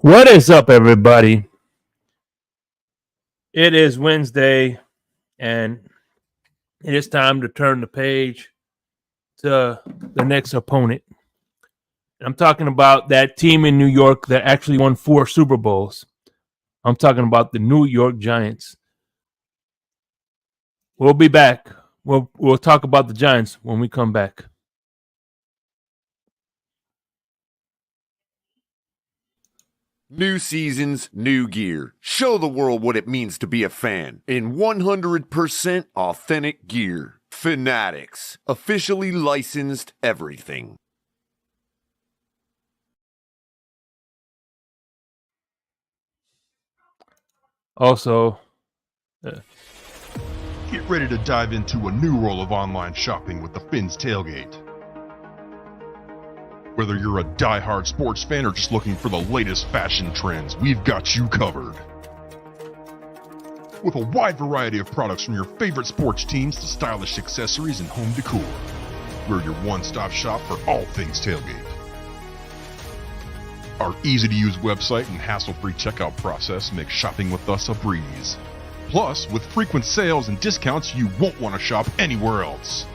What is up, everybody? It is Wednesday, and it is time to turn the page to the next opponent. I'm talking about that team in New York that actually won 4 Super Bowls. I'm talking about the New York Giants. We'll be back. We'll talk about the Giants when we come back. New seasons, new gear. Show the world what it means to be a fan in 100% authentic gear. Fanatics, officially licensed everything. Also, Get ready to dive into a new world of online shopping with the Fins Tailgate. Whether you're a die-hard sports fan or just looking for the latest fashion trends, we've got you covered. With a wide variety of products from your favorite sports teams to stylish accessories and home decor, we're your one-stop shop for all things tailgate. Our easy-to-use website and hassle-free checkout process make shopping with us a breeze. Plus, with frequent sales and discounts, you won't want to shop anywhere else.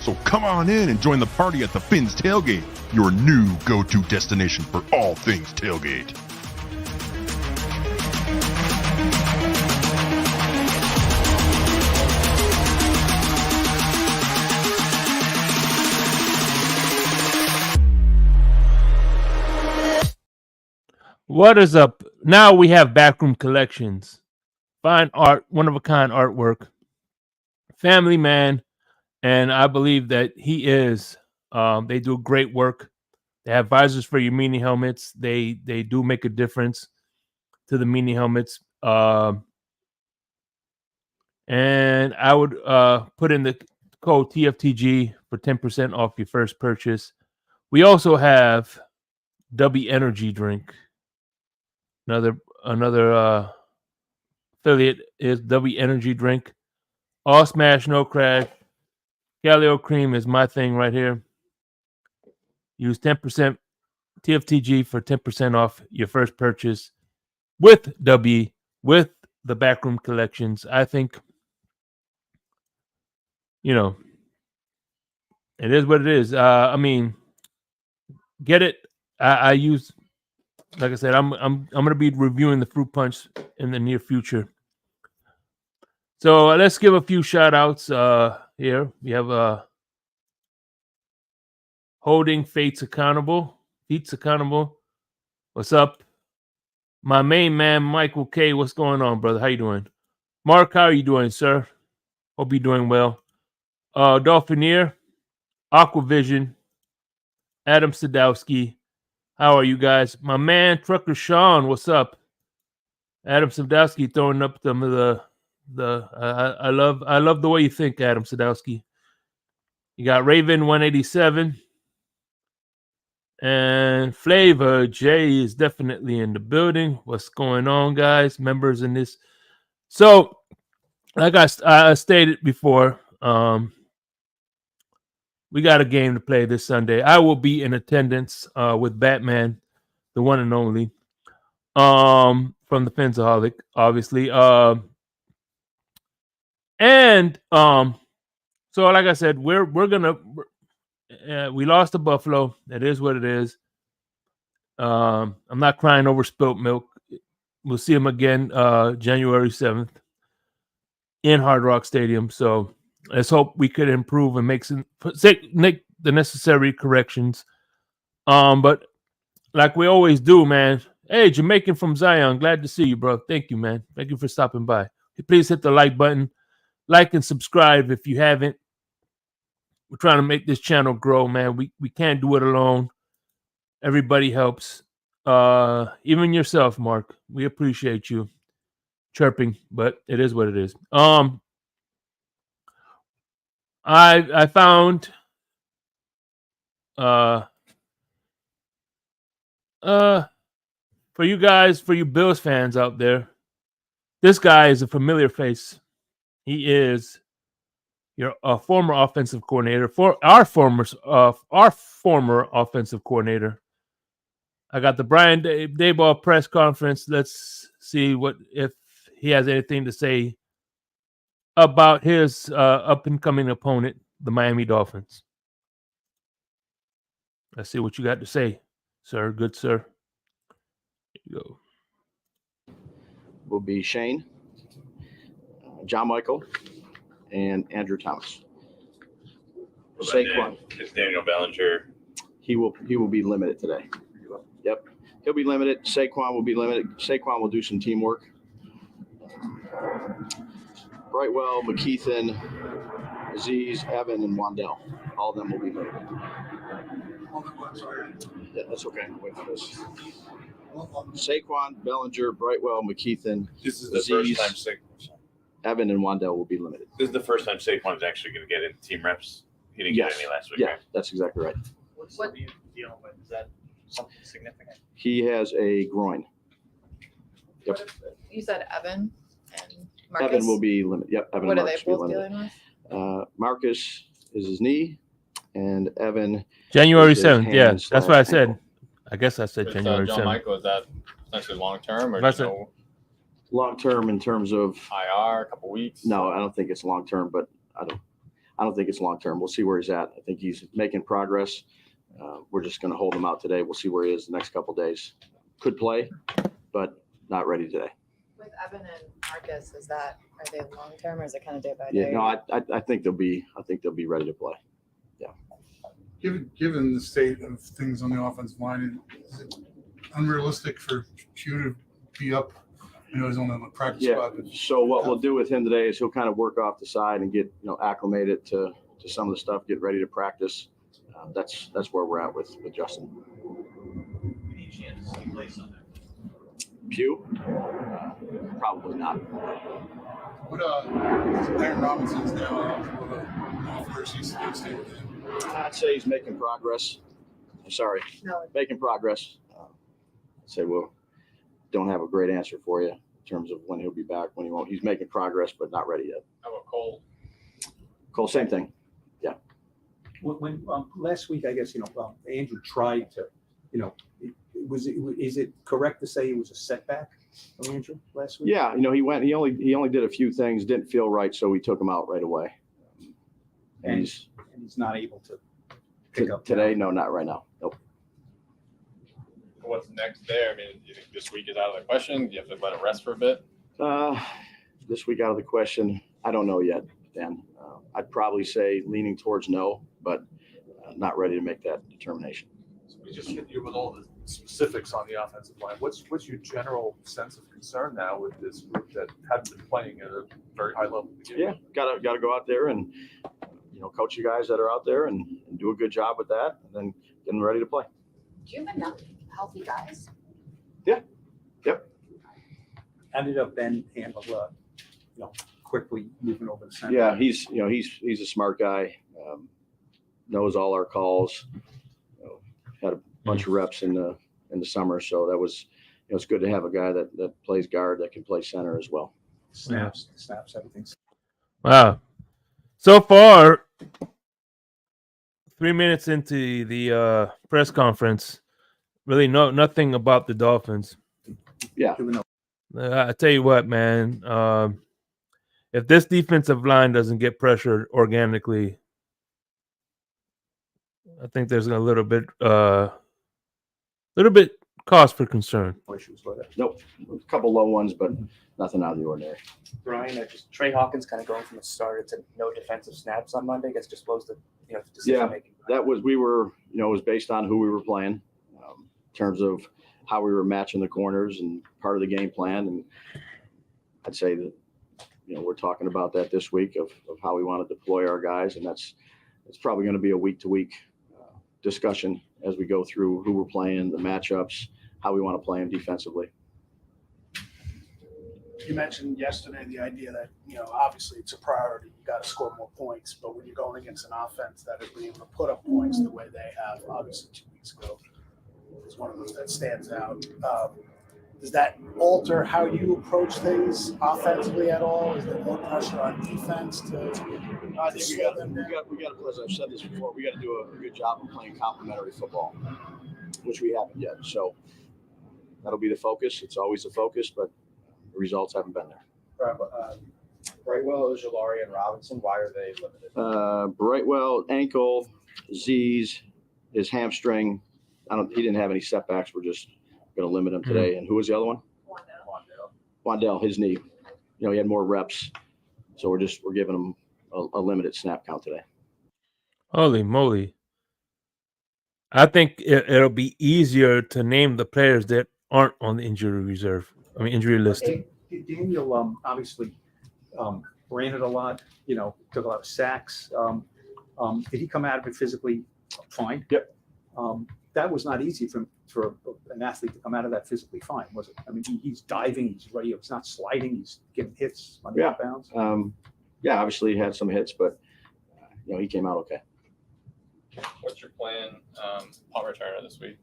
So come on in and join the party at the Fins Tailgate, your new go-to destination for all things tailgate. what is up? Now we have Backroom Collections. Fine art, one-of-a-kind artwork. Family man. And I believe that he is. They do great work. They have visors for your mini helmets. They do make a difference to the mini helmets. And I would put in the code TFTG for 10% off your first purchase. We also have W Energy drink. Another affiliate is W Energy drink. All smash, no crash. Calio cream is my thing right here. Use 10% TFTG for 10% off your first purchase with the Backroom Collections. I think, it is what it is. I mean, get it. I use, like I said, I'm gonna be reviewing the fruit punch in the near future. So let's give a few shout outs here. We have Holding Feats Accountable. What's up? My main man, Michael K. What's going on, brother? How you doing? Mark, how are you doing, sir? Hope you're doing well. Dolphineer, Aquavision, Adam Sadowski. How are you guys? My man, Trucker Sean, what's up? Adam Sadowski throwing up some of I love the way you think, Adam Sadowski. You got Raven 187. And Flavor J is definitely in the building. What's going on, guys? Members in this. So, like I stated before, we got a game to play this Sunday. I will be in attendance with Batman, the one and only, from the Fensaholic, obviously. So like I said, we're gonna we lost to Buffalo. That is what it is. I'm not crying over spilt milk. We'll see them again January 7th in Hard Rock Stadium. So let's hope we could improve and make the necessary corrections. But like we always do, man. Hey, Jamaican from Zion, glad to see you, bro. Thank you, man. Thank you for stopping by. Please hit the like button, like and subscribe if you haven't. We're trying to make this channel grow, man. We can't do it alone. Everybody helps. Even yourself, Mark. We appreciate you chirping, but it is what it is. I found for you guys, for you Bills fans out there, this guy is a familiar face. He is your former offensive coordinator, for our former offensive coordinator. I got the Brian Daboll press conference. Let's see if he has anything to say about his up and coming opponent, the Miami Dolphins. Let's see what you got to say, sir. Good sir. Here you go. Will be Shane, John Michael, and Andrew Thomas. Saquon. Is Daniel Bellinger? He will be limited today. Yep. He'll be limited. Saquon will be limited. Saquon will do some teamwork. Brightwell, McKeithen, Aziz, Evan, and Wandell. All of them will be limited. Yeah, that's okay. Wait for this. Saquon, Bellinger, Brightwell, McKeithen. This is the Aziz, first time Evan and Wandell will be limited. This is the first time Saquon's actually going to get into team reps. He didn't Yes. get any last week. Yeah, Right? that's exactly right. What are you dealing with? Is that something significant? He has a groin. Yep. You said Evan and Marcus. Evan will be limited. Yep. Evan What and are they Marcus will both be limited. dealing with? Marcus is his knee, and Evan January is his 7th. Yeah, hand that's what I slash said. ankle. I guess I said January John 7th. Michael, is that potentially long term or That's just it. no Long term in terms of IR, a couple weeks? no, I don't think it's long term, but I don't think it's long term. We'll see where he's at. I think he's making progress. We're just going to hold him out today. We'll see where he is the next couple of days. Could play, but not ready today. With Evan and Marcus, are they long term or is it kind of day by Yeah, day? no, I think they'll be ready to play. Given the state of things on the offensive line, is it unrealistic for Q to be up? I know he's only on the practice Yeah. squad, but So what we'll do with him today is he'll kind of work off the side and get acclimated to some of the stuff, get ready to practice. That's where we're at with Justin. Any chance he plays Sunday? Pew? Probably not. what Aaron Robinson's now offers he's stay with him. I'd say he's making progress. I'm sorry, No. making progress. I'd say we don't have a great answer for you in terms of when he'll be back, when he won't. He's making progress, but not ready yet. How about Cole? Cole, same thing. When last week, I guess, Andrew tried to, is it correct to say it was a setback from Andrew last week? Yeah, he only did a few things, didn't feel right, so we took him out right away. And he's And he's not able to pick up today. now. No, not right now. Nope. What's next there? I mean, do you think this week is out of the question? Do you have to let it rest for a bit? This week out of the question, I don't know yet, Dan. I'd probably say leaning towards no, but not ready to make that determination. So we just hit you with all the specifics on the offensive line. What's your general sense of concern now with this group that hadn't been playing at a very high level? Yeah, gotta go out there and coach you guys that are out there and do a good job with that, and then get them ready to play. Do you have enough healthy guys? How did Ben handle, quickly moving over the center? Yeah, he's a smart guy. Knows all our calls. Had a bunch of reps in the summer, so that was it's good to have a guy that plays guard that can play center as well. Snaps, everything. Wow. So far, 3 minutes into the press conference, really nothing about the Dolphins. Yeah. I tell you what, man. If this defensive line doesn't get pressured organically, I think there's a little bit cause for concern. Nope, a couple low ones, but nothing out of the ordinary. Brian, just Trey Hawkins kind of going from a starter to no defensive snaps on Monday. I guess just blows the decision making. That was it was based on who we were playing, in terms of how we were matching the corners and part of the game plan. And I'd say that we're talking about that this week of how we want to deploy our guys, and it's probably going to be a week to week discussion as we go through who we're playing, the matchups, how we want to play them defensively. You mentioned yesterday the idea that, obviously it's a priority. You got to score more points, but when you're going against an offense that is being able to put up points the way they have, obviously 2 weeks ago, is one of those that stands out. Does that alter how you approach things offensively at all? Is there more pressure on defense to I think we got to, as I've said this before, we got to do a good job of playing complementary football. which we haven't yet. So that'll be the focus. It's always the focus, but the results haven't been there. Brightwell, Ojolari, and Robinson, why are they limited? Brightwell, ankle, Z's, his hamstring. He didn't have any setbacks. We're just going to limit him today. And who was the other one? Wandell, his knee. He had more reps. So we're giving him a limited snap count today. Holy moly. I think it'll be easier to name the players that aren't on the injury list. Daniel obviously ran it a lot, took a lot of sacks. Did he come out of it physically fine? Yep. That was not easy for an athlete to come out of that physically fine, was it? I mean, he's diving, he's ready, it's not sliding, he's getting hits on the bounds. Yeah, obviously he had some hits, but he came out okay. What's your plan, punt returner this week?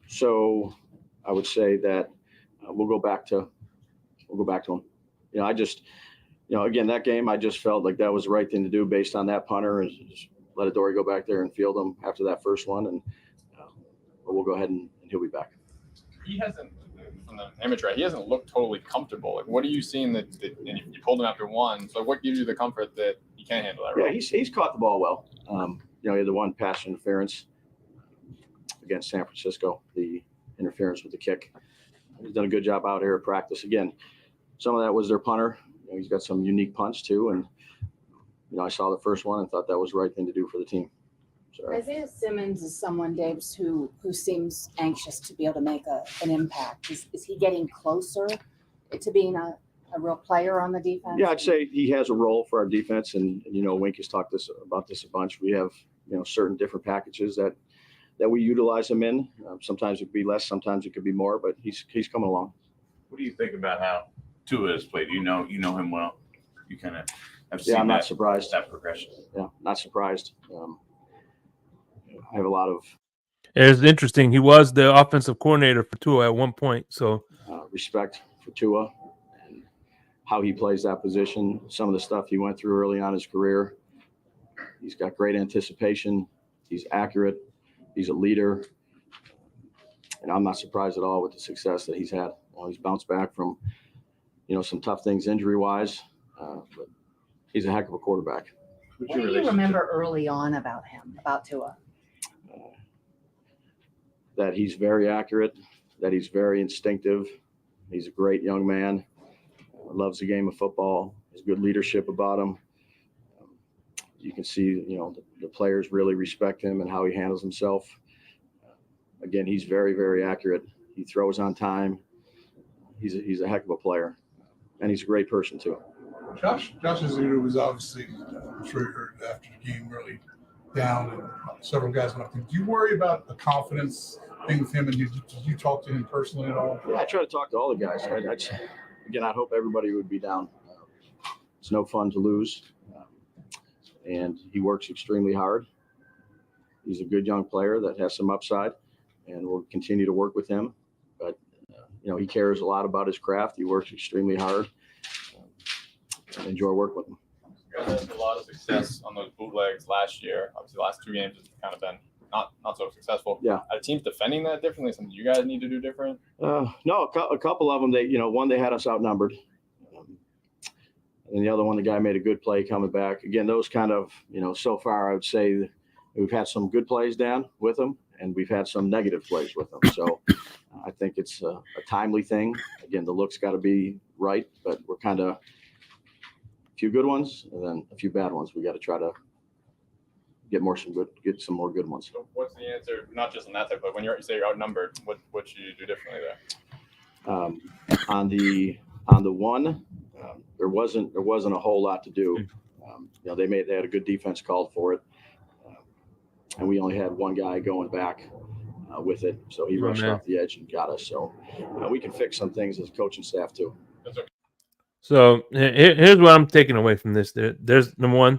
So I would say that we'll go back to him. Again, that game, I just felt like that was the right thing to do based on that punter, is just let Adoree go back there and field him after that first one, and we'll go ahead and he'll be back. He hasn't, from the imagery, he hasn't looked totally comfortable. Like, what are you seeing that and you pulled him after one? So what gives you the comfort that he can handle that? Yeah, he's caught the ball well. He had the one pass interference against San Francisco, the interference with the kick. He's done a good job out here at practice. Again, some of that was their punter. He's got some unique punts too, and I saw the first one and thought that was the right thing to do for the team. So, Isaiah Simmons is someone, Davis, who seems anxious to be able to make an impact. Is he getting closer to being a real player on the defense? Yeah, I'd say he has a role for our defense, and Wink has talked about this a bunch. We have certain different packages that we utilize him in. Sometimes it could be less, sometimes it could be more, but he's coming along. What do you think about how Tua has played? You know him well. You kind of have seen I'm not surprised. That progression. Yeah, not surprised. I have a lot of. It's interesting. He was the offensive coordinator for Tua at one point. So respect for Tua and how he plays that position. Some of the stuff he went through early on in his career. He's got great anticipation. He's accurate. He's a leader. And I'm not surprised at all with the success that he's had. He's bounced back from, some tough things injury-wise. But he's a heck of a quarterback. What do you remember early on about him, about Tua? That he's very accurate, that he's very instinctive. He's a great young man, loves the game of football, has good leadership about him. You can see, the players really respect him and how he handles himself. Again, he's very, very accurate. He throws on time. He's a heck of a player, and he's a great person too. Josh Azuda was obviously, I'm sure you heard after the game, really down, and several guys went up. Did you worry about the confidence thing with him, and did you talk to him personally at all? Yeah, I try to talk to all the guys. Again, I hope everybody would be down. It's no fun to lose, and he works extremely hard. He's a good young player that has some upside, and we'll continue to work with him. But he cares a lot about his craft. He works extremely hard. I enjoy working with him. You guys had a lot of success on those bootlegs last year. Obviously, the last two games have kind of been not so successful. Yeah. Are teams defending that differently? Something you guys need to do different? No, a couple of them. One they had us outnumbered, and the other one, the guy made a good play coming back. Again, those kind of so far, I would say we've had some good plays down with them, and we've had some negative plays with them. So I think it's a timely thing. Again, the look's got to be right, but we're kind of few good ones and then a few bad ones. We got to try to get some more good ones. So what's the answer? Not just on that type, but when you say you're outnumbered, what should you do differently there? On the one, there wasn't a whole lot to do. They had a good defense called for it, and we only had one guy going back with it, so he rushed off the edge and got us. So we can fix some things as a coaching staff too. That's okay. So here's what I'm taking away from this. There's number one,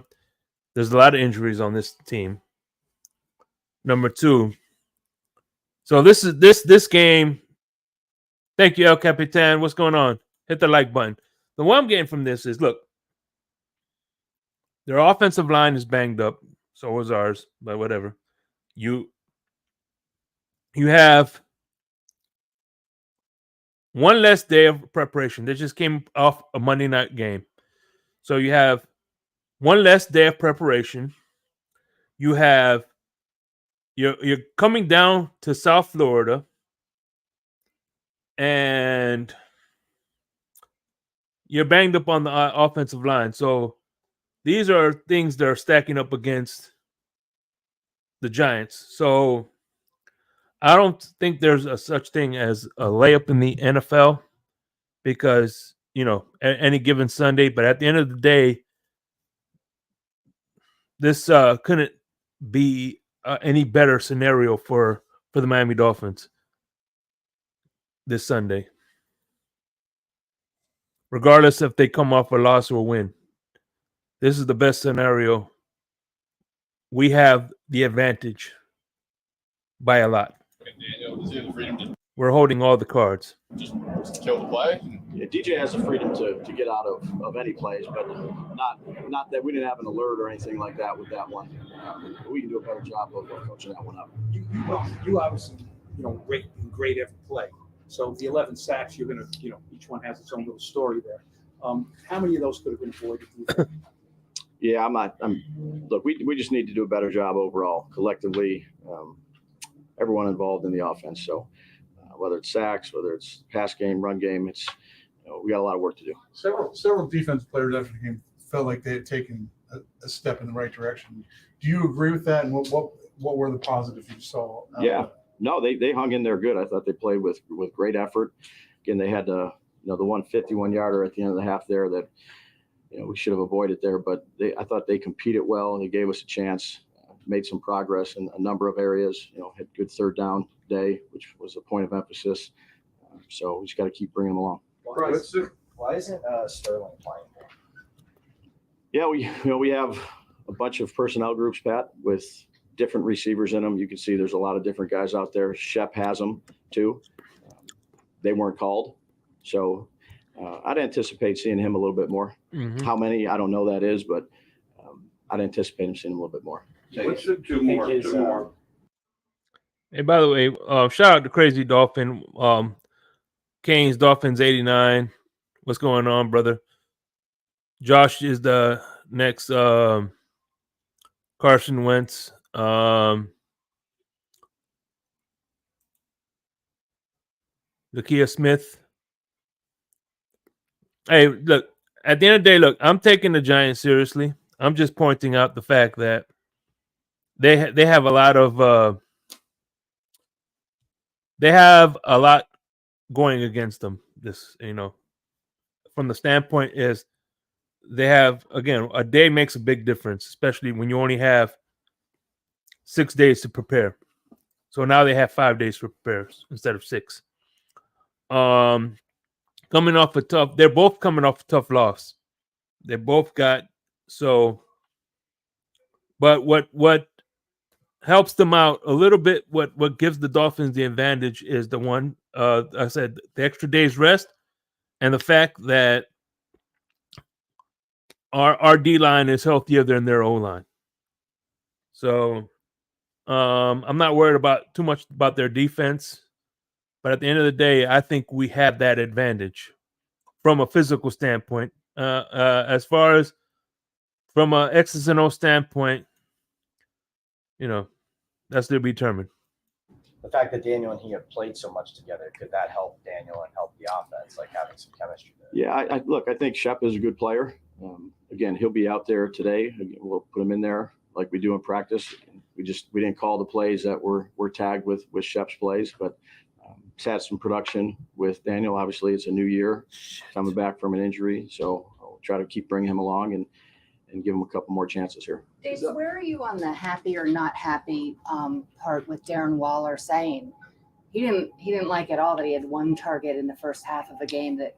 there's a lot of injuries on this team. Number two, so this game. Thank you, El Capitan. What's going on? Hit the like button. The one I'm getting from this is, look, their offensive line is banged up. So was ours, but whatever. you have one less day of preparation. They just came off a Monday night game. So you have one less day of preparation. You have you're coming down to South Florida, and you're banged up on the offensive line. So these are things that are stacking up against the Giants. So I don't think there's a such thing as a layup in the NFL because, any given Sunday. But at the end of the day, this couldn't be any better scenario for the Miami Dolphins this Sunday. Regardless if they come off a loss or a win, this is the best scenario. We have the advantage by a lot. Daniel, does he have the freedom to We're holding all the cards. just kill the play? Yeah, DJ has the freedom to get out of any plays, but not that we didn't have an alert or anything like that with that one. We can do a better job of coaching that one up. You obviously, rate great every play. So the 11 sacks, you're going to, each one has its own little story there. How many of those could have been avoided? Yeah, look, we just need to do a better job overall, collectively, everyone involved in the offense. So whether it's sacks, whether it's pass game, run game, it's, we got a lot of work to do. Several defense players after the game felt like they had taken a step in the right direction. Do you agree with that? And what were the positives you saw? Yeah, no, they hung in there good. I thought they played with great effort. Again, they had the 151 yarder at the end of the half there that, we should have avoided there, but I thought they competed well and they gave us a chance, made some progress in a number of areas, had good third down day, which was a point of emphasis. So we just got to keep bringing them along. Why isn't Sterling playing? Yeah, we have a bunch of personnel groups, Pat, with different receivers in them. You can see there's a lot of different guys out there. Shep has them too. They weren't called. So I'd anticipate seeing him a little bit more. Mm-hmm. How many, I don't know that is, but I'd anticipate him seeing him a little bit more. Two more. Hey, by the way, shout out to Crazy Dolphin. Kane's Dolphins 89. What's going on, brother? Josh is the next Carson Wentz. Lakia Smith. Hey, look, at the end of the day, I'm taking the Giants seriously. I'm just pointing out the fact that they have a lot of they have a lot going against them. This, from the standpoint is they have, again, a day makes a big difference, especially when you only have 6 days to prepare. So now they have 5 days to prepare instead of 6. Coming off they're both coming off a tough loss. They both got but what helps them out a little bit, what gives the Dolphins the advantage is the one, I said, the extra day's rest and the fact that our D-line is healthier than their O-line. So I'm not worried too much about their defense. But at the end of the day, I think we have that advantage from a physical standpoint. As far as from a X's and O standpoint, that's to be determined. The fact that Daniel and he have played so much together, could that help Daniel and help the offense, like having some chemistry there? Yeah, I think Shep is a good player. Again, he'll be out there today. We'll put him in there like we do in practice. We didn't call the plays that were tagged with Shep's plays, but he's had some production with Daniel. Obviously, it's a new year, coming back from an injury, so I'll try to keep bringing him along and give him a couple more chances here. Dave, where are you on the happy or not happy part with Darren Waller saying he didn't like at all that he had one target in the first half of a game that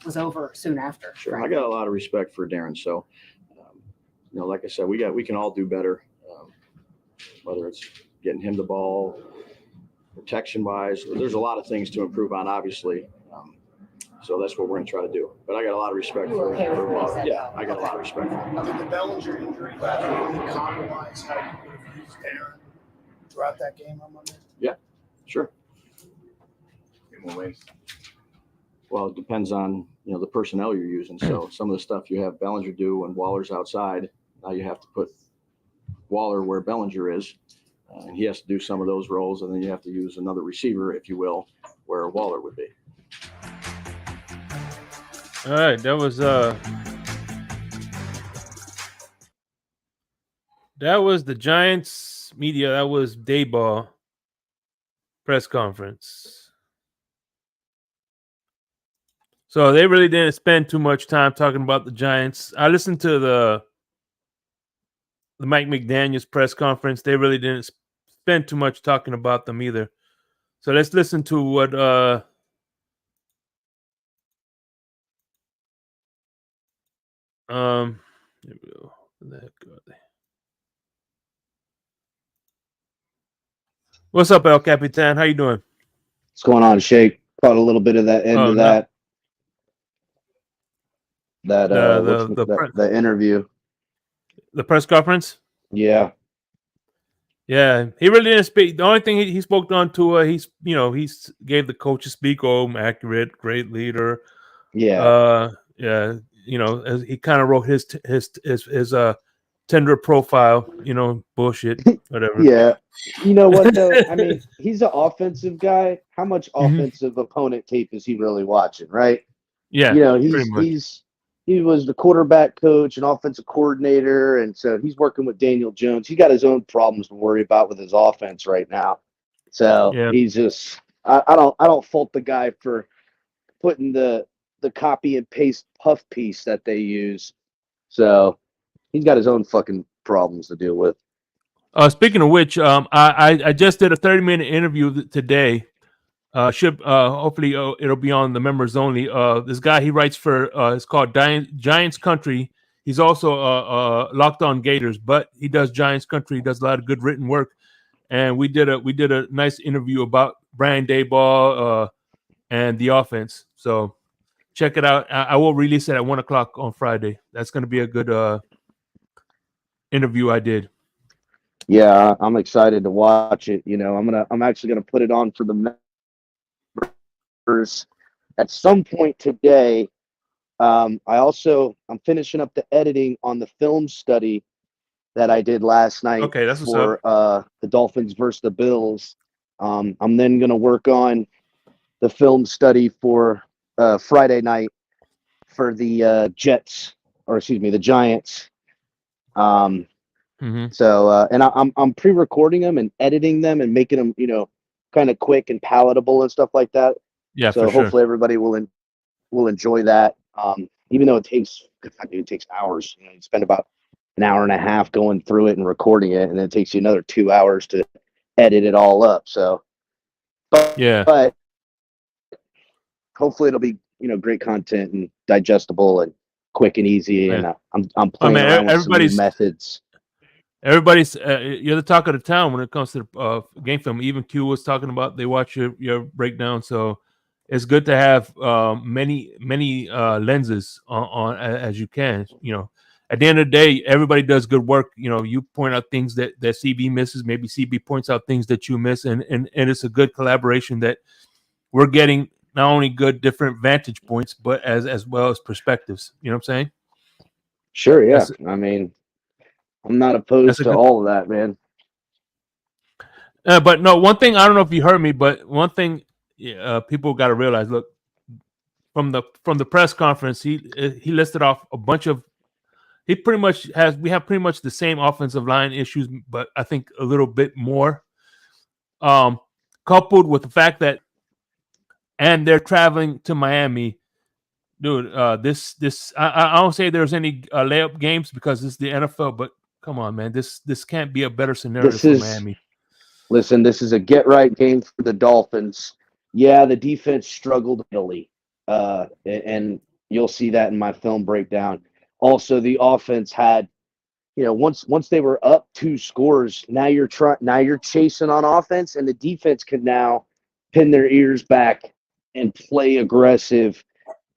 was over soon after? Sure, I got a lot of respect for Darren. So, like I said, we can all do better, whether it's getting him the ball, protection wise. There's a lot of things to improve on, obviously. So that's what we're going to try to do. But I got a lot of respect for Waller. Yeah, I got a lot of respect for him. Did the Bellinger injury really compromise how you would have used Darren throughout that game on Monday? Yeah, sure. In what ways? Well, it depends on, the personnel you're using. So some of the stuff you have Bellinger do when Waller's outside, now you have to put Waller where Bellinger is. And he has to do some of those roles, and then you have to use another receiver, if you will, where Waller would be. All right, that was the Giants media. That was Dayball press conference. So they really didn't spend too much time talking about the Giants. I listened to the Mike McDaniels press conference. They really didn't spend too much talking about them either. So let's listen to what here we go. Where the heck are they? What's up, El Capitan? How you doing? What's going on, Shake? Caught a little bit of that end of that. The interview. The press conference? Yeah. Yeah. He really didn't speak. The only thing he spoke on to he gave the coach a speak, accurate, great leader. Yeah. Yeah. As he kind of wrote his Tinder profile, bullshit, whatever. Yeah. You know what though? I mean, he's an offensive guy. How much offensive opponent tape is he really watching, right? Yeah. He was the quarterback coach and offensive coordinator, and so he's working with Daniel Jones. He got his own problems to worry about with his offense right now. So he's just I don't fault the guy for putting the copy and paste puff piece that they use. So he's got his own fucking problems to deal with. Speaking of which, I just did a 30-minute interview today. Hopefully it'll be on the members only. This guy, he writes for it's called Giants Country. He's also Locked On Gators, but he does Giants Country. He does a lot of good written work, and we did a nice interview about Brian Daboll and the offense. So check it out. I will release it at 1:00 on Friday. That's going to be a good interview I did. Yeah, I'm excited to watch it. I'm actually gonna put it on for the members at some point today. I'm finishing up the editing on the film study that I did last night. Okay, that's for the Dolphins versus the Bills. I'm then gonna work on the film study for Friday night for the the Giants. So and I'm pre-recording them and editing them and making them kind of quick and palatable and stuff like that. Yeah, so for sure. hopefully everybody will enjoy that. Even though it takes hours. You spend about an hour and a half going through it and recording it, and then it takes you another 2 hours to edit it all up. So but hopefully it'll be great content and digestible and quick and easy. And I'm playing around with some new methods. Everybody's you're the talk of the town when it comes to game film. Even Q was talking about they watch your breakdown, so it's good to have many lenses on as you can. At the end of the day, everybody does good work. You point out things that CB misses, maybe CB points out things that you miss, and it's a good collaboration that we're getting not only good different vantage points, but as well as perspectives. You know what I'm saying? Sure, yeah. I mean, I'm not opposed to all of that, man. But no, one thing, I don't know if you heard me, but one thing people got to realize, look, from the press conference, he listed off a bunch of, we have pretty much the same offensive line issues, but I think a little bit more, coupled with the fact that, and they're traveling to Miami. Dude, I don't say there's any layup games because this is the NFL, but come on, man, this can't be a better scenario for Miami. Listen, this is a get-right game for the Dolphins. Yeah, the defense struggled mightily, and you'll see that in my film breakdown. Also, the offense had, once they were up 2 scores, now you're chasing on offense, and the defense can now pin their ears back and play aggressive.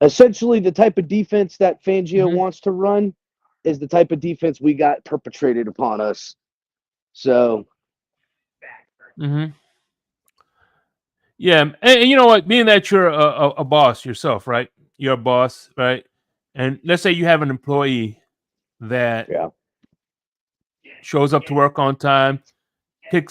Essentially, the type of defense that Fangio wants to run is the type of defense we got perpetrated upon us. So Mm-hmm. Yeah, and you know what? Being that you're a boss yourself, right? You're a boss, right? And let's say you have an employee that shows up to work on time,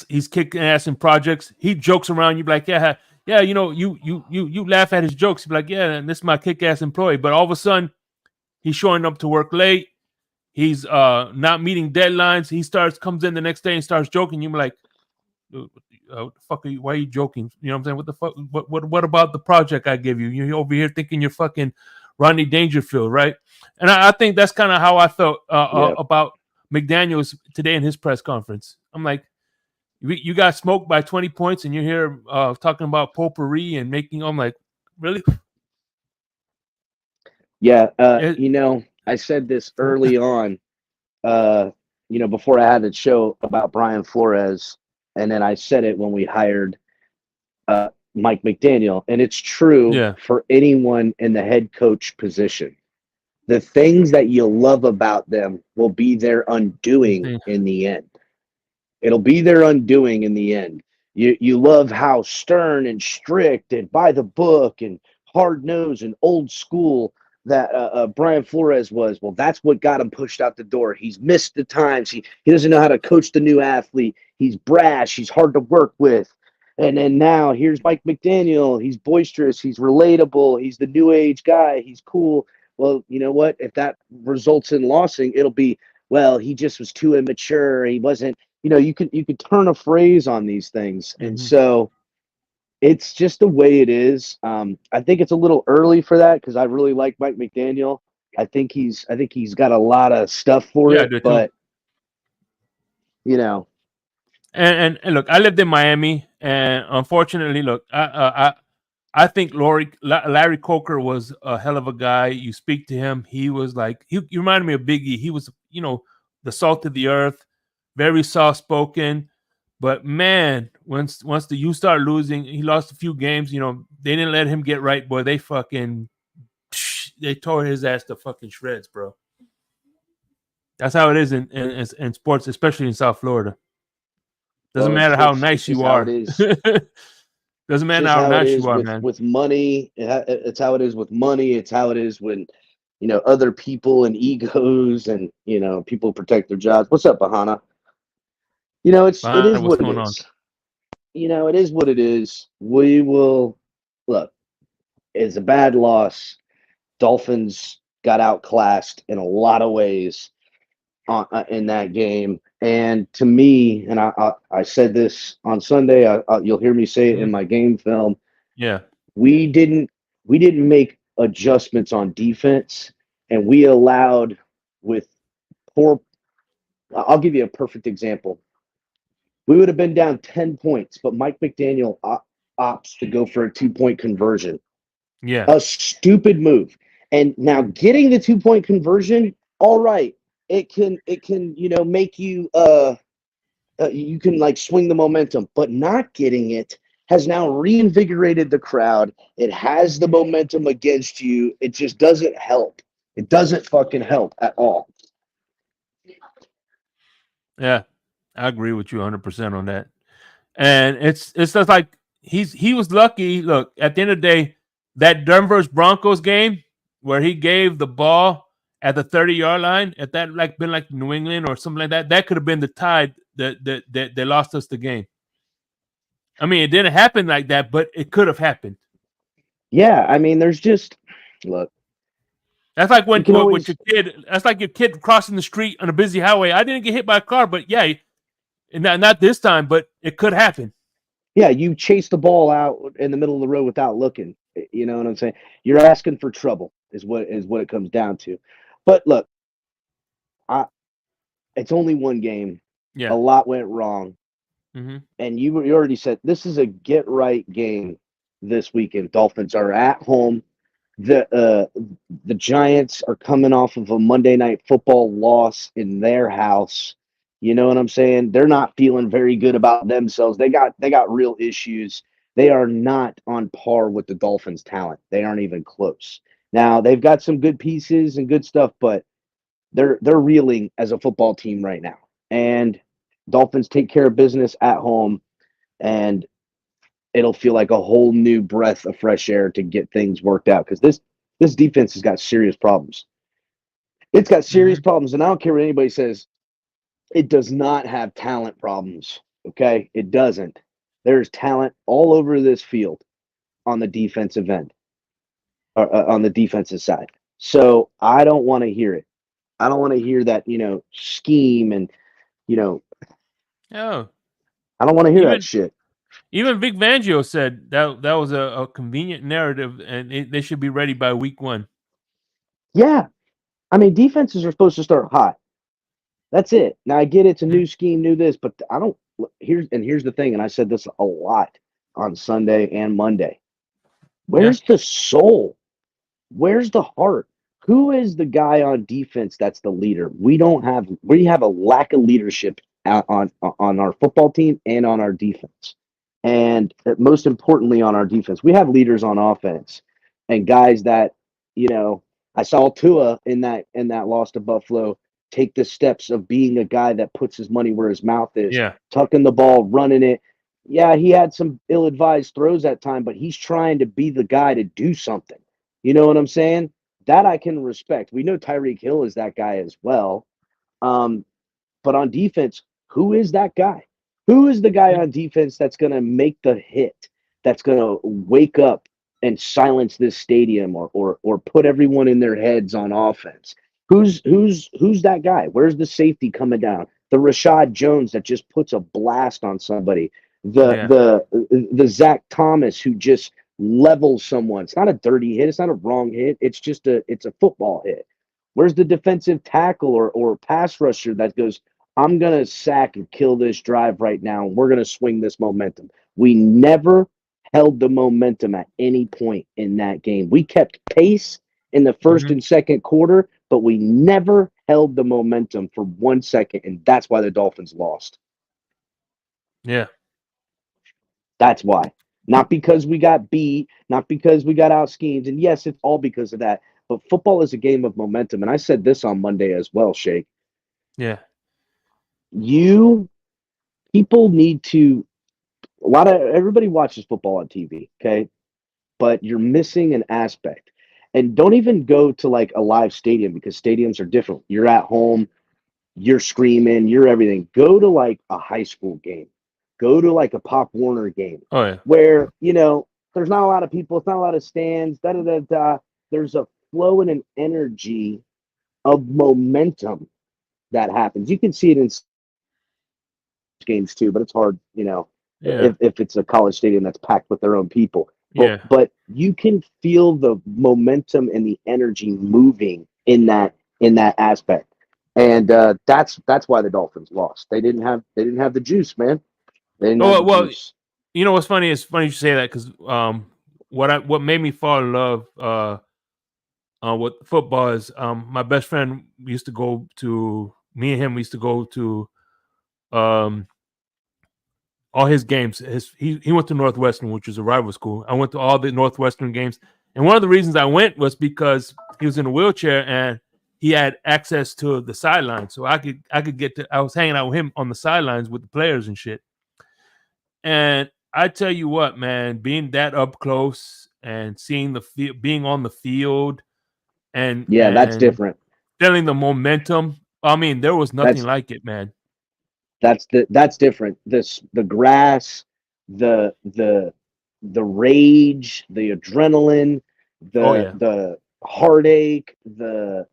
he's kicking ass in projects. He jokes around. You be like, yeah, yeah, you know, you laugh at his jokes. You be like, yeah, and this is my kick ass employee. But all of a sudden, he's showing up to work late. He's not meeting deadlines. He comes in the next day and starts joking. You be like, what the fuck are you? Why are you joking? You know what I'm saying? What the fuck? What about the project I give you? You're over here thinking you're fucking Rodney Dangerfield, right? And I think that's kind of how I felt about McDaniels today in his press conference. I'm like, you got smoked by 20 points, and you're here talking about potpourri and making. I'm like, really? Yeah, you know, I said this early on, you know, before I had the show about Brian Flores, and then I said it when we hired Mike McDaniel, and it's true for anyone in the head coach position. The things that you love about them will be their undoing in the end. It'll be their undoing in the end. You love how stern and strict and by the book and hard nosed and old school that Brian Flores was. Well, that's what got him pushed out the door. He's missed the times. He doesn't know how to coach the new athlete. He's brash. He's hard to work with. And then now here's Mike McDaniel. He's boisterous. He's relatable. He's the new age guy. He's cool. Well, you know what? If that results in losing, it'll be, well, he just was too immature. He wasn't, you know, you could turn a phrase on these things. And so it's just the way it is. I think it's a little early for that because I really like Mike McDaniel. I think he's got a lot of stuff for it, but you know. And look, I lived in Miami, and unfortunately, look, I think Larry Coker was a hell of a guy. You speak to him, he was like he reminded me of Biggie. He was, you know, the salt of the earth, very soft spoken. But man, once you start losing, he lost a few games. You know, they didn't let him get right, boy. They tore his ass to fucking shreds, bro. That's how it is in sports, especially in South Florida. Doesn't matter how nice you are. Doesn't matter how nice you are, man. With money, it's how it is with money. It's how it is when, you know, other people and egos and, you know, people protect their jobs. What's up, Bahana? You know, it is what it is. You know, it is what it is. We will look. It's a bad loss. Dolphins got outclassed in a lot of ways in that game. And to me, and I said this on Sunday, you'll hear me say it in my game film. Yeah, we didn't make adjustments on defense, and we allowed with poor. I'll give you a perfect example. We would have been down 10 points, but Mike McDaniel opts to go for a 2-point conversion. Yeah, a stupid move. And now getting the 2-point conversion, all right, it can you know make you you can like swing the momentum, but not getting it has now reinvigorated the crowd. It has the momentum against you. It just doesn't help. It doesn't fucking help at all. Yeah, I agree with you 100% on that. And it's just like he was lucky. Look, at the end of the day, that Denver's Broncos game where he gave the ball at the 30-yard line, if that like been like New England or something like that, that could have been the tide that lost us the game. I mean, it didn't happen like that, but it could have happened. Yeah, I mean, there's just look. That's like when with your kid. That's like your kid crossing the street on a busy highway. I didn't get hit by a car, but yeah, not this time, but it could happen. Yeah, you chase the ball out in the middle of the road without looking. You know what I'm saying? You're asking for trouble, is what it comes down to. But look, it's only one game. Yeah, a lot went wrong, and you already said this is a get right game this weekend. Dolphins are at home. The Giants are coming off of a Monday Night Football loss in their house. You know what I'm saying? They're not feeling very good about themselves. They got real issues. They are not on par with the Dolphins' talent. They aren't even close. Now they've got some good pieces and good stuff, but they're reeling as a football team right now. And Dolphins take care of business at home. and it'll feel like a whole new breath of fresh air to get things worked out, because this defense has got serious problems. It's got serious problems, and I don't care what anybody says. It does not have talent problems. Okay, it doesn't. There's talent all over this field on the defensive end, or on the defensive side. So I don't want to hear it. I don't want to hear that, scheme and, Oh, I don't want to hear that even shit. even Vic Fangio said that was a convenient narrative, and they should be ready by week 1. Yeah. I mean, defenses are supposed to start hot. That's it. Now I get it's a new scheme, new this, but I don't. Here's the thing, and I said this a lot on Sunday and Monday. Where's the soul? Where's the heart? Who is the guy on defense that's the leader? We have a lack of leadership on our football team and on our defense. And most importantly, on our defense, we have leaders on offense and guys that, I saw Tua in that loss to Buffalo take the steps of being a guy that puts his money where his mouth is, Yeah. tucking the ball, running it. Yeah, he had some ill-advised throws at time, but he's trying to be the guy to do something. You know what I'm saying? That I can respect. We know Tyreek Hill is that guy as well. But on defense, who is that guy? Who is the guy on defense that's going to make the hit, that's going to wake up and silence this stadium, or put everyone in their heads on offense? Who's that guy? Where's the safety coming down? The Rashad Jones that just puts a blast on somebody. The Zach Thomas who just levels someone. It's not a dirty hit. It's not a wrong hit. It's just it's a football hit. Where's the defensive tackle or pass rusher that goes, I'm going to sack and kill this drive right now, and we're going to swing this momentum? We never held the momentum at any point in that game. We kept pace in the first and second quarter, but we never held the momentum for 1 second, and that's why the Dolphins lost. Yeah. That's why. Not because we got beat, not because we got out schemed. And yes, it's all because of that. But football is a game of momentum. And I said this on Monday as well, Shake. Yeah. People need to, everybody watches football on TV, okay? But you're missing an aspect. And don't even go to like a live stadium, because stadiums are different. You're at home, you're screaming, you're everything. Go to like a high school game. Go to like a Pop Warner game. Oh yeah. Where, there's not a lot of people, it's not a lot of stands, There's a flow and an energy of momentum that happens. You can see it in games too, but it's hard, if it's a college stadium that's packed with their own people. But you can feel the momentum and the energy moving in that aspect. And that's why the Dolphins lost. They didn't have the juice, man. They didn't have the juice. You know what's funny? It's funny you say that, because what made me fall in love with football is my best friend used to go to, me and him used to go to all his games. He went to Northwestern, which is a rival school. I went to all the Northwestern games, and one of the reasons I went was because he was in a wheelchair and he had access to the sidelines, so I could get to. I was hanging out with him on the sidelines with the players and shit. And I tell you what, man, being that up close and seeing being on the field, and that's different. Feeling the momentum. I mean, there was nothing like it, man. That's different. The grass, the rage, the adrenaline, the heartache, the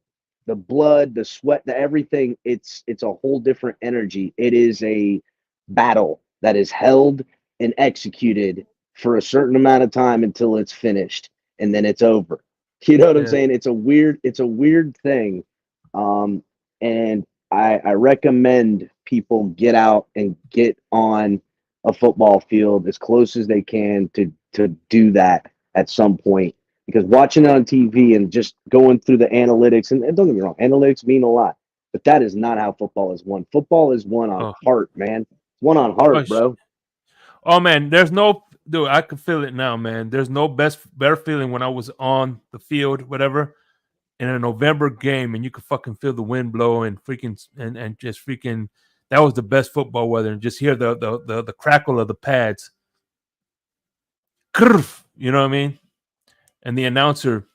blood, the sweat, the everything. It's a whole different energy. It is a battle that is held and executed for a certain amount of time until it's finished, and then it's over. You know what I'm saying? It's a weird thing. And I recommend people get out and get on a football field as close as they can to do that at some point. Because watching it on TV and just going through the analytics, and don't get me wrong, analytics mean a lot, but that is not how football is won. Football is won on heart, man. It's won on heart, bro. Oh man, dude, I can feel it now, man. There's no better feeling when I was on the field, whatever, in a November game, and you could fucking feel the wind blow and freaking and just freaking That was the best football weather, and just hear the crackle of the pads. You know what I mean? And the announcer,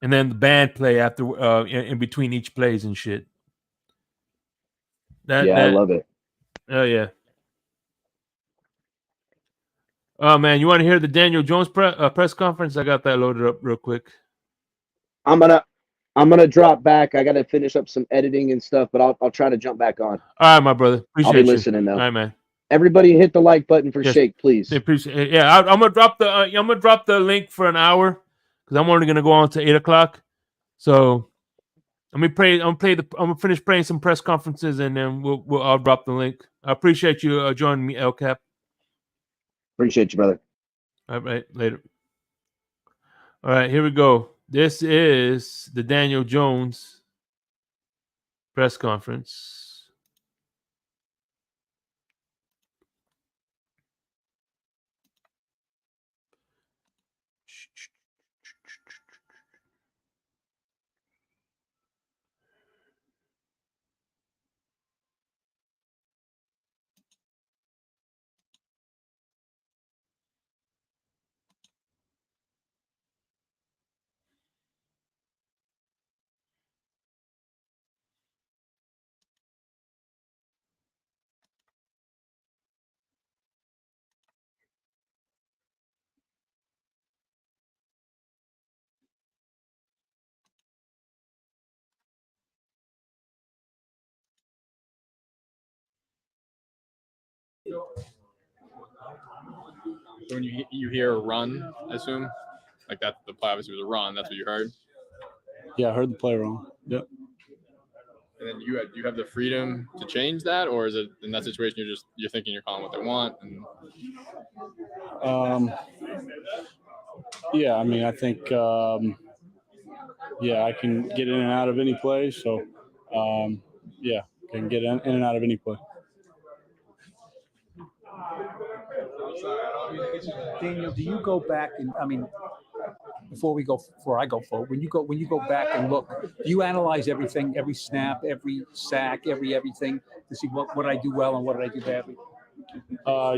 and then the band play after in between each plays and shit. I love it. Oh yeah. Oh man, you want to hear the Daniel Jones press conference? I got that loaded up real quick. I'm gonna drop back. I gotta finish up some editing and stuff, but I'll try to jump back on. All right, my brother. Appreciate I'll be you. listening though. All right, man. Everybody hit the like button for Yes. Shake, please. Appreciate it. Yeah, I'm gonna drop the link for an hour because I'm only gonna go on to 8:00. So I'm gonna finish playing some press conferences and then I'll drop the link. I appreciate you joining me, El Cap. Appreciate you, brother. All right, later. All right, here we go. This is the Daniel Jones press conference. So when you hear a run, I assume, like that the play obviously was a run. That's what you heard. Yeah, I heard the play wrong. Yep. And then you have the freedom to change that, or is it in that situation you're thinking you're calling what they want? And Yeah, I mean, I think I can get in and out of any play. So can get in and out of any play. Daniel, do you go back and before I go forward, when you go back and look, do you analyze everything, every snap, every sack, everything to see what I do well and what did I do badly?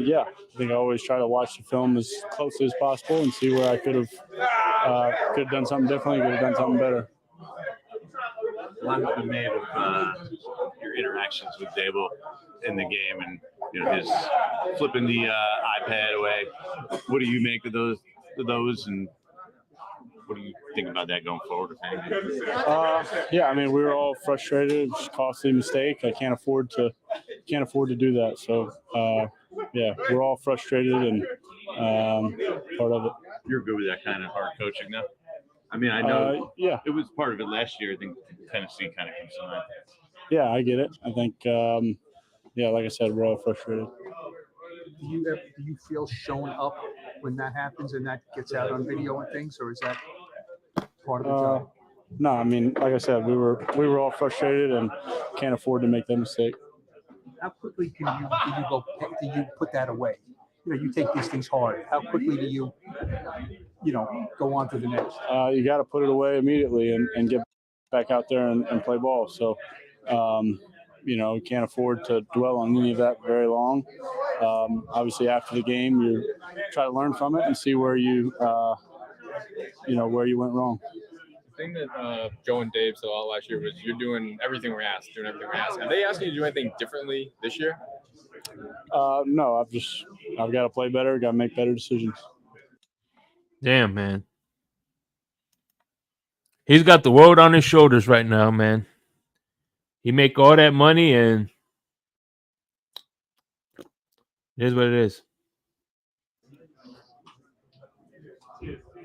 Yeah, I think I always try to watch the film as closely as possible and see where I could have done something differently, could have done something better. A lot has been made of your interactions with Dable in the game, and his flipping the iPad away. What do you make of those, and what do you think about that going forward? Yeah, I mean, we were all frustrated. It was a costly mistake. I can't afford to do that. So we're all frustrated and part of it. You're good with that kind of hard coaching now. I mean, I know it was part of it last year. I think Tennessee kind of comes to mind. Yeah, I get it. I think, like I said, we're all frustrated. Do you feel showing up when that happens and that gets out on video and things, or is that part of the job? No, I mean, like I said, we were all frustrated and can't afford to make that mistake. How quickly do you put that away? You take these things hard. How quickly do you go on to the next? You got to put it away immediately and get back out there and play ball. So, we can't afford to dwell on any of that very long. Obviously, after the game, you try to learn from it and see where you went wrong. the thing that Joe and Dave said all last year was you're doing everything we're asked. Are they asking you to do anything differently this year? No, I've got to play better, got to make better decisions. Damn, man. He's got the world on his shoulders right now, man. He make all that money and it is what it is.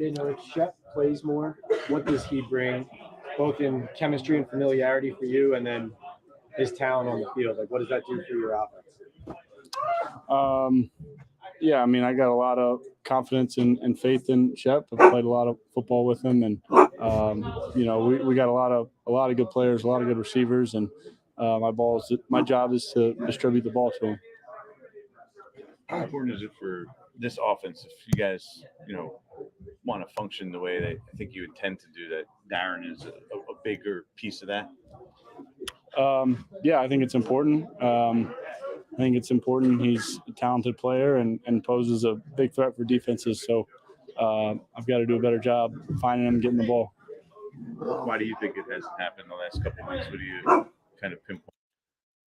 If Shep plays more, what does he bring, both in chemistry and familiarity for you, and then his talent on the field? Like, what does that do for your offense? Yeah, I mean, I got a lot of confidence and faith in Shep. I've played a lot of football with him, and we got a lot of good players, a lot of good receivers, and my job is to distribute the ball to him. How important is it for this offense if you guys, want to function the way that I think you intend to do, that Darren is a bigger piece of that? Yeah, I think it's important. He's a talented player and poses a big threat for defenses. So I've got to do a better job finding him, getting the ball. Why do you think it hasn't happened the last couple of weeks? What do you kind of pinpoint?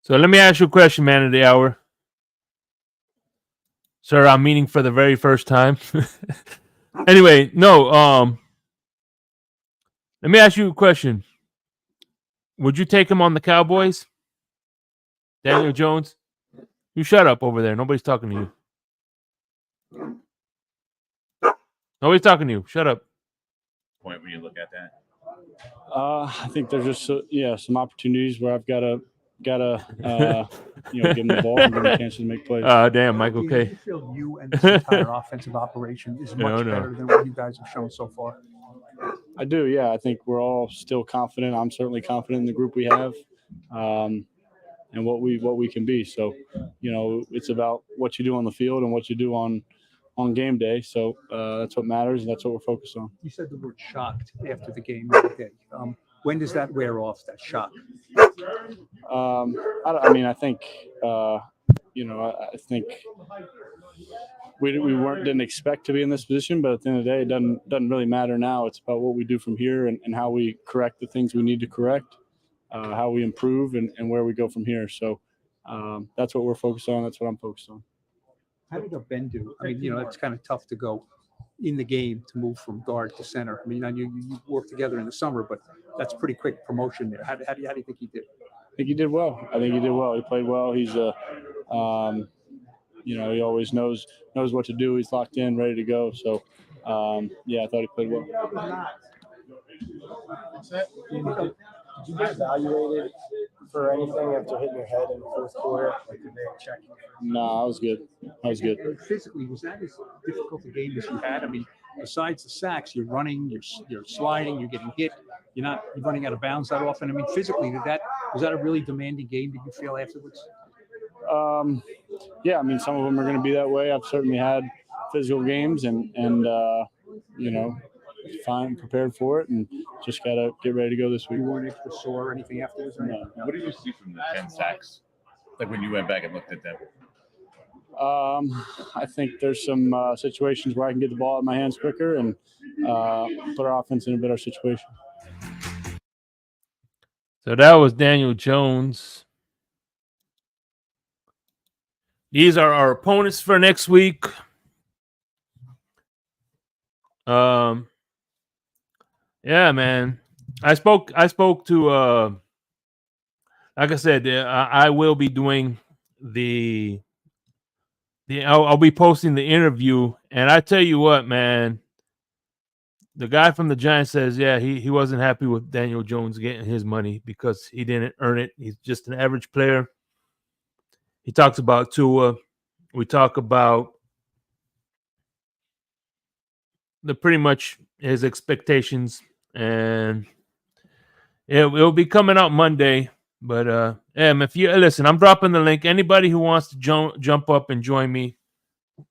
So let me ask you a question, man of the hour. Sir, I'm meeting for the very first time. Anyway, no, let me ask you a question. Would you take him on the Cowboys? Daniel Jones? You shut up over there. Nobody's talking to you. Nobody's talking to you. Shut up. Point when you look at that. I think there's just some opportunities where I've got to give him the ball and give him a chance to make plays. Damn, Michael Do K. you feel you and this entire offensive operation is much better than what you guys have shown so far? I do, yeah. I think we're all still confident. I'm certainly confident in the group we have, and what we can be. So, it's about what you do on the field and what you do on game day. So that's what matters, and that's what we're focused on. You said the word shocked after the game the other day. When does that wear off, that shock? I think we didn't expect to be in this position, but at the end of the day, it doesn't really matter now. It's about what we do from here and how we correct the things we need to correct, how we improve, and where we go from here. So that's what we're focused on. That's what I'm focused on. How did Ben do? I mean, it's kind of tough to go in the game to move from guard to center. I mean, I knew you worked together in the summer, but that's pretty quick promotion there. How do you think he did? I think he did well. He played well. He's he always knows what to do. He's locked in, ready to go. So, I thought he played well. Did you get evaluated for anything after hitting your head in the fourth quarter? Like, did they check you? No, I was good. Physically, was that as difficult a game as you had? I mean, besides the sacks, you're running, you're sliding, you're getting hit. You're running out of bounds that often. I mean, physically, was that a really demanding game? Did you feel afterwards? Yeah, I mean, some of them are going to be that way. I've certainly had physical games, and fine, prepared for it, and just got to get ready to go this week. You weren't extra sore or anything afterwards? No. What did you see from the 10 sacks? Like when you went back and looked at them? I think there's some situations where I can get the ball out of my hands quicker and put our offense in a better situation. So that was Daniel Jones. These are our opponents for next week. Yeah, man. I spoke to like I said, I will be doing I'll be posting the interview, and I tell you what, man, the guy from the Giants says, yeah, he wasn't happy with Daniel Jones getting his money because he didn't earn it. He's just an average player. He talks about Tua. We talk about pretty much his expectations, and it'll be coming out Monday. But if you listen, I'm dropping the link. Anybody who wants to jump up and join me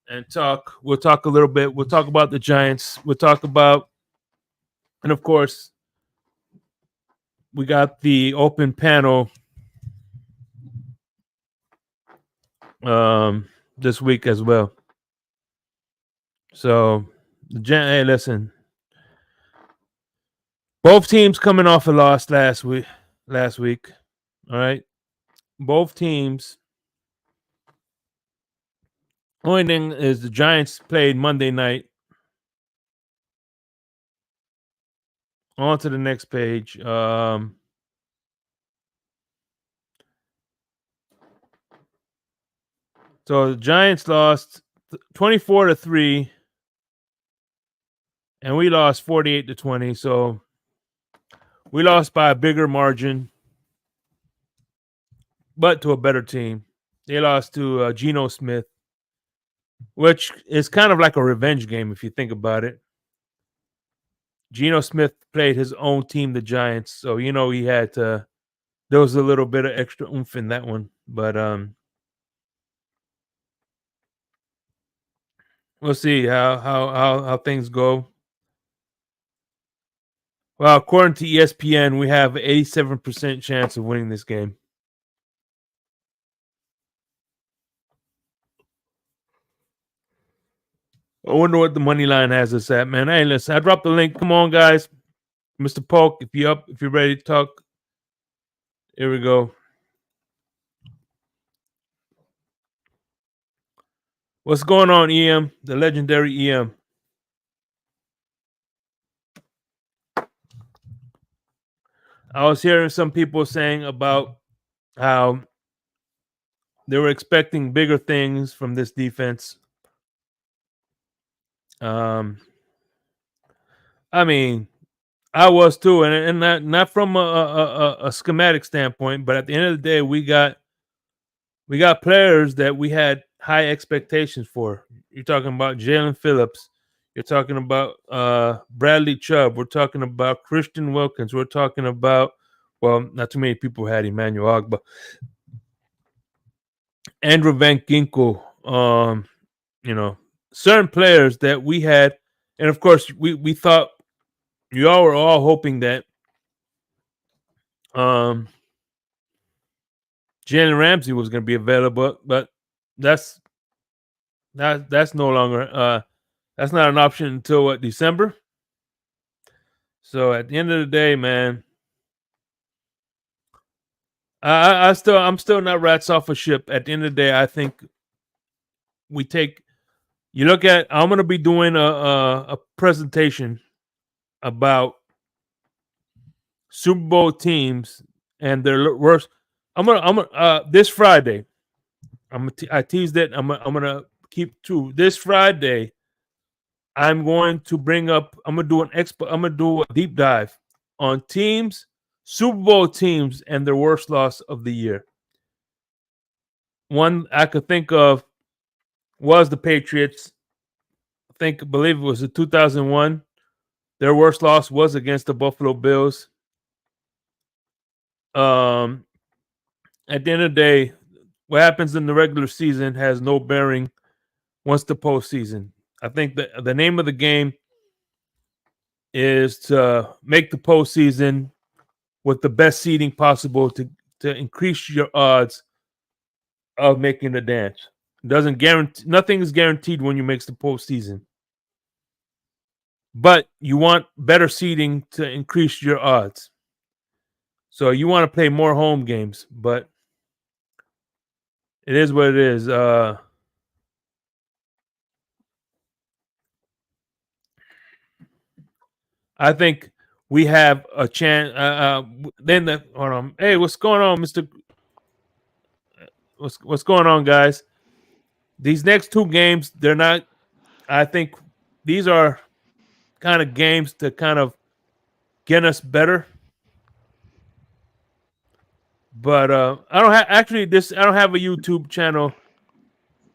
and talk, we'll talk a little bit. We'll talk about the Giants. We'll talk about, and of course, we got the open panel this week as well. So, hey, listen. Both teams coming off a loss last week. All right. Both teams. Only thing is the Giants played Monday night. On to the next page. So the Giants lost 24-3, and we lost 48-20. So we lost by a bigger margin, but to a better team. They lost to Geno Smith, which is kind of like a revenge game if you think about it. Geno Smith played his own team, the Giants, so he had to. There was a little bit of extra oomph in that one, but we'll see how things go. Well, according to ESPN, we have an 87% chance of winning this game. I wonder what the money line has us at, man. Hey, listen, I dropped the link. Come on, guys. Mr. Polk, if you're up, if you're ready to talk, here we go. What's going on, EM? The legendary EM. I was hearing some people saying about how they were expecting bigger things from this defense. I mean, I was too, and not from a schematic standpoint, but at the end of the day, we got players that we had high expectations for. You're talking about Jalen Phillips. You're talking about Bradley Chubb. We're talking about Christian Wilkins. We're talking about, well, not too many people had Emmanuel Ogba. Andrew Van Ginkel. Certain players that we had, and of course, we thought you all were all hoping that Jalen Ramsey was going to be available, but that's no longer that's not an option until December. So at the end of the day, man, I'm still not rats off a ship. At the end of the day, I think we take. You look at. I'm going to be doing a presentation about Super Bowl teams and their worst. I'm gonna this Friday. I teased it. I'm gonna keep to this Friday. I'm going to bring up. I'm gonna do a deep dive on teams, Super Bowl teams, and their worst loss of the year. One I could think of was the Patriots. I believe it was in 2001. Their worst loss was against the Buffalo Bills. At the end of the day, what happens in the regular season has no bearing once the postseason. I think that the name of the game is to make the postseason with the best seeding possible to increase your odds of making the dance. Doesn't guarantee nothing is guaranteed when you make the postseason. But you want better seeding to increase your odds. So you want to play more home games, but it is what it is. I think we have a chance. Hold on. Hey, what's going on, Mister? What's going on, guys? These next two games, they're not. I think these are kind of games to kind of get us better. But I don't have I don't have a YouTube channel.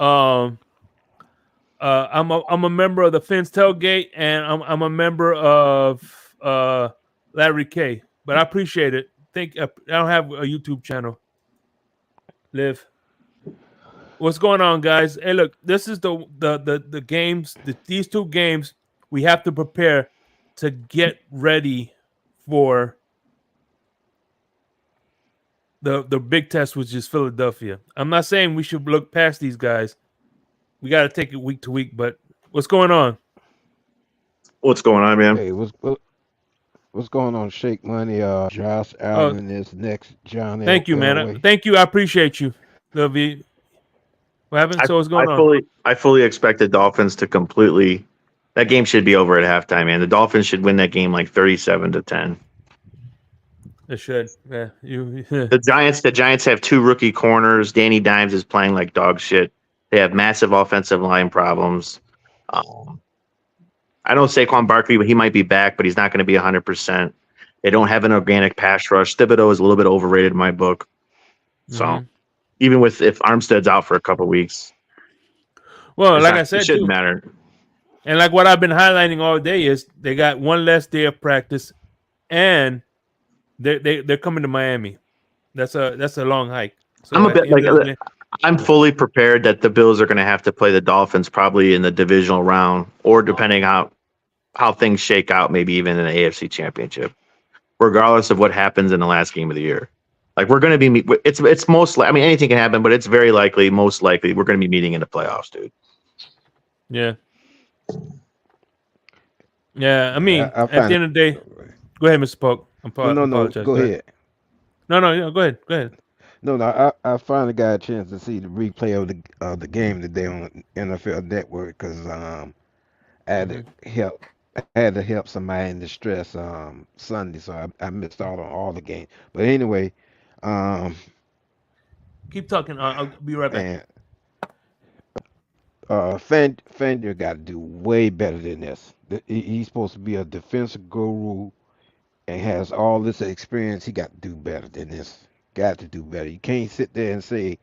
I'm a member of the Tailgate, and I'm a member of Larry K. But I appreciate it. I don't have a YouTube channel. Live. What's going on, guys? Hey, look, this is the games. These two games we have to prepare to get ready for the big test, which is Philadelphia. I'm not saying we should look past these guys. We got to take it week to week. But what's going on? What's going on, man? Hey, what's going on, Shake Money? Josh Allen is next. John. Thank you, man. Thank you. I appreciate you. Love you. What happened? So what's going on? I fully expect the Dolphins to completely. That game should be over at halftime, man. The Dolphins should win that game like 37-10. It should. Yeah. The Giants have two rookie corners. Danny Dimes is playing like dog shit. They have massive offensive line problems. I don't say Saquon Barkley, but he might be back, but he's not going to be 100%. They don't have an organic pass rush. Thibodeau is a little bit overrated in my book. So even if Armstead's out for a couple of weeks. Well, like I said, it shouldn't matter. And like what I've been highlighting all day is they got one less day of practice, and they're coming to Miami. That's a long hike. So I'm a bit like I'm fully prepared that the Bills are going to have to play the Dolphins probably in the divisional round, or depending how how things shake out, maybe even in the AFC Championship, regardless of what happens in the last game of the year. Like we're going to be, it's mostly, I mean, anything can happen, but it's very likely, most likely, we're going to be meeting in the playoffs, dude. Yeah. Yeah. I mean, I at the find end of the day, go ahead, Mr. Polk. no. Apologize. Go ahead. No, go ahead. Go ahead. No, I finally got a chance to see the replay of the game today on NFL Network because I had to help somebody in distress Sunday, so I missed out on all the games. But anyway, Keep talking. I'll be right back. man, Fender got to do way better than this. He's supposed to be a defensive guru and has all this experience. He got to do better than this. Got to do better. You can't sit there and say,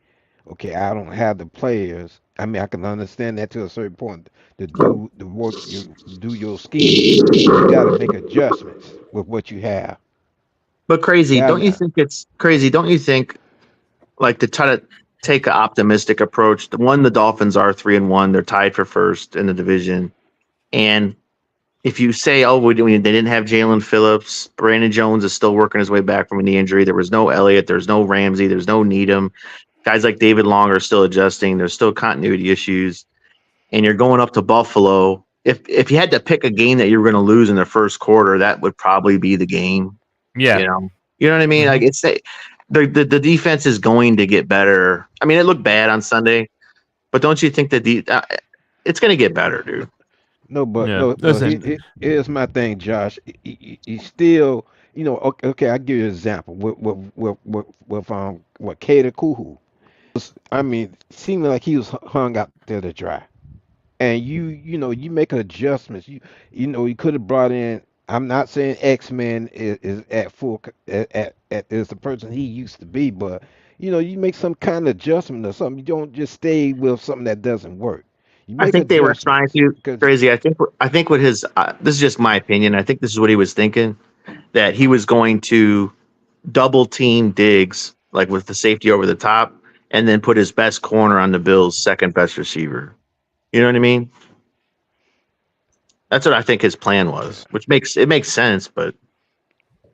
okay, I don't have the players. I mean, I can understand that to a certain point to do the work, you do your scheme, but you got to make adjustments with what you have. But crazy, don't you Gotta, think it's crazy? Don't you think, like, to try to take an optimistic approach? The Dolphins are 3-1. They're tied for first in the division. And if you say, oh, they didn't have Jalen Phillips, Brandon Jones is still working his way back from a knee injury. There was no Elliott. There's no Ramsey. There's no Needham. Guys like David Long are still adjusting. There's still continuity issues. And you're going up to Buffalo. If you had to pick a game that you were going to lose in the first quarter, that would probably be the game. Yeah. You know what I mean? Like it's the defense is going to get better. I mean, it looked bad on Sunday, but don't you think that it's going to get better, dude? no, but Yeah. no. Listen. Here's my thing, Josh. He still, okay. I give you an example with Kader Kuhu. I mean, seemed like he was hung out there to dry. And you make adjustments. You could have brought in. I'm not saying X-Men is at full is the person he used to be, but you make some kind of adjustment or something. You don't just stay with something that doesn't work. You I make think they were trying adjustments to because crazy. I think what his this is just my opinion. I think this is what he was thinking, that he was going to double team Diggs, like with the safety over the top, and then put his best corner on the Bills' second best receiver. You know what I mean? That's what I think his plan was, which makes sense. But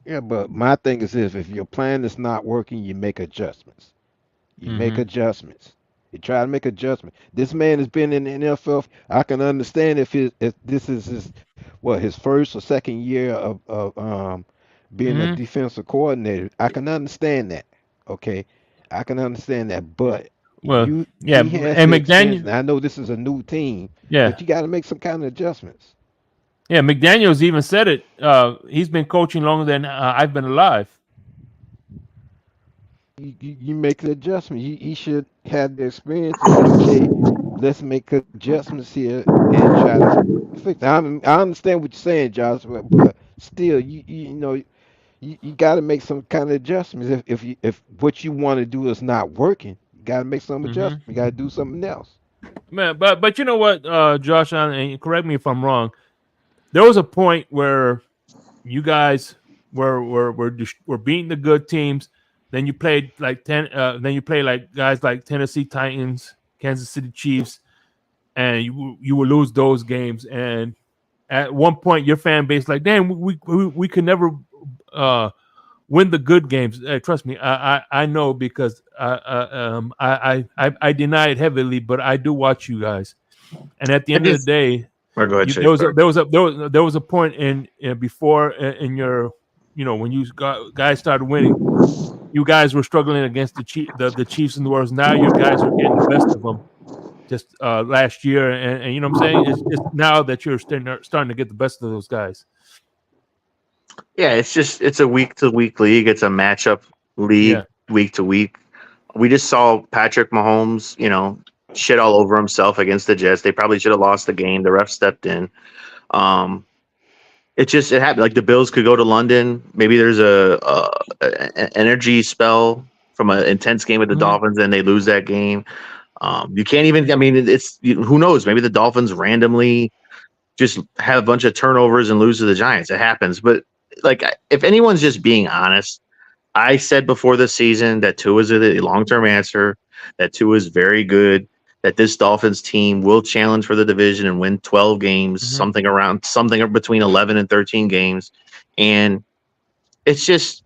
yeah. But my thing is this: if your plan is not working, you make adjustments. You make adjustments. You try to make adjustments. This man has been in the NFL. I can understand if this is his first or second year of being a defensive coordinator. I can understand that. Okay, I can understand that. But Well, he yeah. has And the experience. McDaniel. Now, I know this is a new team, Yeah. but you got to make some kind of adjustments. Yeah. McDaniel's even said it. He's been coaching longer than I've been alive. You make the adjustment. You should have the experience to say, okay, let's make adjustments here and try to fix it. I understand what you're saying, Josh, but still, you got to make some kind of adjustments. If what you want to do is not working, you got to make some adjustments. You got to do something else. Man, but you know what, Josh, and correct me if I'm wrong. There was a point where you guys were beating the good teams. Then you played like guys like Tennessee Titans, Kansas City Chiefs, and you would lose those games. And at one point, your fan base like, damn, we could never win the good games. Trust me, I know because I deny it heavily, but I do watch you guys. And at the end of the day, go ahead, there was a point in before in your when you guys started winning. You guys were struggling against the Chiefs and the Warriors. Now you guys are getting the best of them. Just last year, and you know what I'm saying. It's just now that you're starting to get the best of those guys. yeah, it's a week to week league. It's a matchup league, week to week. We just saw Patrick Mahomes, shit all over himself against the Jets. They probably should have lost the game. The ref stepped in. It happened. Like the Bills could go to London. Maybe there's an energy spell from an intense game with the Dolphins, and they lose that game. You can't even. I mean, who knows? Maybe the Dolphins randomly just have a bunch of turnovers and lose to the Giants. It happens. But like, if anyone's just being honest, I said before the season that Tua is a long-term answer. That Tua is very good. that this Dolphins team will challenge for the division and win 12 games, something between 11 and 13 games. And it's just,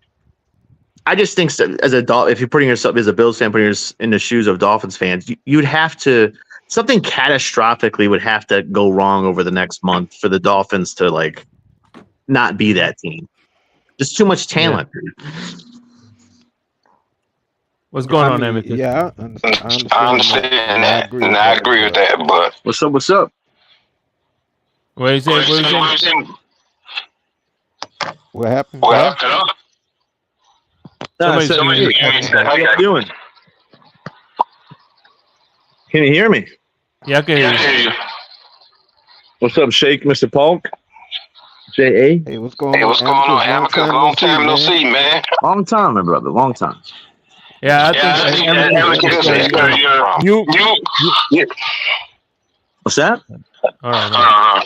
I just think as if you're putting yourself as a Bills fan, putting yourself in the shoes of Dolphins fans, you'd have to, something catastrophically would have to go wrong over the next month for the Dolphins to like not be that team. Just too much talent. What's going on, mean, Amicus? yeah, I understand that, and I agree with that. But what's up? What's up? What is it? What happened? What happened? Somebody said, how you doing? Can you hear me? Yeah, I can hear you. What's up, Shake, Mr. Polk? J.A.? Hey, what's going on, Amicus? Long time no see, man. Long time, my brother. Long time. Yeah, I think Amicus is What's that? All right.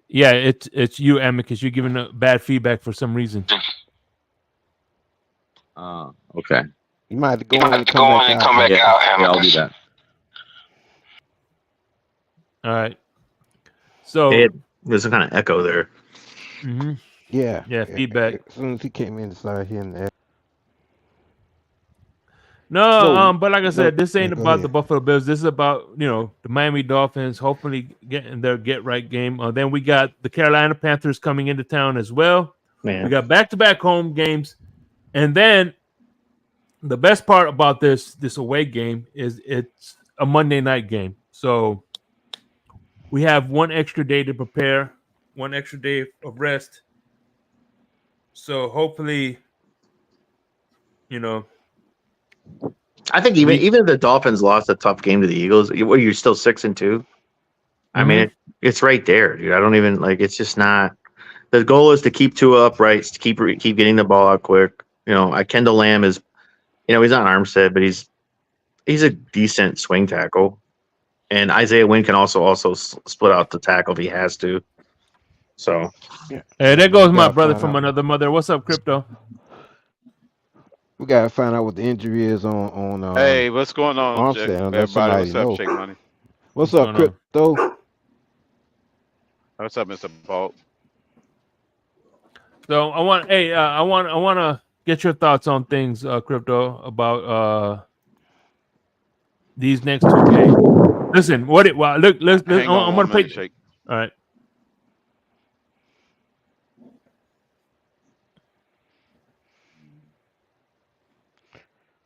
Yeah, it's you, Amicus. You're giving bad feedback for some reason. Okay. You might have to go and come back out. Yeah, I'll do that. All right. So there's some kind of echo there. Mm-hmm. Yeah, feedback. As soon as he came in, started hearing that. No, but like I said, this ain't about the Buffalo Bills. This is about, the Miami Dolphins hopefully getting their get-right game. Then we got the Carolina Panthers coming into town as well. Man. We got back-to-back home games. And then the best part about this away game is it's a Monday night game. So we have one extra day to prepare, one extra day of rest. So hopefully, I think even if the Dolphins lost a tough game to the Eagles, you're still 6-2. I mean, it's right there, dude. I don't even it's just not. The goal is to keep Tua upright, to keep getting the ball out quick. Kendall Lamb is, he's not Armstead, but he's a decent swing tackle, and Isaiah Wynn can also split out the tackle if he has to. So, hey, there goes my brother from another mother. What's up, Crypto? We gotta find out what the injury is on. Hey, what's going on, Jack? Everybody, what's up, Shake Money? What's up, Crypto? What's up, Mr. Bolt? So I want to get your thoughts on things, Crypto, about these next 2 games. Listen, look, I'm gonna play. Shake. All right.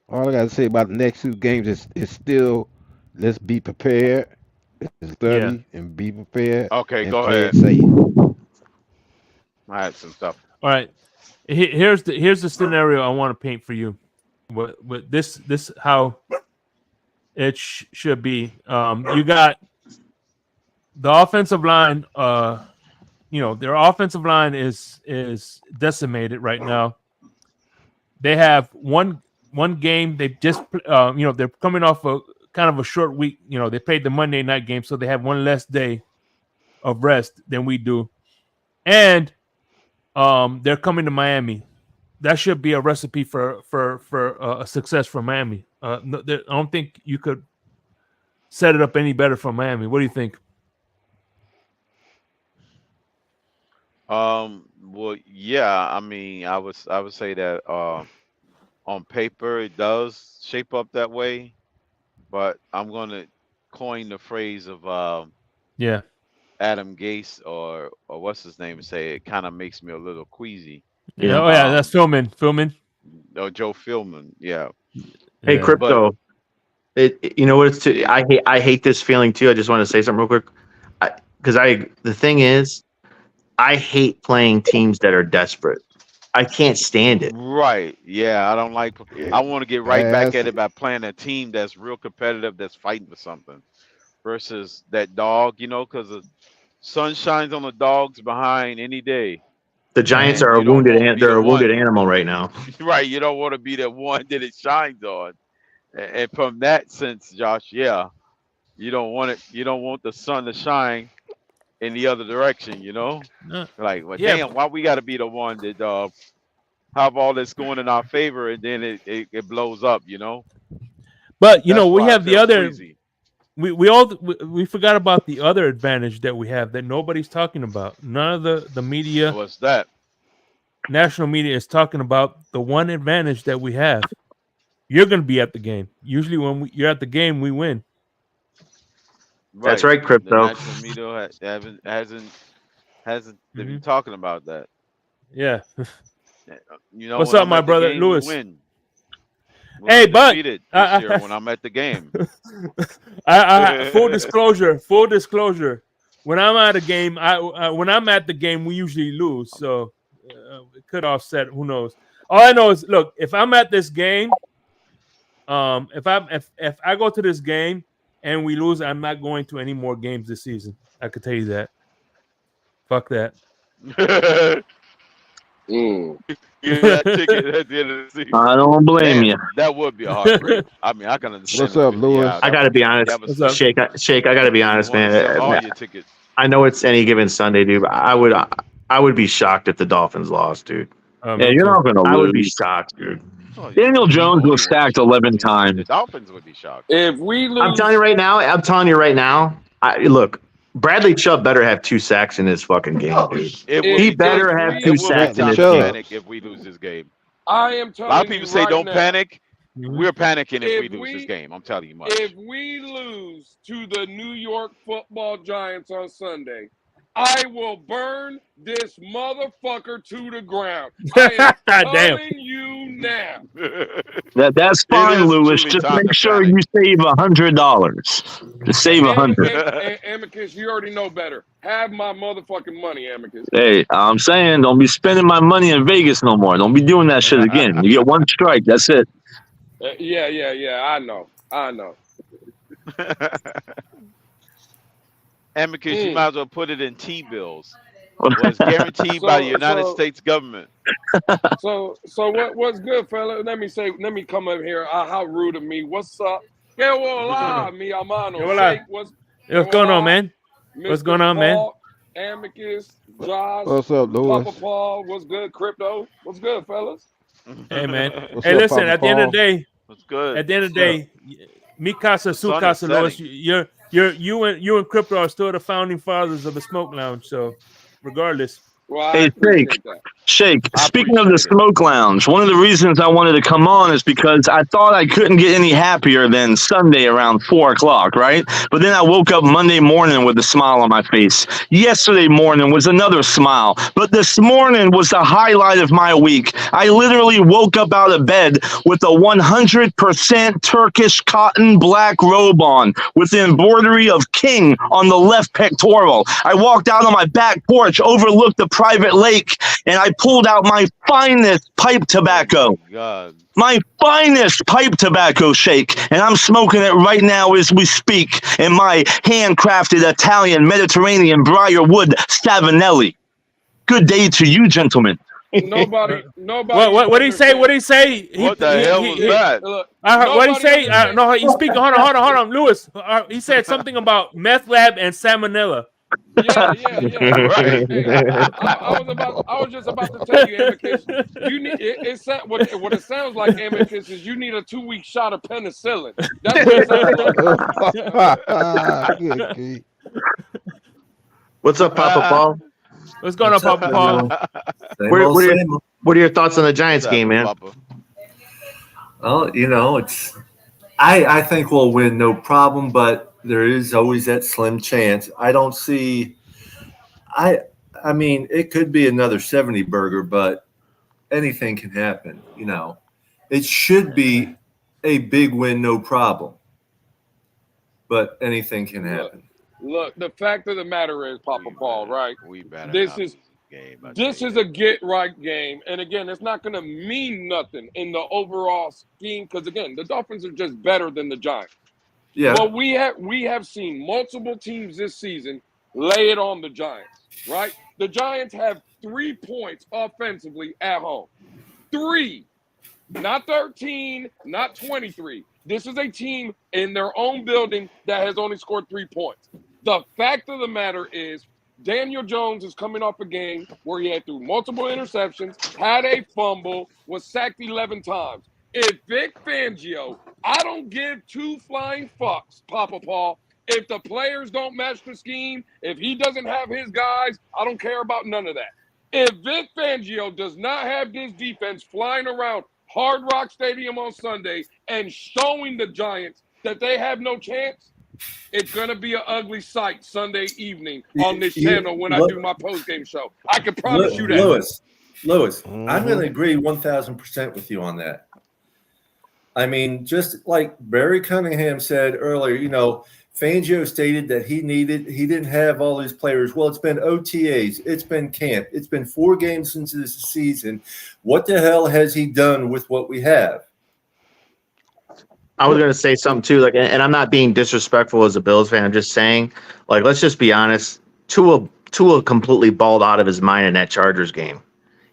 All I gotta say about the next 2 games is still let's be prepared, study and be prepared. Okay, and go play ahead. it safe. I had some stuff. All right. Here's the scenario I want to paint for you. With this how it should be. You got the offensive line. Their offensive line is decimated right now. They have one game. They just they're coming off a kind of a short week. They played the Monday night game, so they have one less day of rest than we do, and they're coming to Miami. That should be a recipe for a success for Miami. I don't think you could set it up any better for Miami. What do you think? Well, yeah. I mean, I would say that on paper it does shape up that way, but I'm gonna coin the phrase of Adam Gase or what's his name, say it kind of makes me a little queasy. Yeah. Oh yeah, that's Philman. Oh, Joe Philman. Yeah. Hey, Crypto. I hate this feeling too. I just want to say something real quick, because the thing is, I hate playing teams that are desperate. I can't stand it. Right. Yeah. I don't like. I want to get right back at it by playing a team that's real competitive, that's fighting for something, versus that dog. Because the sun shines on the dogs behind any day. The Giants are a wounded. They're a wounded animal right now. Right. You don't want to be the one that it shines on. And from that sense, Josh, yeah, you don't want it. You don't want the sun to shine in the other direction. Like, well, damn, why we got to be the one that have all this going in our favor, and then it blows up. But you That's know, we why I have the feel other. queasy. We forgot about the other advantage that we have that nobody's talking about. None of the media, What's that? national media, is talking about the one advantage that we have. You're going to be at the game. Usually, when you're at the game, we win. That's Right. right, The crypto. national media hasn't they Mm-hmm. been talking about that. Yeah. You know, What's when up, I'm my at the brother, game, we Lewis? win. We're Hey, but undefeated this year when I'm at the game. full disclosure. When I'm at a game, when I'm at the game, we usually lose. So it could offset. Who knows? All I know is, look, if I'm at this game, if I go to this game and we lose, I'm not going to any more games this season. I could tell you that. Fuck that. Get that ticket at the end of the season. I don't blame Damn, you. that would be a heartbreak. I mean, I can understand What's the up, 50 Lewis? hours. I got to be honest, That was Shake. Shake. I got to be you honest, want to sell all man. your tickets. I know it's any given Sunday, dude. But I would be shocked if the Dolphins lost, dude. Yeah, you're not going to I would be lose. shocked, dude. Oh, Daniel you Jones only was want to sacked shock 11 the times. Dolphins would be shocked. If we lose, I'm telling you right now. Look, Bradley Chubb better have 2 sacks in this fucking game, dude. He better have 2 sacks in this game. Panic if we lose this game. I am A telling lot of people you say right don't now, panic. Mm-hmm. We're panicking if we If lose we- this game. I'm telling you much. if we lose to the New York Football Giants on Sunday, I will burn this motherfucker to the ground. I am Damn. telling you now. That's fine, is Lewis. truly Just time make to sure panic. you save $100. Just save $100. Amicus, you already know better. Have my motherfucking money, Amicus. Hey, I'm saying, don't be spending my money in Vegas no more. Don't be doing that shit again. You get one strike. That's it. Yeah. I know. Amicus, you might as well put it in T-bills. Well, it's guaranteed by the United States government. So what's good, fella? Let me come up here. How rude of me. What's up? Yeah, well, mi hermano. Hola. Shake, what's going on, man? What's Mr. going on, man? Paul, Amicus, Josh, What's up, Lewis? Papa Paul, what's good? Crypto, what's good, fellas? Hey, man. What's Hey, up, listen. Papa At the end of the Paul? day, What's good? at the end of the day, mi casa, su sun is casa, Lewis. setting. You and Crypto are still the founding fathers of the Smoke Lounge. So, regardless. Well, I Hey, appreciate that. Shake, I speaking of the appreciate it. Smoke Lounge, one of the reasons I wanted to come on is because I thought I couldn't get any happier than Sunday around 4 o'clock, right? But then I woke up Monday morning with a smile on my face. Yesterday morning was another smile. But this morning was the highlight of my week. I literally woke up out of bed with a 100% Turkish cotton black robe on with the embroidery of King on the left pectoral. I walked out on my back porch, overlooked the private lake, and I pulled out my finest pipe tobacco. God. My finest pipe tobacco, Shake, and I'm smoking it right now as we speak in my handcrafted Italian Mediterranean Briarwood Savinelli. Good day to you, gentlemen. Nobody. What did he say? What did he say? What the hell was that? Look, What did he say? nobody No, he's speaking. Hold on, Lewis. He said something about meth lab and salmonella. Yeah. Right. I was just about to tell you, Amicus. You need what it sounds like, Amicus, is you need a 2-week shot of penicillin. That's what it sounds like. Good. What's up, Papa Paul? What's going on, Papa Paul? What are your thoughts on the Giants game, man? Well, I think we'll win no problem, but there is always that slim chance. I don't see. I mean, it could be another 70 burger, but anything can happen. It should be a big win, no problem, but anything can happen. Look, the fact of the matter is, Papa Paul, right? This is a get right game, and again, it's not going to mean nothing in the overall scheme because again, the Dolphins are just better than the Giants. Yeah. Well, we have seen multiple teams this season lay it on the Giants, right? The Giants have 3 points offensively at home. 3, not 13, not 23. This is a team in their own building that has only scored 3 points. The fact of the matter is Daniel Jones is coming off a game where he had threw multiple interceptions, had a fumble, was sacked 11 times. If Vic Fangio I don't give two flying fucks, Papa Paul. If the players don't match the scheme, if he doesn't have his guys, I don't care about none of that. If Vic Fangio does not have this defense flying around Hard Rock Stadium on Sunday and showing the Giants that they have no chance, it's going to be an ugly sight Sunday evening on this channel when I do my postgame show. I can promise you that. Lewis, I'm going to agree 1,000% with you on that. I mean, just like Barry Cunningham said earlier, you know, Fangio stated that he didn't have all these players. Well, it's been OTAs. It's been camp. It's been 4 games since this season. What the hell has he done with what we have? I was going to say something too, like, and I'm not being disrespectful as a Bills fan. I'm just saying, like, let's just be honest. Tua completely balled out of his mind in that Chargers game.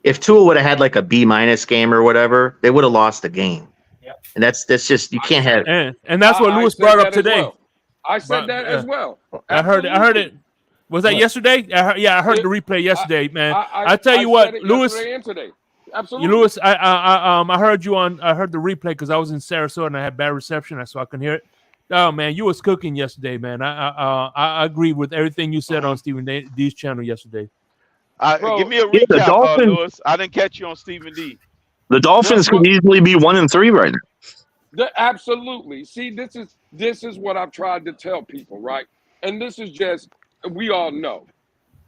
If Tua would have had like a B- game or whatever, they would have lost the game. Yep. And that's just, you can't have. And that's what Lewis brought up today. Well. I said that as well. I heard it. Was that yesterday? I heard the replay yesterday, man. I tell you what, Lewis. And today. Absolutely. Lewis, I heard you on. I heard the replay because I was in Sarasota and I had bad reception, so I couldn't hear it. Oh man, you was cooking yesterday, man. I agree with everything you said on Stephen D's channel yesterday. Give me a recap, Lewis. I didn't catch you on Stephen D. The Dolphins could easily be 1-3 right now. Absolutely. See, this is what I've tried to tell people, right? And this is just, we all know.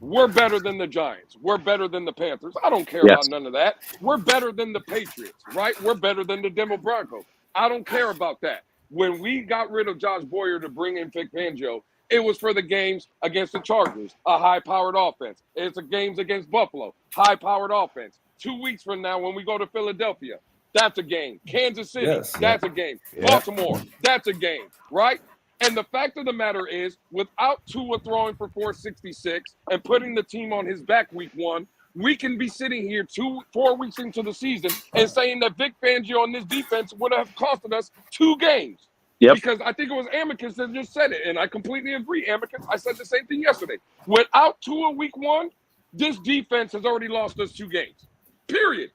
We're better than the Giants. We're better than the Panthers. I don't care about none of that. We're better than the Patriots, right? We're better than the Denver Broncos. I don't care about that. When we got rid of Josh Boyer to bring in Vic Fangio, it was for the games against the Chargers, a high-powered offense. It's the games against Buffalo, high-powered offense. 2 weeks from now, when we go to Philadelphia, that's a game. Kansas City, that's a game. Baltimore, that's a game, right? And the fact of the matter is, without Tua throwing for 466 and putting the team on his back week 1, we can be sitting here 4 weeks into the season and saying that Vic Fangio on this defense would have costed us 2 games. Yep. Because I think it was Amicus that just said it, and I completely agree, Amicus. I said the same thing yesterday. Without Tua week 1, this defense has already lost us 2 games. Period.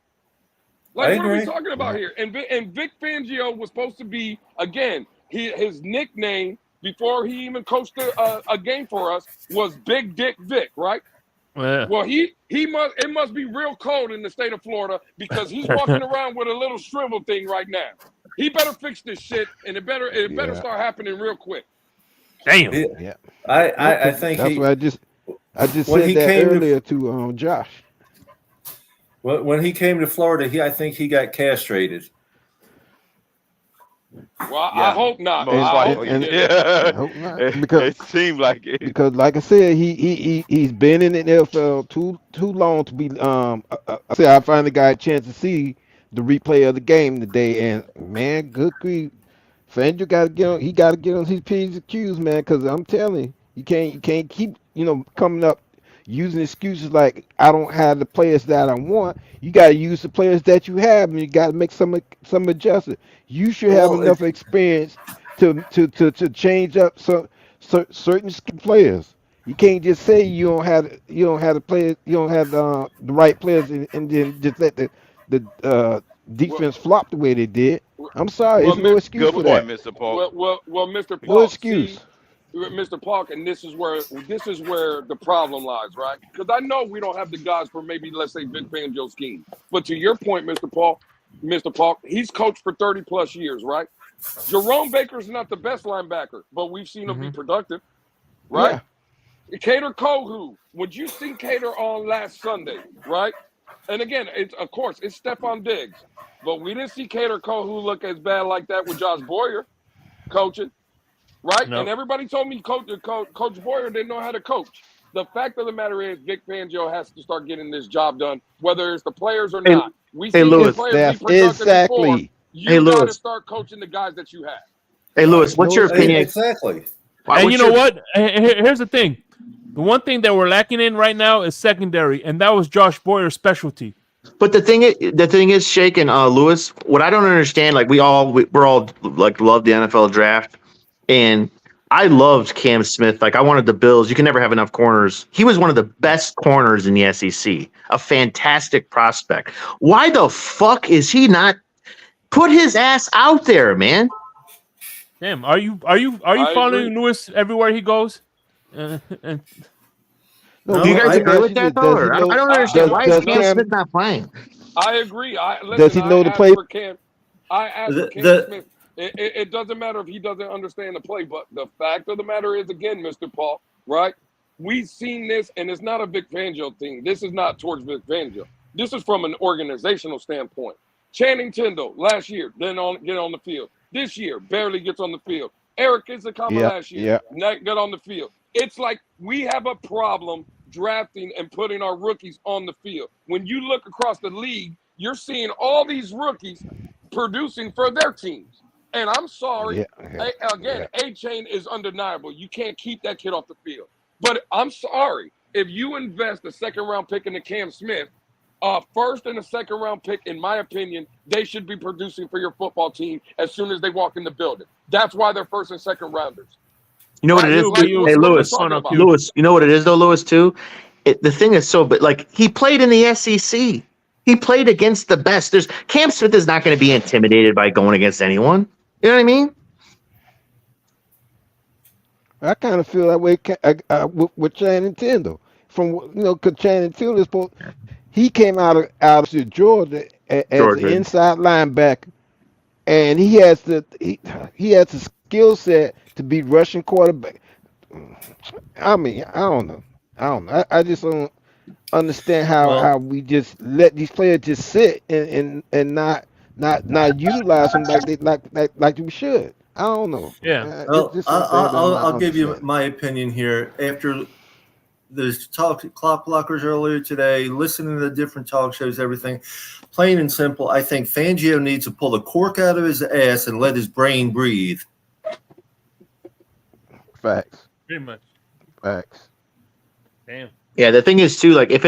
Like, what are we talking about here? And Vic Fangio was supposed to be, again, his nickname before he even coached a game for us was Big Dick Vic, right? Yeah. Well, it must be real cold in the state of Florida because he's walking around with a little shrivel thing right now. He better fix this shit, and it better start happening real quick. Damn. Yeah. I think that's what I just said that earlier to Josh. When he came to Florida, I think he got castrated. Well, I hope not. I hope not. Because it seemed like it. Because, like I said, he's been in the NFL too long to be. I finally got a chance to see the replay of the game today, and man, good grief, Fangio got to get on. He got to get on his P's and Q's, man. Because I'm telling you, you can't keep coming up using excuses like I don't have the players that I want. You got to use the players that you have, and you got to make some adjustments. You should have enough experience to change up certain players. You can't just say you don't have the players, you don't have the right players, and then just let the defense flop the way they did. I'm sorry, there's no excuse for that. Mr. Paul. Well, Mr. Paul, no excuse. Mr. Park, and this is where the problem lies, right? Because I know we don't have the guys for maybe, let's say, Vic Fangio's scheme. But to your point, Mr. Park, he's coached for 30 plus years, right? Jerome Baker's not the best linebacker, but we've seen him be productive, right? Yeah. Cater Kohu, would you see Cater on last Sunday, right? And again, it's Stephon Diggs, but we didn't see Cater Kohu look as bad like that with Josh Boyer coaching. Right? Nope. And everybody told me Coach Boyer didn't know how to coach. The fact of the matter is Vic Fangio has to start getting this job done, whether it's the players or not. We see the players be productive before. You got to start coaching the guys that you have. Hey, Lewis, what's your opinion? Exactly. And you know what? Here's the thing. The one thing that we're lacking in right now is secondary, and that was Josh Boyer's specialty. But the thing is, Shake and Lewis, what I don't understand, like we're all like love the NFL draft. And I loved Cam Smith. Like, I wanted the Bills. You can never have enough corners. He was one of the best corners in the SEC. A fantastic prospect. Why the fuck is he not put his ass out there, man? Damn, are you I following agree. Lewis everywhere he goes? And No, Do you but guys let me agree ask with you that this: though, Does he or I know? don't understand why is Does Cam Smith Cam? not playing? I agree. Does he Listen. know the play? I asked for The, Cam the Smith. It doesn't matter if he doesn't understand the play, but the fact of the matter is, again, Mr. Paul, right? We've seen this, and it's not a Vic Fangio thing. This is not towards Vic Fangio. This is from an organizational standpoint. Channing Tindall last year didn't get on the field. This year barely gets on the field. Eric Isakama Yeah, last year yeah. not get on the field. It's like we have a problem drafting and putting our rookies on the field. When you look across the league, you're seeing all these rookies producing for their teams. And I'm sorry, again, A-Chain is undeniable. You can't keep that kid off the field. But I'm sorry, if you invest a second-round pick into Cam Smith, first and a second-round pick, in my opinion, they should be producing for your football team as soon as they walk in the building. That's why they're first and second rounders. You know what it is? Like Hey, what we're Lewis. talking about. Lewis, you know what it is though, Lewis, too? The thing is but like he played in the SEC. He played against the best. Cam Smith is not going to be intimidated by going against anyone. You know what I mean? I kind of feel that way with Channing Tindall. Because Channing Tindall he came out of Georgia as an Georgia. inside linebacker, and he has the skill set to be rushing quarterback. I mean, I don't know. I just don't understand how we just let these players just sit and not utilize them like we should. I don't know. It's Well, just something that I'm not I'll give you understanding. my opinion here. After there's clock blockers earlier today, listening to the different talk shows, everything, plain and simple, I think Fangio needs to pull the cork out of his ass and let his brain breathe. Facts. Pretty much. Facts. Damn. Yeah, the thing is too, like if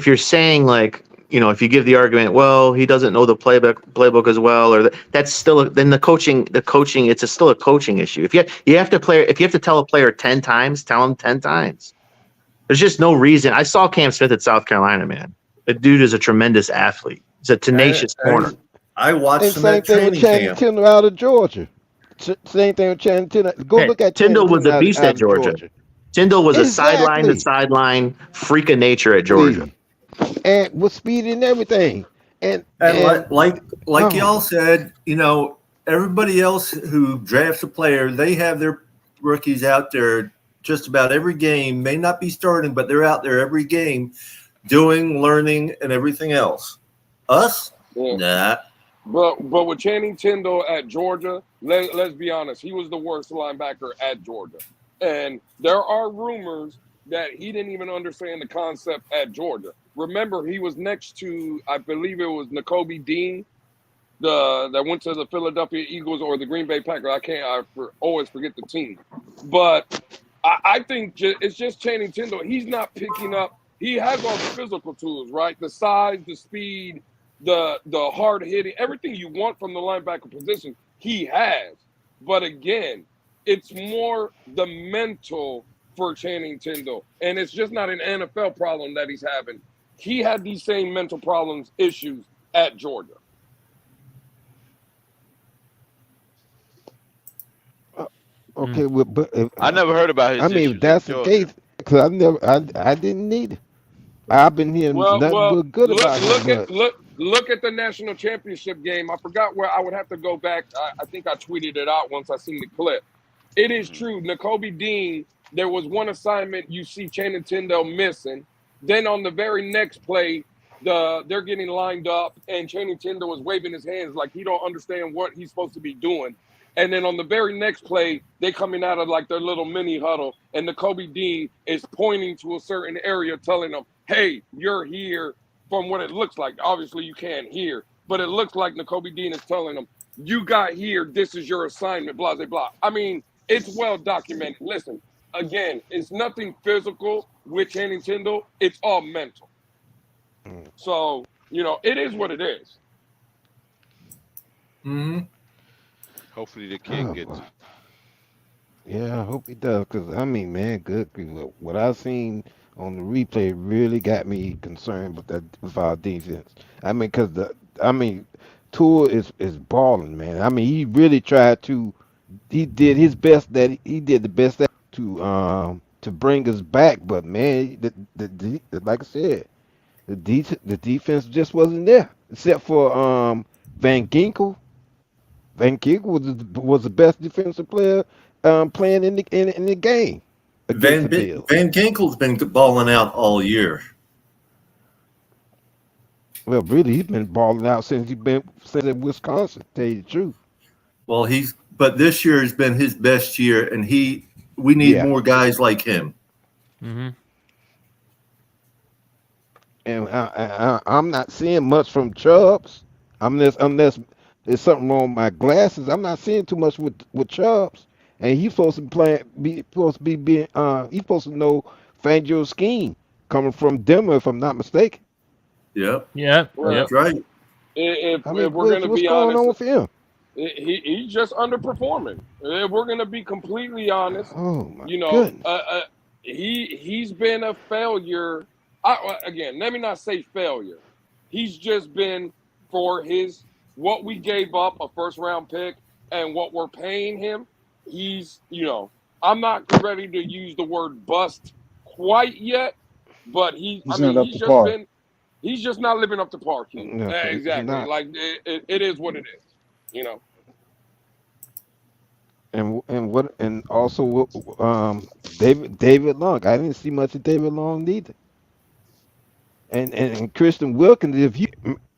you're saying like, if you give the argument, well, he doesn't know the playbook as well, or that's still then the coaching, it's still a coaching issue. If you have to tell a player 10 times, tell him 10 times. There's just no reason. I saw Cam Smith at South Carolina, man. The dude is a tremendous athlete. He's a tenacious corner. I watched him Same at thing with training Channing camp. Tindall out of Georgia. Same thing with Channing Tindall. Go look at Tyndall Channing was a Tindall beast out at of Georgia. Tyndall was a sideline to Exactly. sideline freak of nature at Georgia. And with speed and everything. And like oh. y'all said, everybody else who drafts a player, they have their rookies out there just about every game. May not be starting, but they're out there every game doing, learning, and everything else. Us? Nah. But with Channing Tindall at Georgia, let's be honest, he was the worst linebacker at Georgia. And there are rumors that he didn't even understand the concept at Georgia. Remember, he was next to, I believe it was Nakobe Dean, that went to the Philadelphia Eagles or the Green Bay Packers. I always forget the team. But I think it's just Channing Tindall. He's not picking up. He has all the physical tools, right? The size, the speed, the hard hitting, everything you want from the linebacker position, he has. But again, it's more the mental for Channing Tindall. And it's just not an NFL problem that he's having. He had these same mental problems, issues at Georgia. Okay, well, but I never heard about his issues if that's at the Georgia. case, because I didn't need it. I've been hearing nothing but good about him. Look at the national championship game. I forgot where. I would have to go back. I think I tweeted it out once I seen the clip. It is true. Nakobe Dean, there was one assignment you see Channing Tindall missing. Then on the very next play, they're getting lined up, and Channing Tindall was waving his hands like he don't understand what he's supposed to be doing. And then on the very next play, they coming out of like their little mini huddle, and Nakobe Dean is pointing to a certain area, telling them, hey, you're here, from what it looks like. Obviously, you can't hear, but it looks like Nakobe Dean is telling them, you got here, this is your assignment, blah, blah, blah. I mean, it's well documented. Listen, again, it's nothing physical with Channing Tindall. It's all mental. So, it is what it is. Mm-hmm. Hopefully the kid gets it. Yeah, I hope he does. Because, man, good. What I've seen on the replay really got me concerned with our defense. Because Tua is balling, man. He really tried to he did his best. That he did the best that to bring us back. But man, like I said, the defense just wasn't there, except for Van Ginkel. Van Ginkel was the best defensive player playing in the game against the Bills. Van Ginkel's been balling out all year. Well, really, he's been balling out since in Wisconsin. To tell you the truth. Well, but this year has been his best year, and we need Yeah. more guys like him. Mm-hmm. And I'm not seeing much from Chubbs. Unless there's something wrong with my glasses, I'm not seeing too much with Chubbs. And he's supposed to he's supposed to know Fangio's scheme coming from Denver, if I'm not mistaken. Yep. Yeah. Well, That's right. If I mean, we're going to what's be going honest, on with him? he's just underperforming. If we're going to be completely honest, Oh my you know, goodness. he's been a failure. Again, let me not say failure. He's just been for what we gave up, a first round pick, and what we're paying him. He's, I'm not ready to use the word bust quite yet, but he's just not living up to par, Q. No, he's Exactly. not. Like it is what it is, And also David Long. I didn't see much of David Long neither. And Christian Wilkins,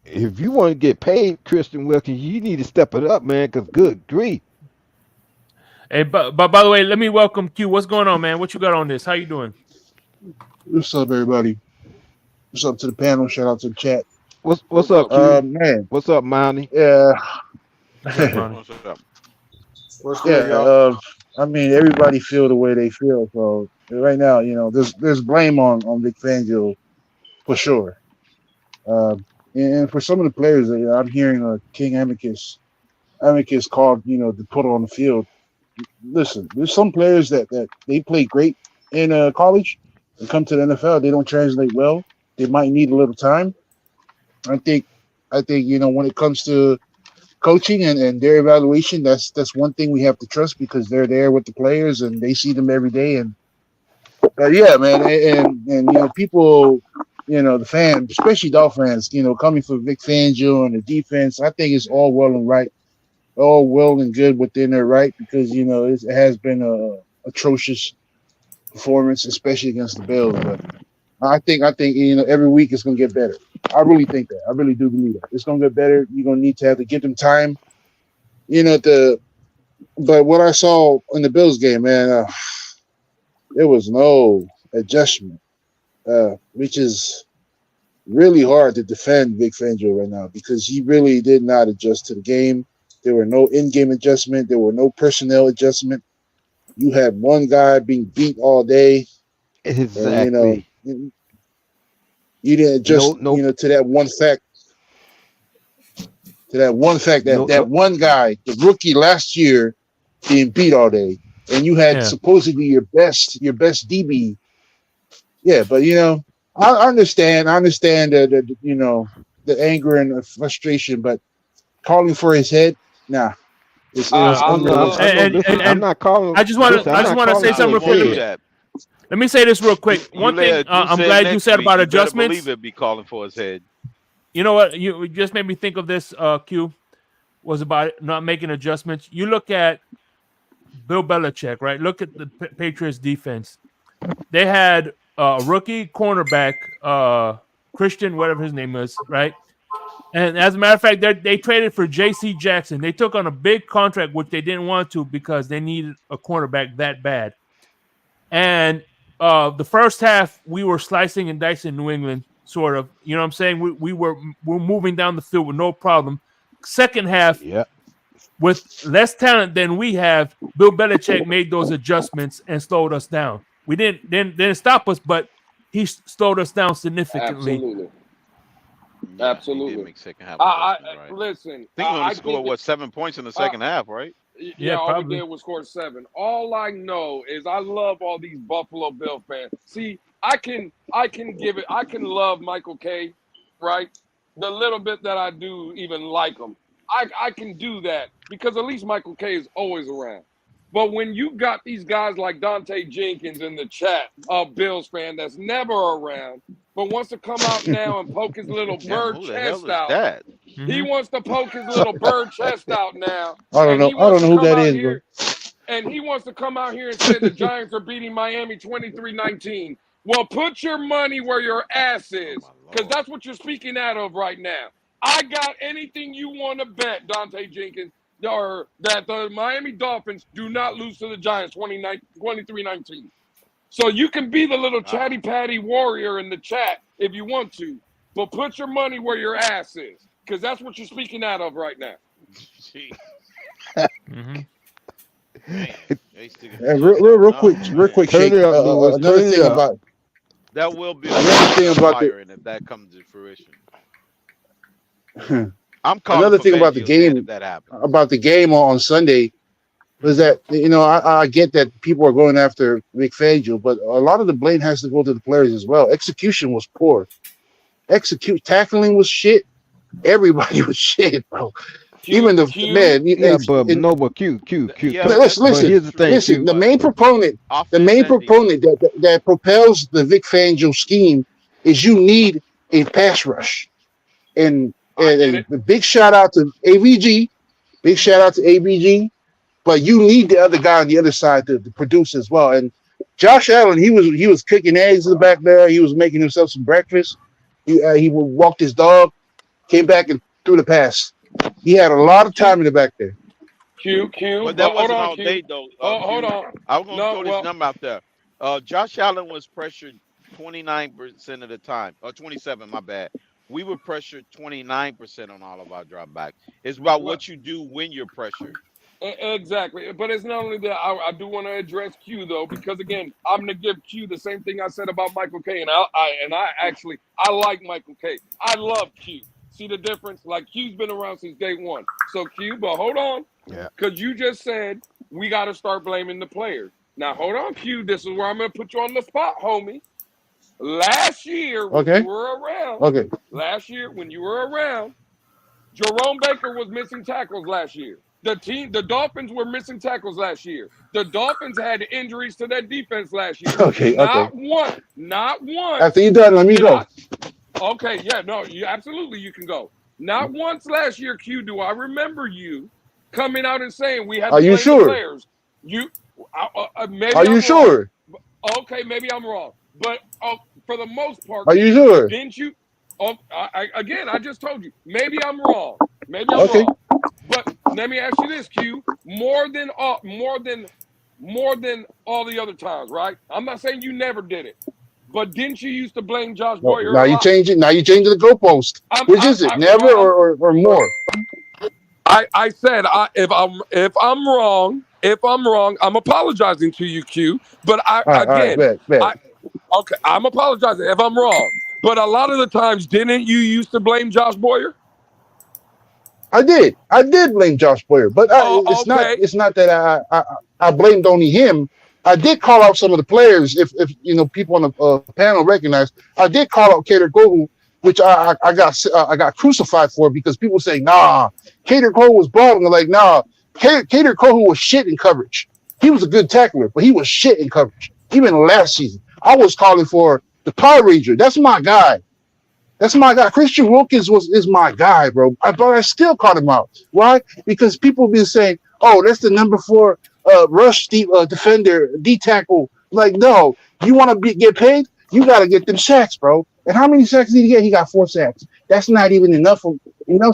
if you want to get paid, Christian Wilkins, you need to step it up, man. Cause good grief. Hey, but by the way, let me welcome Q. What's going on, man? What you got on this? How you doing? What's up, everybody? What's up to the panel? Shout out to the chat. What's up, Q? Man. What's up, Mounty? Yeah. What's up, Mounty? What's up? What's good, y'all? I mean, everybody feel the way they feel. So right now, there's blame on Vic Fangio for sure. And for some of the players, I'm hearing King Amicus called, to put on the field. Listen, there's some players that they play great in college and come to the NFL, they don't translate well. They might need a little time. I think when it comes to coaching and their evaluation, that's one thing we have to trust because they're there with the players and they see them every day. And yeah, man, and people, the fans, especially Dolphins fans, coming for Vic Fangio and the defense, I think it's all well and right, all well and good within their right because it has been a atrocious performance, especially against the Bills. But I think every week it's gonna get better. I really think that. I really do believe that it's gonna get better. You're gonna need to have to give them time. But what I saw in the Bills game, man, there was no adjustment, which is really hard to defend Vic Fangio right now because he really did not adjust to the game. There were no in-game adjustment. There were no personnel adjustment. You had one guy being beat all day. Exactly. And, you didn't adjust, to that one fact. To that one fact that one guy, the rookie last year, being beat all day, and you had supposedly your best DB. Yeah, but I understand the anger and the frustration, but calling for his head, nah. It's unrealistic. I'm not calling. I just want to say something real quick. Let me say this real quick. One thing I'm glad you said about adjustments. Believe it, be calling for his head. You know what? You just made me think of this. Q was about not making adjustments. You look at Bill Belichick, right? Look at the Patriots defense. They had a rookie cornerback, Christian, whatever his name is, right? And as a matter of fact, they traded for J.C. Jackson. They took on a big contract, which they didn't want to because they needed a cornerback that bad. And the first half, we were slicing and dicing New England, sort of. You know what I'm saying? We're moving down the field with no problem. Second half, with less talent than we have, Bill Belichick made those adjustments and slowed us down. We didn't stop us, but he slowed us down significantly. Absolutely. Yeah, Absolutely. Make second half Right. I Listen, think we only scored 7 points in the second half, right? Yeah, all we did was score 7. All I know is I love all these Buffalo Bill fans. See, I can love Michael K, right? The little bit that I do even like him. I can do that because at least Michael K is always around. But when you got these guys like Dante Jenkins in the chat, a Bills fan that's never around, but wants to come out now and poke his little bird Who the hell chest is out. that? He wants to poke his little bird chest out now. I don't And know. he I wants don't to know who come that out is, bro. here and he wants to come out here and say the Giants are beating Miami 23-19. Well, put your money where your ass is, because that's what you're speaking out of right now. I got anything you want to bet, Dante Jenkins, or that the Miami Dolphins do not lose to the Giants 23-19. So you can be the little chatty patty warrior in the chat if you want to, but put your money where your ass is, because that's what you're speaking out of right now. Real quick, Turn Shake. it up, Lewis. Another Turn it thing up. about That will be a another thing about the firing if that comes to fruition. I'm calling another for thing about the Fangio, man, if game that happens. on Sunday was that I get that people are going after Vic Fangio, but a lot of the blame has to go to the players as well. Execution was poor. Tackling was shit. Everybody was shit, bro. Even the man. Yeah, but no, but Q. Yeah, But that's But here's the thing, listen. Q. The main proponent that propels the Vic Fangio scheme is you need a pass rush, and a big shout out to AVG, big shout out to AVG. But you need the other guy on the other side to produce as well. And Josh Allen, he was cooking eggs in the back there. He was making himself some breakfast. He walked his dog, came back and threw the pass. He had a lot of time in the back there. Q, But that hold wasn't on, all Q. day, though. Hold Q. on. I was going to throw this well, number out there. Josh Allen was pressured 29% of the time, or 27, my bad. We were pressured 29% on all of our dropbacks. It's about what you do when you're pressured. Exactly. But it's not only that. I do want to address Q, though, because, again, I'm going to give Q the same thing I said about Michael K. And I like Michael K. I love Q. See the difference? Like, Q's been around since day one. So, Q, but hold on. Yeah. Because you just said we got to start blaming the players. Now, hold on, Q. This is where I'm going to put you on the spot, homie. Last year, when you were around, Jerome Baker was missing tackles last year. The Dolphins were missing tackles last year. The Dolphins had injuries to their defense last year. Not one. After you're done, let me go. Okay, yeah, no, you can go. Not once last year, Q, do I remember you coming out and saying we had to blame the players. Maybe Are you sure? Okay, maybe I'm wrong. But for the most part, are you sure? Didn't you? I just told you. Maybe I'm wrong. Wrong. But let me ask you this, Q. More than all the other times, right? I'm not saying you never did it, but didn't you used to blame Josh Boyer? Now you change it. Now you change the goalpost. Which is it? Never or more? I said if I'm wrong, I'm apologizing to you, Q. But okay, I'm apologizing if I'm wrong. But a lot of the times, didn't you used to blame Josh Boyer? I did blame Josh Boyer, but it's not that I blamed only him. I did call out some of the players. If people on the panel recognize, I did call out Kader Kohu, which I got crucified for because people say, nah, Kader Kohu was balling. I'm like, nah, Kader Kohu was shit in coverage. He was a good tackler, but he was shit in coverage. Even last season, I was calling for the Power Ranger. That's my guy. Christian Wilkins is my guy, bro. But I still caught him out. Why? Because people been saying, "Oh, that's the number 4 rush defender, D tackle." Like, no, you want to get paid? You got to get them sacks, bro. And how many sacks did he get? He got 4 sacks. That's not even enough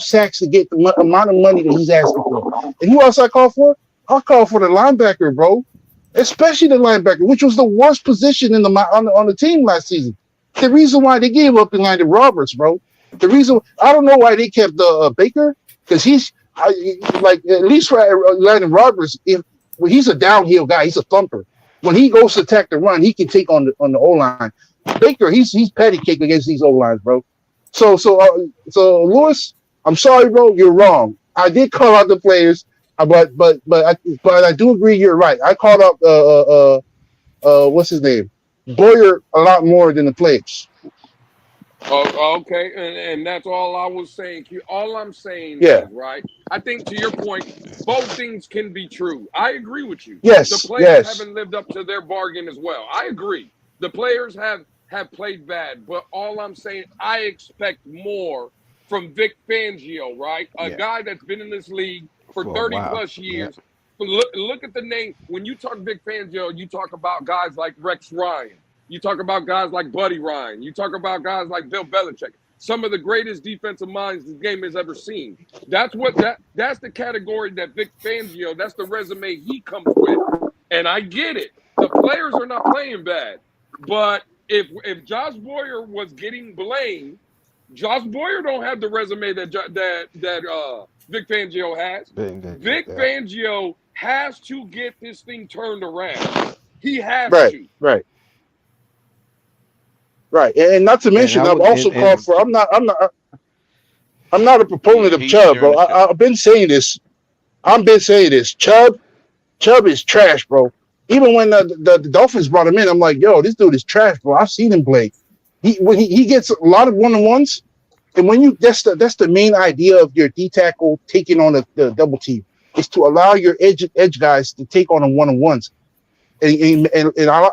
sacks to get the amount of money that he's asking for. And who else I call for? I call for the linebacker, bro. Especially the linebacker, which was the worst position on the team last season. The reason why they gave up in Landon Roberts, bro. The reason I don't know why they kept Baker, because at least for Landon Roberts, he's a downhill guy, he's a thumper. When he goes to attack the run, he can take on the O line. Baker, he's patty cake against these O lines, bro. So Lewis, I'm sorry, bro, you're wrong. I did call out the players, but I do agree you're right. I called out what's his name? Boyer a lot more than the players. Oh, okay, and that's all I was saying. All I'm saying Yeah. is, right, I think to your point, both things can be true. I agree with you. The Yes. players Yes. haven't lived up to their bargain as well. I agree. The players have played bad, but all I'm saying, I expect more from Vic Fangio, right? A Yeah. guy that's been in this league for For a 30 while. plus Yeah. years. Look at the name. When you talk Vic Fangio, you talk about guys like Rex Ryan. You talk about guys like Buddy Ryan. You talk about guys like Bill Belichick. Some of the greatest defensive minds this game has ever seen. That's the category that Vic Fangio, that's the resume he comes with. And I get it. The players are not playing bad. But if Josh Boyer was getting blamed, Josh Boyer don't have the resume that Vic Fangio has. Vic Fangio has to get this thing turned around. He has Right. to. Right. Right. And not to And I mention, I've would also called for. I'm not a proponent of Chubb, bro. I've been saying this. I've been saying this. Chubb is trash, bro. Even when the Dolphins brought him in, I'm like, yo, this dude is trash, bro. I've seen him play. He gets a lot of 1-on-1s, and when that's the main idea of your D tackle taking on the double team is to allow your edge guys to take on the 1-on-1s and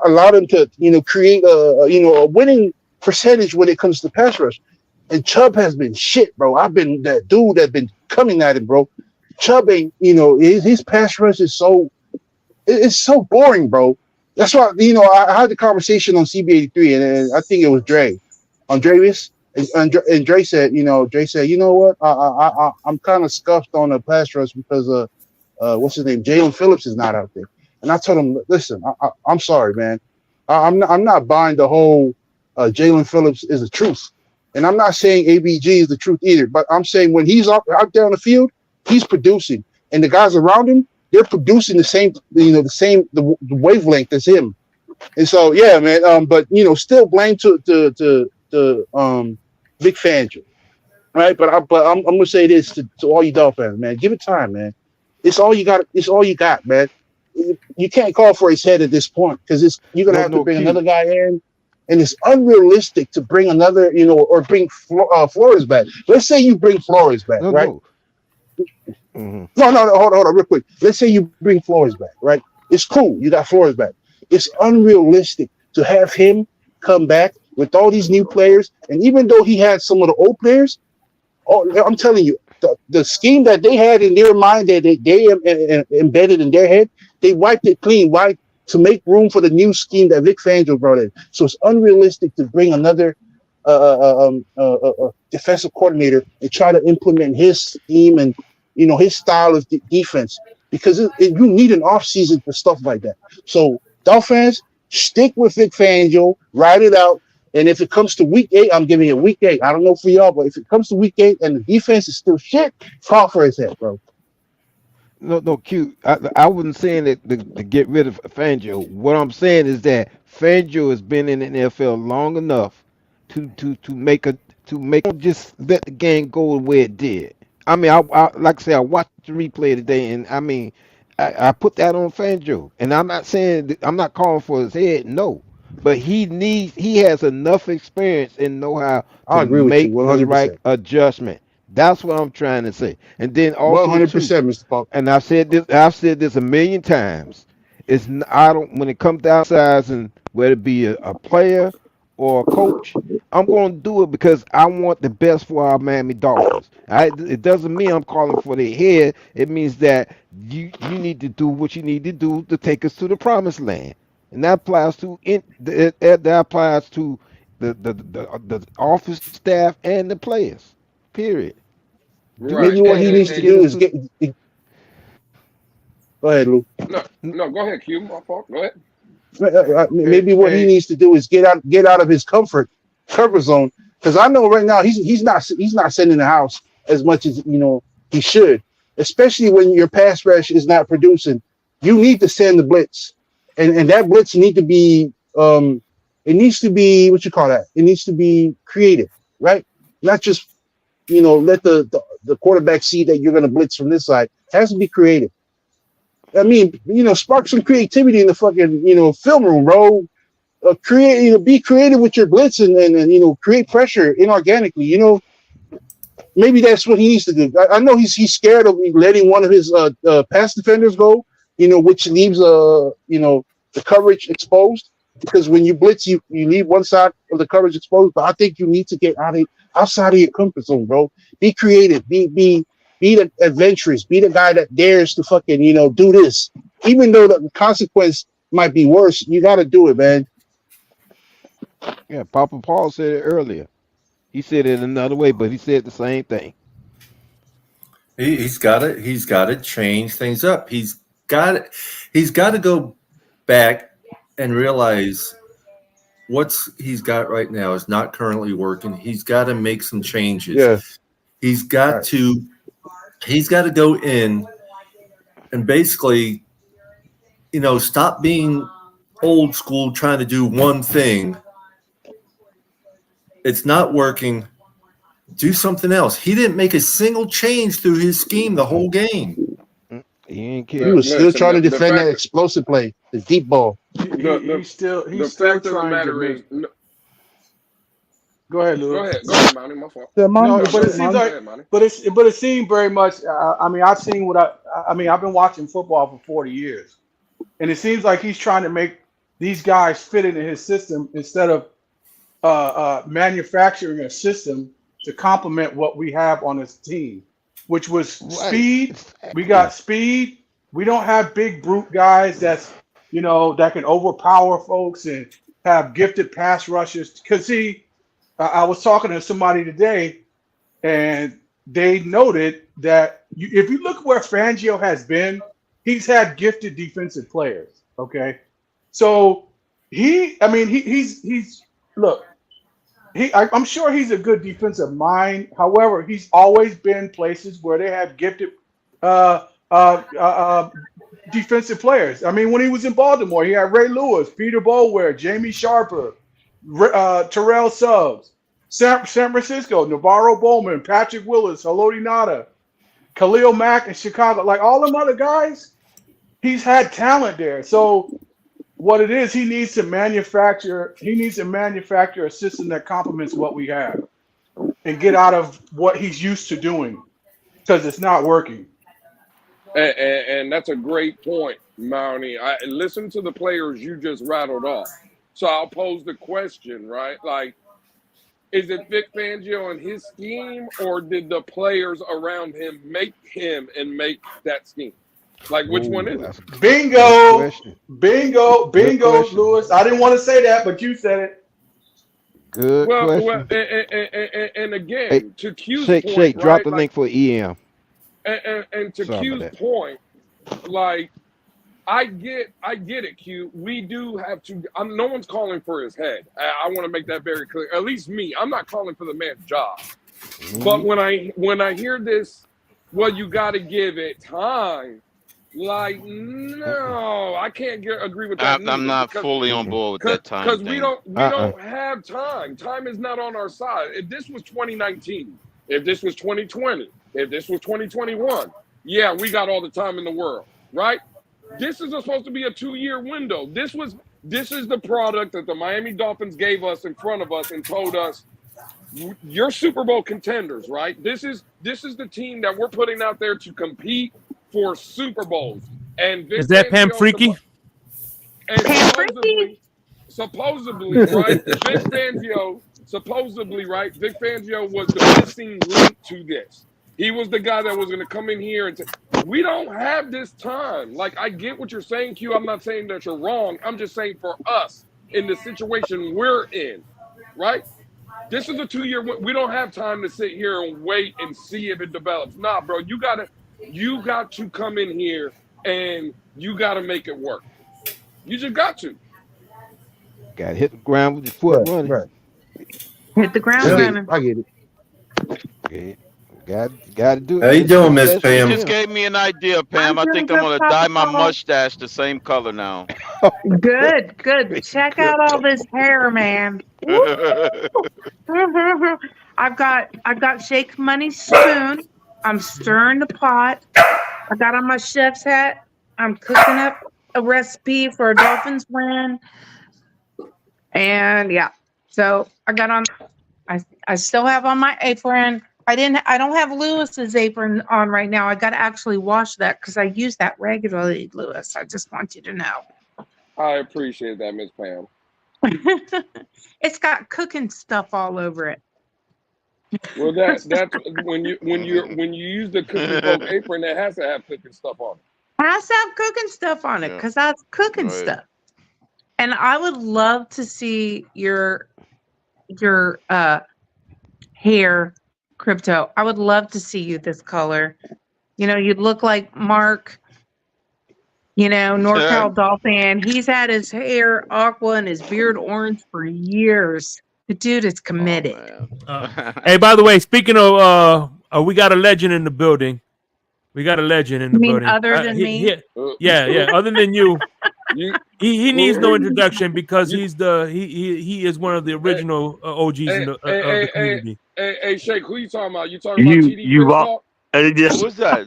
allow them to create a winning percentage when it comes to pass rush. And Chubb has been shit, bro. I've been that dude that's been coming at him, bro. Chubb ain't, his pass rush is it's so boring, bro. That's why, I had the conversation on CB83, and I think it was Andreas, and Dre said, you know what, I'm kind of scuffed on the pass rush because what's his name, Jalen Phillips is not out there. And I told him, listen, I'm sorry, man. I'm not buying the whole Jalen Phillips is the truth. And I'm not saying ABG is the truth either, but I'm saying when he's out there on the field, he's producing, and the guys around him, they're producing the wavelength as him. And so, yeah, man. But still blame to Big Fangio, right? But I'm gonna say this to all you Dolphins fans, man. Give it time, man. It's all you got. It's all you got, man. You can't call for his head at this point because you're gonna have to bring another guy in. And it's unrealistic to bring another, or bring Flores back. Let's say you bring Flores back, right? Mm-hmm. No, hold on, real quick. Let's say you bring Flores back, right? It's cool. You got Flores back. It's unrealistic to have him come back with all these new players. And even though he had some of the old players, I'm telling you, the scheme that they had in their mind that they embedded in their head, they wiped it clean. Why? To make room for the new scheme that Vic Fangio brought in. So it's unrealistic to bring another defensive coordinator and try to implement his scheme and his style of defense, because you need an off season for stuff like that. So Dolphins, stick with Vic Fangio, ride it out. And if it comes to week 8, I'm giving it week 8. I don't know for y'all, but if it comes to week 8 and the defense is still shit, call for his head, bro. No, Q. I wasn't saying that to get rid of Fangio. What I'm saying is that Fangio has been in the NFL long enough to make don't just let the game go the way it did. I mean, I like I say, I watched the replay today, and I mean, I put that on Fangio, and I'm not saying I'm not calling for his head, no, but he has enough experience and know how I to agree with you make the right 100%. adjustment. That's what I'm trying to say. And then also 100%, too, Mr. Paul. and I've said this a million times. I don't, when it comes to outsizing, whether it be a player or a coach, I'm going to do it because I want the best for our Miami Dolphins. It doesn't mean I'm calling for their head. It means that you need to do what you need to do to take us to the promised land, and that applies to that applies to the office staff and the players. Period. Maybe what he needs to do is get. Go ahead, Lou. No, go ahead, Q. My fault. Go ahead. Maybe what he needs to do is get out of his comfort zone, because I know right now he's not sending the house as much as he should, especially when your pass rush is not producing. You need to send the blitz, and that blitz need to be it needs to be, what you call that? It needs to be creative, right? Not just let the quarterback see that you're going to blitz from this side. It has to be creative. I mean, spark some creativity in the fucking, film room, bro. be creative with your blitz and create pressure inorganically. Maybe that's what he needs to do. I know he's scared of letting one of his pass defenders go, which leaves the coverage exposed. Because when you blitz, you leave one side of the coverage exposed. But I think you need to get outside of your comfort zone, bro. Be creative. Be the adventurous. Be the guy that dares to fucking do this, even though the consequence might be worse. You got to do it, man. Yeah, Papa Paul said it earlier. He said it another way, but he said the same thing. He's got to change things up. He's got to go back and realize what's he's got right now is not currently working. He's got to make some changes. Yeah. He's got to go in and basically, stop being old school trying to do one thing. It's not working. Do something else. He didn't make a single change through his scheme the whole game. He ain't He care. was still trying to defend that explosive play, the deep ball. He's still trying to is, Go ahead, Lou. Go ahead, Monty. My fault. Yeah, Monty, No, go but it ahead, seems Monty. like, but it seemed very much. I mean, I've seen I've been watching football for 40 years, and it seems like he's trying to make these guys fit into his system instead of manufacturing a system to complement what we have on his team, which was speed. We got speed. We don't have big brute guys that can overpower folks and have gifted pass rushers. Because I was talking to somebody today, and they noted that if you look where Fangio has been, he's had gifted defensive players. Okay, so I'm sure he's a good defensive mind. However, he's always been places where they have gifted defensive players. I mean, when he was in Baltimore, he had Ray Lewis, Peter Boulware, Jamie Sharper, Terrell Suggs. San Francisco, Navarro Bowman, Patrick Willis, Haloti Ngata, Khalil Mack in Chicago. Like all them other guys, he's had talent there. So what it is, he needs to manufacture a system that complements what we have and get out of what he's used to doing, because it's not working. And that's a great point, Mounty. I listen to the players you just rattled off. So I'll pose the question, right? Like, is it Vic Fangio and his scheme, or did the players around him make that scheme? Like, which one is it? Bingo, Lewis. I didn't want to say that, but you said it. Good question. And again, Hey, to Q's Shake, point, Shake, right? drop the link for EM. And to Sorry about Q's that. point, like, I get it, Q. We do have to. No one's calling for his head. I want to make that very clear. At least me. I'm not calling for the man's job. But when I hear this, well, you got to give it time. Like, no, I can't agree with that. I'm not fully on board with that time. Because we thing. don't have time. Time is not on our side. If this was 2019, if this was 2020, if this was 2021, yeah, we got all the time in the world, right? This is supposed to be a 2-year window. This is the product that the Miami Dolphins gave us in front of us and told us, you're Super Bowl contenders, right? This is the team that we're putting out there to compete for Super Bowls. And Vic Is that Pam Fangio Freaky? And supposedly, right? Vic Fangio was the missing link to this. He was the guy that was going to come in here and say, we don't have this time. Like, I get what you're saying, Q. I'm not saying that you're wrong. I'm just saying for us in the situation we're in, right? This is a 2-year. We don't have time to sit here and wait and see if it develops. Nah, bro, you got to come in here and you got to make it work. You just got to. Got to hit the ground with your foot running. Right. Hit the ground running. I get it. Okay. Got to do it. How you doing, Miss Pam? You just gave me an idea, Pam. I think I'm going to dye my mustache the same color now. Good. Check out all this hair, man. I've got Shake Money's spoon. I'm stirring the pot. I got on my chef's hat. I'm cooking up a recipe for a Dolphins win. And yeah, so I got on. I still have on my apron. I don't have Lewis's apron on right now. I got to actually wash that because I use that regularly, Lewis. I just want you to know. I appreciate that, Miss Pam. It's got cooking stuff all over it. Well, that's when you use the cooking folk apron, that has to have cooking stuff on it. Has to have cooking stuff on it because that's cooking stuff. And I would love to see your hair, Crypto. I would love to see you this color. You know, you'd look like Mark, NorCal Dolphin. He's had his hair aqua and his beard orange for years. The dude is committed. Hey, by the way, speaking of, we got a legend in the building. We got a legend in the building. Other than me? Yeah. Other than you, he needs no introduction because he is one of the original OGs of the community. Hey, Shake, who you talking about? You talking about TD Chris? Who's that?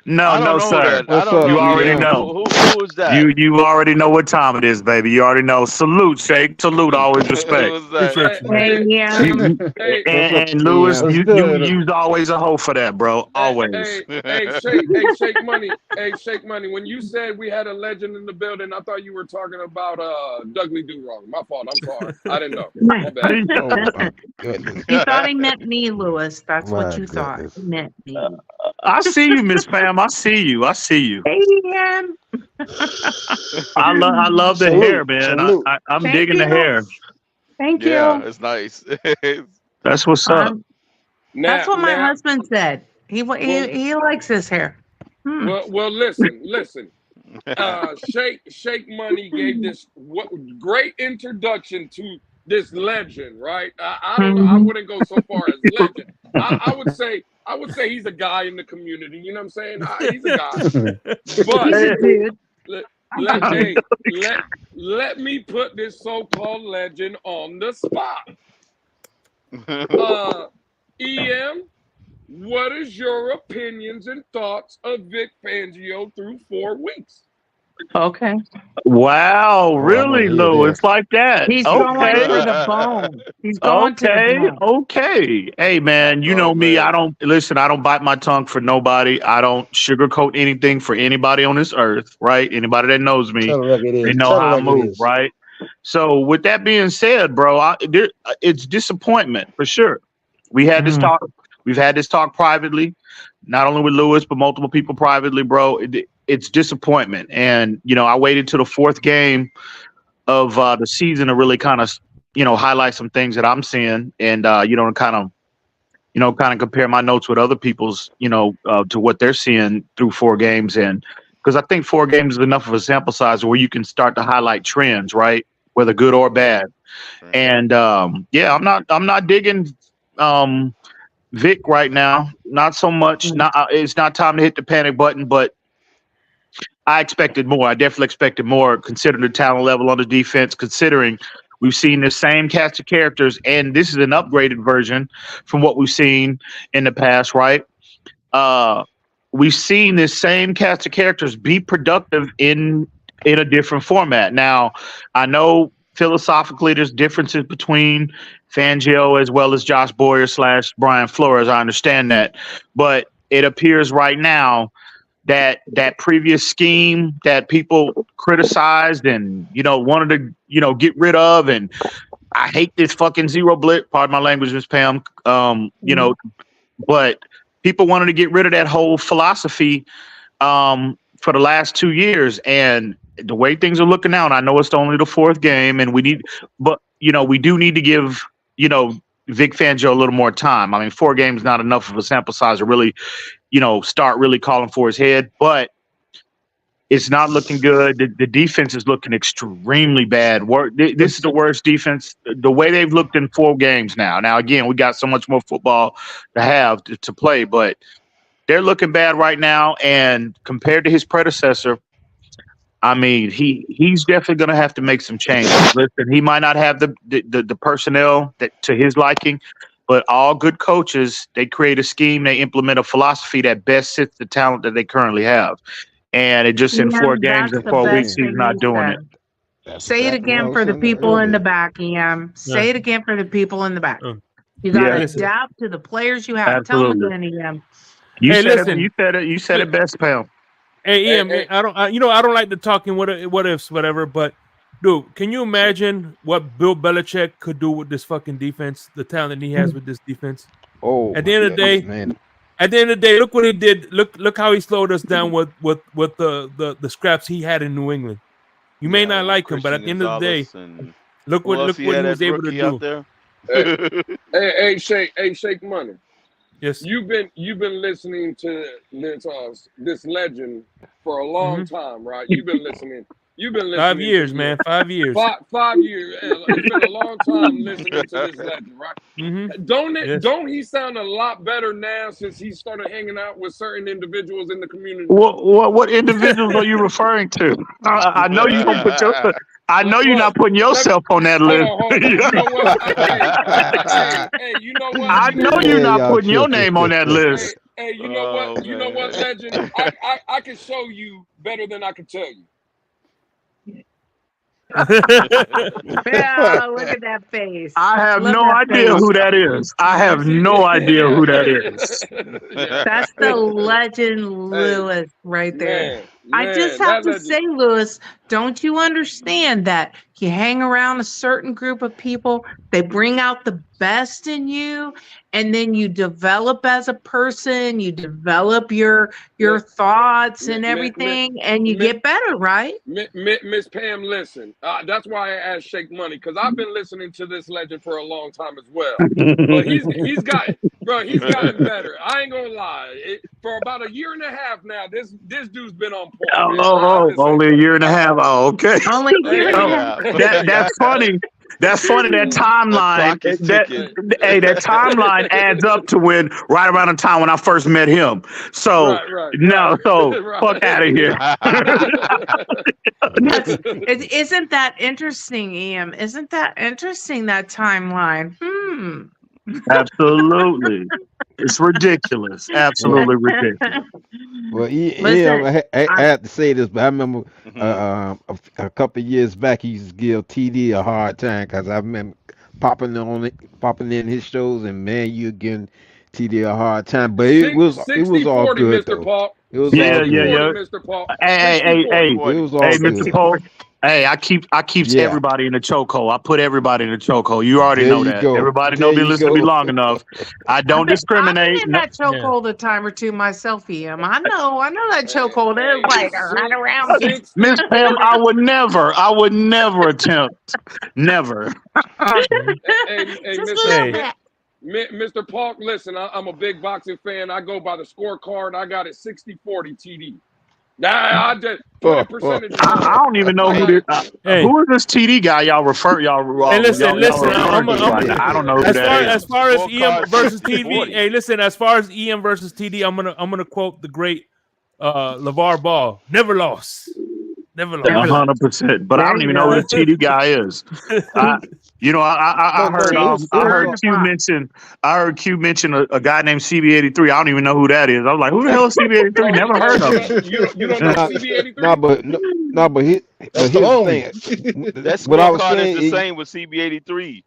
No, sir. You already know. Who is that? You already know what time it is, baby. You already know. Salute, Shake. Salute. Always respect. And Lewis, you's always a hoe for that, bro. Always. Hey, Shake Money. Hey, Shake Money. When you said we had a legend in the building, I thought you were talking about Dudley Do Wrong. My fault. I'm sorry. I didn't know. My bad. You thought he meant me, Lewis. That's what you thought. He meant me. I see you, Miss Pam. I see you. Hey, I love the hair, man. I'm digging the hair. Thank you. Yeah, it's nice. That's what's up. That's what my husband said. He likes his hair. Well, listen. Shake Money gave this great introduction to this legend, right? I wouldn't go so far as legend. I would say he's a guy in the community. You know what I'm saying? He's a guy. But let me put this so-called legend on the spot. EM, what is your opinions and thoughts of Vic Fangio through 4 weeks? Okay. Wow, really, Lewis, like that? He's going for the bone. He's going to the bone. Okay. Hey, man, you know me. I don't bite my tongue for nobody. I don't sugarcoat anything for anybody on this earth, right? Anybody that knows me, they know how I move, right? So with that being said, bro, it's disappointment for sure. We had this talk. We've had this talk privately, not only with Lewis, but multiple people privately, bro. It's disappointment. And, I waited till the 4th game of the season to really kind of, highlight some things that I'm seeing and, kind of compare my notes with other people's, to what they're seeing through 4 games. And because I think 4 games is enough of a sample size where you can start to highlight trends, right? Whether good or bad. And, I'm not digging, Vic right now. Not so much. It's not time to hit the panic button, but I expected more. I definitely expected more considering the talent level on the defense, considering we've seen the same cast of characters, and this is an upgraded version from what we've seen in the past, right? We've seen this same cast of characters be productive in a different format. Now, I know philosophically there's differences between Fangio as well as Josh Boyer / Brian Flores. I understand that. But it appears right now that previous scheme that people criticized and, wanted to, get rid of. And I hate this fucking zero blitz. Pardon my language, Ms. Pam. But people wanted to get rid of that whole philosophy for the last 2 years. And the way things are looking out, I know it's only the 4th game and we do need to give, Vic Fangio a little more time. I mean, 4 games is not enough of a sample size to really, start really calling for his head, but it's not looking good. The defense is looking extremely bad. This is the worst defense, the way they've looked in 4 games now. Now, again, we got so much more football to have to play, but they're looking bad right now. And compared to his predecessor, I mean, he's definitely going to have to make some changes. Listen, he might not have the personnel that to his liking, but all good coaches, they create a scheme, they implement a philosophy that best fits the talent that they currently have. And it just in 4 games and 4 weeks, he's not doing it. That's Say it exactly what I again was for the saying people in the earlier. back, EM. Say it again for the people in the back. You got Yeah. to Listen, adapt to the players you have. Tell them absolutely. again, EM. You Hey, said listen. it. You said it best, Pam. Hey, EM, I don't like the talking what ifs, whatever. But dude, can you imagine what Bill Belichick could do with this fucking defense? The talent he has with this defense. Oh At the end of the day, man. at the end of the day, look what he did. Look how he slowed us down with the scraps he had in New England. You may not like him, but at the end of the day, and look who else what he had was as able to rookie out do. there? Hey, Shake Money. Yes. You've been listening to this legend for a long time, right? You've been listening. 5 years, to man. 5 years. 5 years. It's been a long time listening to this legend, right? Yes. Don't he sound a lot better now since he started hanging out with certain individuals in the community? What individuals are you referring to? I know you don't put your. I know you're not putting yourself on that list. You know what? Hey, you know what? I know you're not putting your name on that list. Hey, you know what? You know what, legend? I can show you better than I can tell you. Yeah, look at that face. I have Love no that idea face. who that is. I have no idea who that is. That's the legend Lewis right there. I just have to say, Lewis, don't you understand that you hang around a certain group of people, they bring out the best in you, and then you develop as a person, you develop your thoughts and everything, and you get better, right? Miss Pam, listen. That's why I asked Shake Money, because I've been listening to this legend for a long time as well. But he's gotten better. I ain't gonna lie. For about a year and a half now, this dude's been on point. Only a year and a half. Oh, okay. Only a year and a half. That's funny. That's funny. That timeline. That timeline adds up to when right around the time when I first met him. So fuck out of here. Isn't that interesting, Ian? Isn't that interesting, that timeline? Absolutely. It's ridiculous. Absolutely ridiculous. Well, Listen, I have to say this, but I remember a couple of years back, he used to give TD a hard time because I remember popping in his shows, and man, you giving TD a hard time. But it was all 60-40, good Mr. though. Paul. It was all good. Mr. Paul. Hey, It was all good. Mr. Paul. Hey, I keeps everybody in the chokehold. I put everybody in the chokehold. You already know that. Everybody know me listen to me long enough. I don't discriminate. I've been in that chokehold a time or two myself, Ian. I know that chokehold is like right around. Miss Pam, I would never attempt. Never. Mr. Paul, listen, I'm a big boxing fan. I go by the scorecard. I got it 60-40 TD. Nah, I just put a percentage. I don't even know who this. Who is this TD guy? Y'all refer. Hey, listen. I don't know who that is. As far as EM versus TD, hey, listen. As far as EM versus TD, I'm gonna quote the great LeVar Ball. Never lost. 100%. But I don't even know who the TD guy is. I heard Q mention a guy named CB83. I don't even know who that is. I was like, who the hell is CB83? Never heard of him. You don't know CB83? But here's the thing. That What I was scorecard saying is the same with CB83.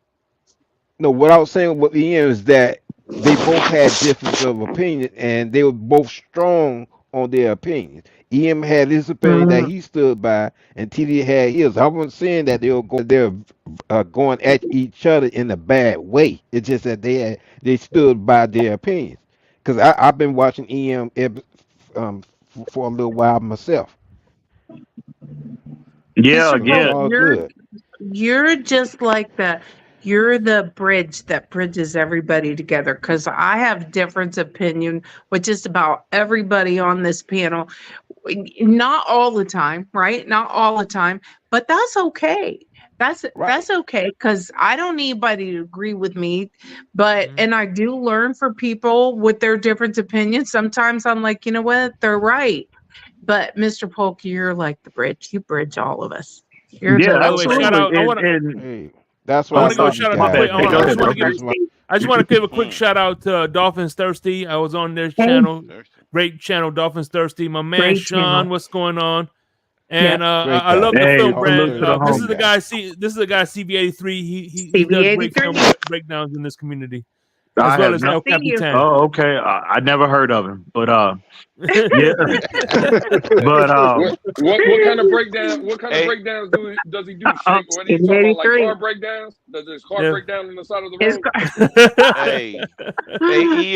No, what I was saying with Ian is that they both had difference of opinion, and they were both strong on their opinions. Ian had his opinion that he stood by, and TD had his. I wasn't saying that they were going at each other in a bad way. It's just that they stood by their opinions. Because I've been watching Ian for a little while myself. You're just like you're the bridge that bridges everybody together, because I have different opinion with just about everybody on this panel. Not all the time, right? Not all the time, but that's okay. That's okay, because I don't need anybody to agree with me, but and I do learn from people with their different opinions. Sometimes I'm like, you know what, they're right. But Mr. Polk, you're like the bridge. You bridge all of us. You're absolutely. Shout out. That's why I want to go shout out. I just want to give a quick shout out to Dolphins Thirsty. I was on their channel, great channel, Dolphins Thirsty. My man Sean, what's going on? And Great I love guy. the Hey, film, Hall of Brand. salute to the Fame. This Great is homie. the guy. guy. This is the guy CB83. He does breakdowns in this community, as I well have as no. El Capitan. Oh, okay. I never heard of him, but yeah. But What kind of breakdown? What kind of Hey, breakdowns does he do? Shake? What are you talking about? Like car breakdowns? Does his car break down on the side of the road? hey,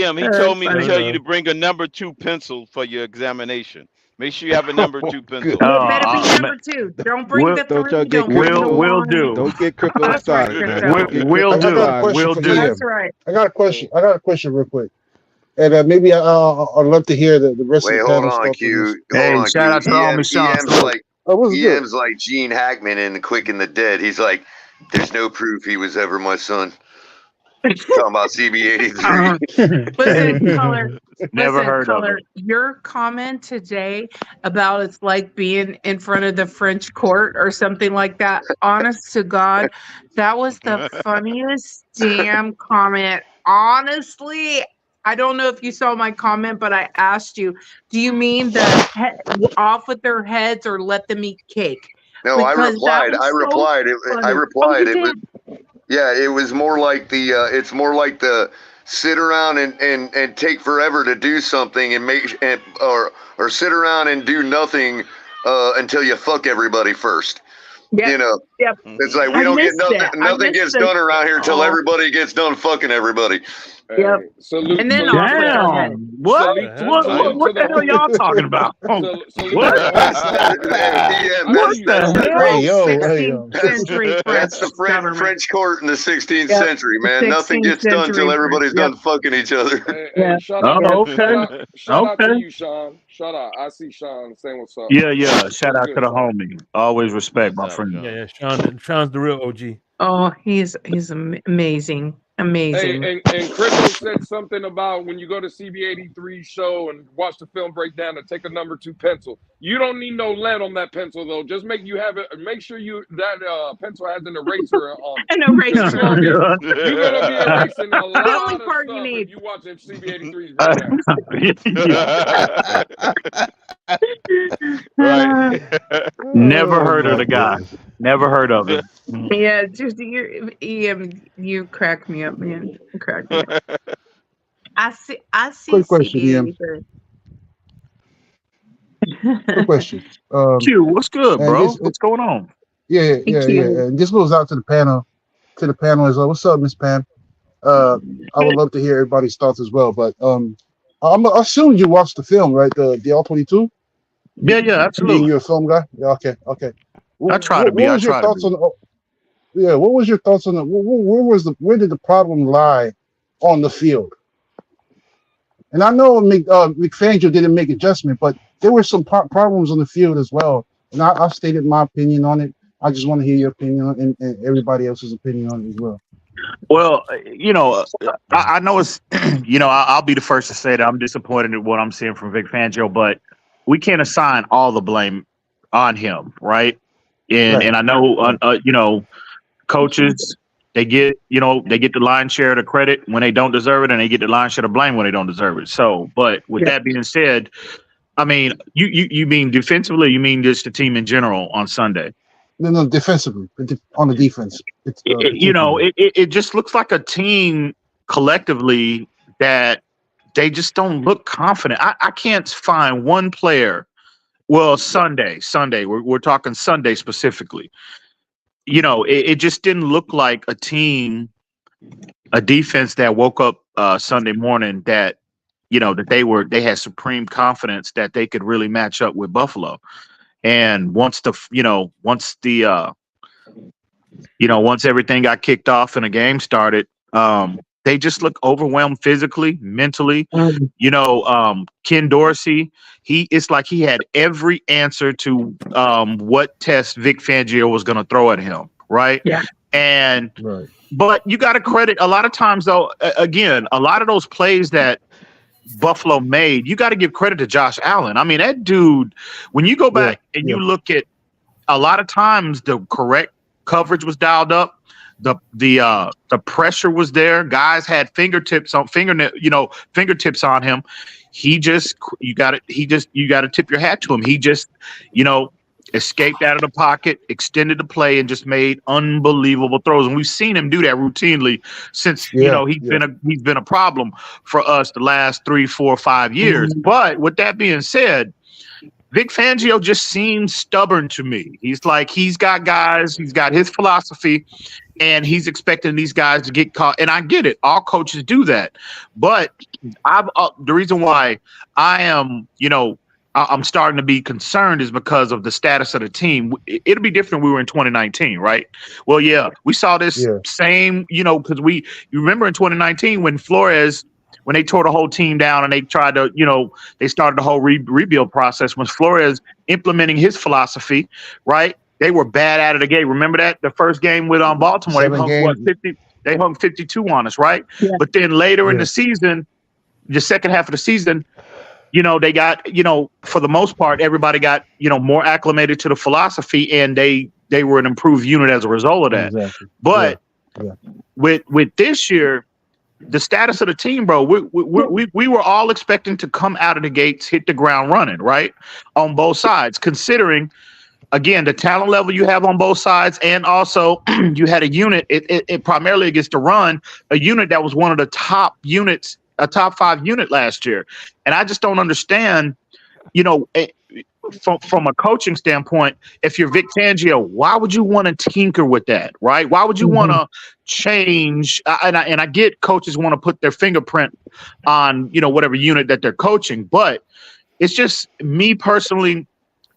EM. He told me to funny. tell you to bring a number 2 pencil for your examination. Make sure you have a number 2 pencil. Well, it better be number 2. Don't bring will the Don't y'all 3. get Don't bring the crypto. 1. Don't get crypto That's right, started now. Crypto. Don't get will crypto I got a do. question Will for do. That's EM. right. I got a question real quick. And maybe I'd love to hear the rest Wait, of the hold panel's on, thoughts on Q. this. Hold Hey, on, shout out to the homie Sean. EM's Salute. like Oh, what's good? EM's like Gene Hackman in Quick and the Dead. He's like, there's no proof he was ever my son. Talking about CB83. Listen, Color. Never Listen, heard of Color. him. Your comment today about it's like being in front of the French court or something like that. Honest to God, that was the funniest damn comment. Honestly, I don't know if you saw my comment, but I asked you, do you mean off with their heads or let them eat cake? No, Because that was I so replied. I funny. replied. You It was did? yeah. It was more like the. It's more like the sit around and take forever to do something and or sit around and do nothing until you fuck everybody first. Yep. You know, Yep. it's like we I don't get missed nothing. that. I Nothing missed gets the done around here till oh. everybody gets done fucking everybody. Yep. Salute, And then salute off to with the their Damn. head. What? salute What to the hell the y'all talking about? salute to What? the French government. I What see you, the Sean. Good hell? old Hey yo, 16th century French That's the government. French court in the 16th Yep. century, man. Nothing 16th gets done till century French. everybody's Yep. done fucking each other. Hey, shout out, Oh, shout out to okay. you, Sean. Shout out. I see Sean saying what's up. Yeah. Shout What's out to good, the Sean? homie. Always respect, my What's up, friend. Yeah, Sean? Sean's the real OG. Oh, he's amazing. Hey, Amazing. and Crypto said something about when you go to CB83 show and watch the film breakdown and take a number 2 pencil. You don't need no lead on that pencil though. Just make sure that pencil has an eraser on it. An eraser. You're gonna be erasing a lot The only of part you stuff need. if you watch CB83's breakdown. Right. Never Oh heard of my the guy. goodness. Never heard of him. Yeah, just you crack me up, man. You crack me up. I see Quick question, EM. CB83. Quick question. Q, what's good, And bro? this, What's going on? yeah. Thank you. And this goes out to the panel as well. What's up, Miss Pam? I would love to hear everybody's thoughts as well. But I assume you watched the film, right? The R22. Yeah, Being absolutely. you're a film guy. Yeah, okay. I try to be. What I was your try to thoughts be. on? What was your thoughts on the? Where did the problem lie on the field? And I know McFangio didn't make adjustment, but there were some problems on the field as well. And I've stated my opinion on it. I just want to hear your opinion and everybody else's opinion on it as well. Well, I know it's, I'll be the first to say that I'm disappointed in what I'm seeing from Vic Fangio, but we can't assign all the blame on him, right? And I know, coaches, they get the lion's share of the credit when they don't deserve it, and they get the lion's share of blame when they don't deserve it. So, but with that being said, I mean, you mean defensively, you mean just the team in general on Sunday? No, defensively, on the defense. It just looks like a team collectively that they just don't look confident. I can't find one player. Well, Sunday, we're talking Sunday specifically. It just didn't look like a defense that woke up Sunday morning that, that they had supreme confidence that they could really match up with Buffalo. And once everything got kicked off and the game started, they just look overwhelmed physically, mentally. Ken Dorsey, it's like he had every answer to what test Vic Fangio was going to throw at him, right? Yeah. But you got to credit a lot of times, though. Again, a lot of those plays that Buffalo made, you got to give credit to Josh Allen. I mean, that dude, when you go back and you look at a lot of times the correct coverage was dialed up, the pressure was there, guys had fingertips on him. You got to tip your hat to him. He just, escaped out of the pocket, extended the play, and just made unbelievable throws. And we've seen him do that routinely since he's been a problem for us the last 3, 4, 5 years. But with that being said, Vic Fangio just seems stubborn to me. He's like, he's got guys, he's got his philosophy, and he's expecting these guys to get caught. And I get it. All coaches do that. But the reason why I am, I'm starting to be concerned is because of the status of the team. It'll be different if we were in 2019, right? Well, yeah, we saw this same, because you remember in 2019 when they tore the whole team down and they tried to, they started the whole rebuild process. When Flores implementing his philosophy, right? They were bad out of the gate. Remember that? The first game with Baltimore, they hung 52 on us, right? Yeah. But then later in the season, the second half of the season, they got, for the most part, everybody got, more acclimated to the philosophy, and they were an improved unit as a result of that. Exactly. But with this year, the status of the team, bro, we were all expecting to come out of the gates, hit the ground running, right? On both sides, considering, again, the talent level you have on both sides, and also you had a unit, it primarily against the run, a unit that was one of the top units, a top 5 unit last year. And I just don't understand, from a coaching standpoint, if you're Vic Fangio, why would you want to tinker with that, right? Why would you want to change? And I get coaches want to put their fingerprint on, whatever unit that they're coaching, but it's just me personally.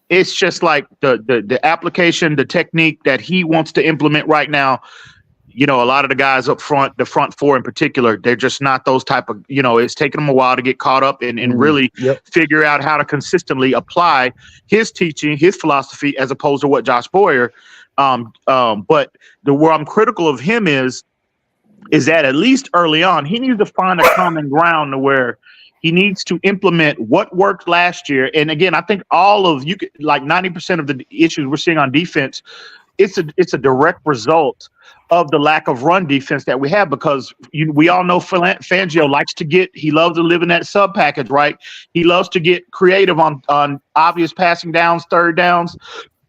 It's just like the application, the technique that he wants to implement right now. A lot of the guys up front, the front 4 in particular, they're just not those type of, it's taken them a while to get caught up and really figure out how to consistently apply his teaching, his philosophy, as opposed to what Josh Boyer. But where I'm critical of him is that at least early on, he needs to find a common ground to where he needs to implement what worked last year. And again, I think like 90% of the issues we're seeing on defense, it's a direct result of the lack of run defense that we have, because we all know Fangio he loves to live in that sub package, right? He loves to get creative on obvious passing downs, third downs.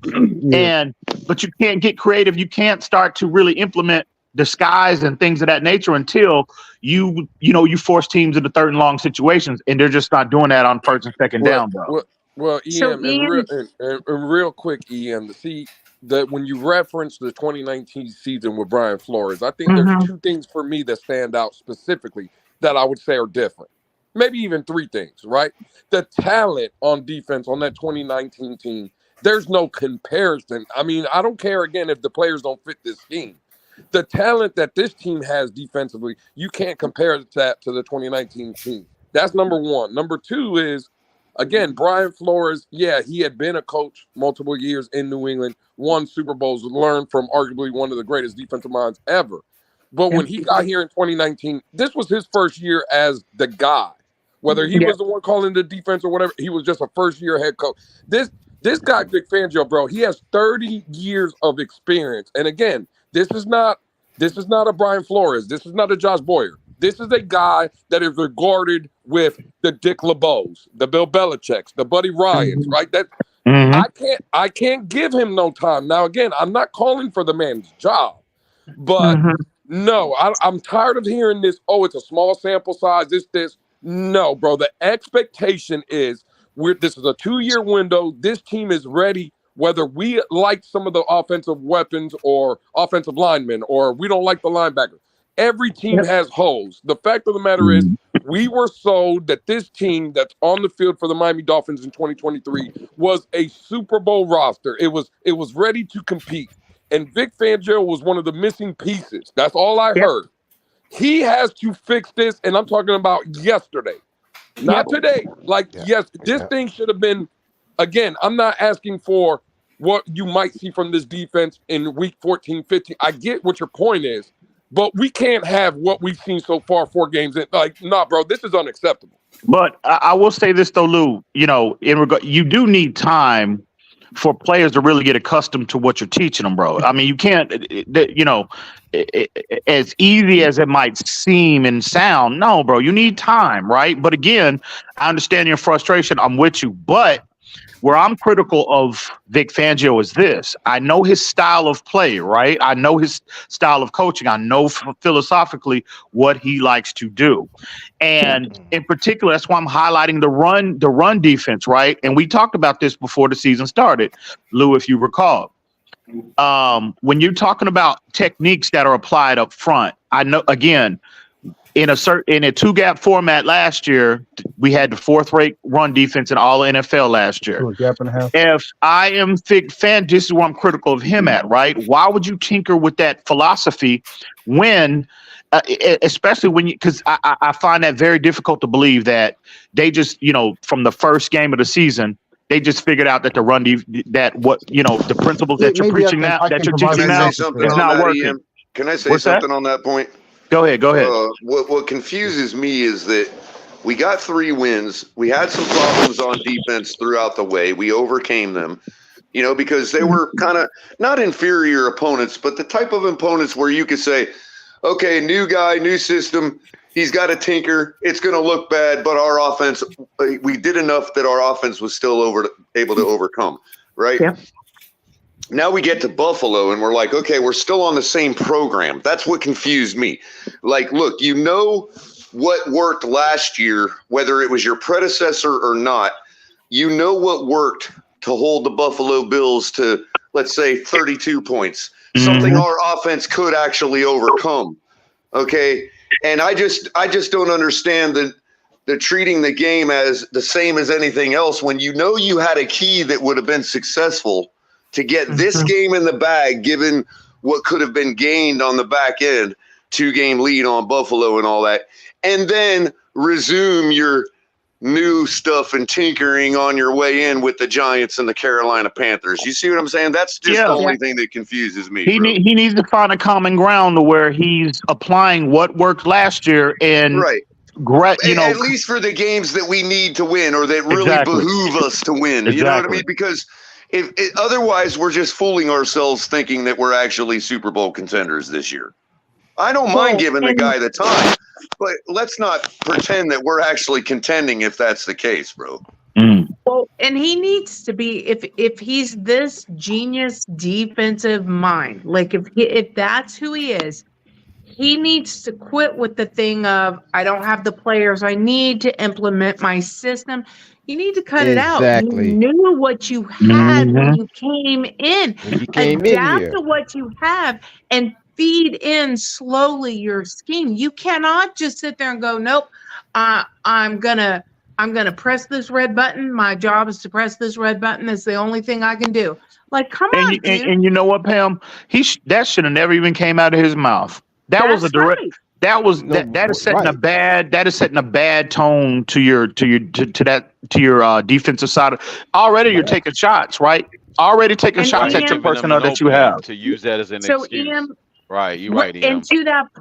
But you can't get creative. You can't start to really implement disguise and things of that nature until you force teams into third and long situations, and they're just not doing that on first and second down, bro. Well, EM, and real quick, EM, to see that when you reference the 2019 season with Brian Flores, I think there's 2 things for me that stand out specifically that I would say are different. Maybe even 3 things, right? The talent on defense on that 2019 team, there's no comparison. I mean, I don't care, again, if the players don't fit this scheme. The talent that this team has defensively, you can't compare that to the 2019 team. That's number 1. Number 2 is, again, Brian Flores, he had been a coach multiple years in New England, won Super Bowls, learned from arguably one of the greatest defensive minds ever. But when he got here in 2019, this was his first year as the guy. Whether he was the one calling the defense or whatever, he was just a first-year head coach. This guy, Vic Fangio, bro, he has 30 years of experience. And again, this is not a Brian Flores. This is not a Josh Boyer. This is a guy that is regarded with the Dick LeBeaus, the Bill Belichick's, the Buddy Ryans, right? That I can't give him no time. Now, again, I'm not calling for the man's job, but no, I'm tired of hearing this. Oh, it's a small sample size. This. No, bro. The expectation is this is a 2-year window. This team is ready. Whether we like some of the offensive weapons or offensive linemen, or we don't like the linebacker, every team has holes. The fact of the matter is, we were sold that this team that's on the field for the Miami Dolphins in 2023 was a Super Bowl roster. It was ready to compete. And Vic Fangio was one of the missing pieces. That's all I heard. He has to fix this, and I'm talking about yesterday, not today. This thing should have been, again, I'm not asking for what you might see from this defense in week 14, 15. I get what your point is, but we can't have what we've seen so far 4 games in. Bro, this is unacceptable. But I will say this, though, Lou, you do need time for players to really get accustomed to what you're teaching them, bro. I mean, you can't, as easy as it might seem and sound, no, bro, you need time, right? But again, I understand your frustration. I'm with you. But Where I'm critical of Vic Fangio is this. I know his style of play, right? I know his style of coaching. I know philosophically what he likes to do. And in particular, that's why I'm highlighting the run defense, right? And we talked about this before the season started, Lou, if you recall. When you're talking about techniques that are applied up front, I know, again, in a two-gap format last year, we had the fourth-rate run defense in all NFL last year. A gap and a half. If I am Vic Fan, this is where I'm critical of him at, right? Why would you tinker with that philosophy when, especially when because I find that very difficult to believe that they just, from the first game of the season, they just figured out that the the principles that you're preaching now, that you're teaching now, is not working. Can I say something on that point? Go ahead. What confuses me is that we got 3 wins. We had some problems on defense throughout the way. We overcame them, because they were kind of not inferior opponents, but the type of opponents where you could say, okay, new guy, new system. He's got a tinker. It's going to look bad, but our offense, we did enough that our offense was still able to overcome, right? Yeah. Now we get to Buffalo and we're like, okay, we're still on the same program. That's what confused me. Like, look, what worked last year, whether it was your predecessor or not, what worked to hold the Buffalo Bills to, let's say, 32 points, something our offense could actually overcome. Okay. And I just don't understand the treating the game as the same as anything else when you had a key that would have been successful to get this game in the bag, given what could have been gained on the back end, 2-game lead on Buffalo and all that, and then resume your new stuff and tinkering on your way in with the Giants and the Carolina Panthers. You see what I'm saying? That's just the only thing that confuses me. He needs to find a common ground to where he's applying what worked last year and right. At least for the games that we need to win or that really behoove us to win. You know what I mean? Because otherwise we're just fooling ourselves thinking that we're actually Super Bowl contenders this year. I don't mind giving the guy the time, but let's not pretend that we're actually contending if that's the case, bro. Well, and he needs to be if he's this genius defensive mind, like if that's who he is, he needs to quit with the thing of I don't have the players I need to implement my system. You need to cut it out. You knew what you had when you came in. Adapt to what you have and feed in slowly your scheme. You cannot just sit there and go, nope, I'm gonna press this red button. My job is to press this red button. It's the only thing I can do. Like, come on, dude. And you know what, Pam? That should have never even came out of his mouth. That was a direct. Right. That is setting a bad tone to your defensive side. Already you're taking shots, right? Already taking shots at your personnel that you have. To use that as an excuse. Right, you're right, Em. And to that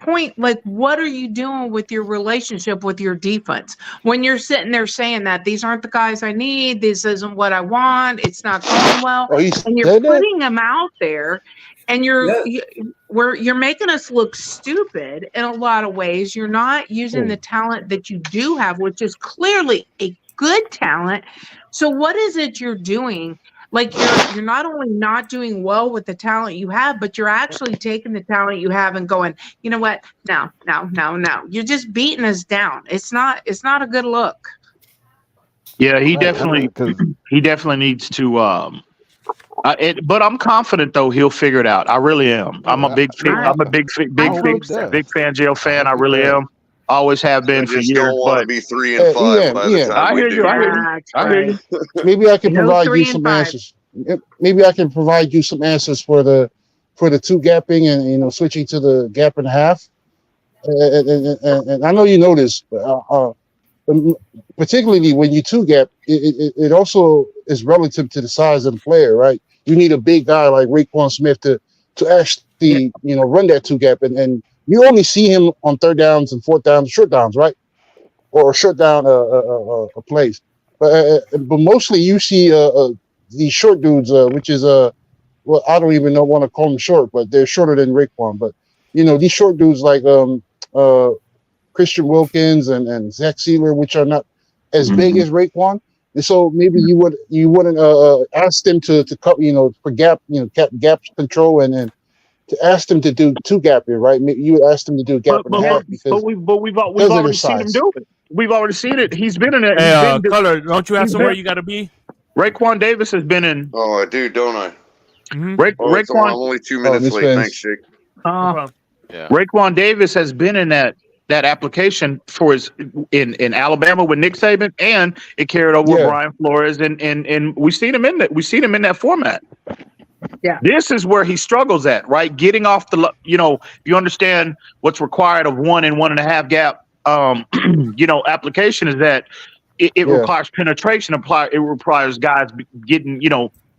point, like, what are you doing with your relationship with your defense? When you're sitting there saying that these aren't the guys I need, this isn't what I want, it's not going well, and you're putting them out there, and you're making us look stupid in a lot of ways. You're not using the talent that you do have, which is clearly a good talent. So what is it you're doing? Like you're not only not doing well with the talent you have, but you're actually taking the talent you have and going, you know what? No. You're just beating us down. It's not a good look. Yeah, he definitely needs to. But I'm confident though he'll figure it out. I really am. I'm a big Fangio fan. I really am. Always have been for years. Don't want to be 3 and 5 by the time I hear you. Maybe I can provide you some answers. Maybe I can provide you some answers for the 2 gapping and switching to the gap and a half. And I know you know this, but particularly when you 2 gap, it also is relative to the size of the player, right? You need a big guy like Raekwon Smith to actually run that 2 gap, and you only see him on 3rd downs and 4th downs, short downs, right? Or short down plays. But mostly you see these short dudes, which is well, I don't even want to call them short, but they're shorter than Raekwon. But these short dudes like Christian Wilkins and Zach Sealer, which are not as big as Raekwon, And so maybe you wouldn't ask them to cut, for gap control, and then to ask them to do two gapping, right? Maybe you would ask them to do a gap and a half because we've of their already seen him size. do it. We've already seen it. He's been in it. Hey, Color, don't you have somewhere you got to be? Raekwon Davis has been in. Oh, I do, don't I? Mm-hmm. Raekwon. I'm only 2 minutes late. Thanks, Jake. Raekwon Davis has been in that application for his in Alabama with Nick Saban, and it carried over with Brian Flores, and we seen him in that. We seen him in that format. Yeah. This is where he struggles at, right? Getting off the, if you understand what's required of 1 and 1.5 gap, application is that it requires penetration. It requires guys getting,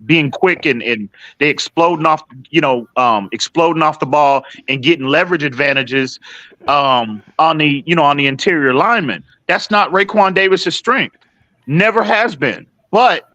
being quick and they exploding off the ball and getting leverage advantages on the interior lineman. That's not Raekwon Davis's strength. Never has been. But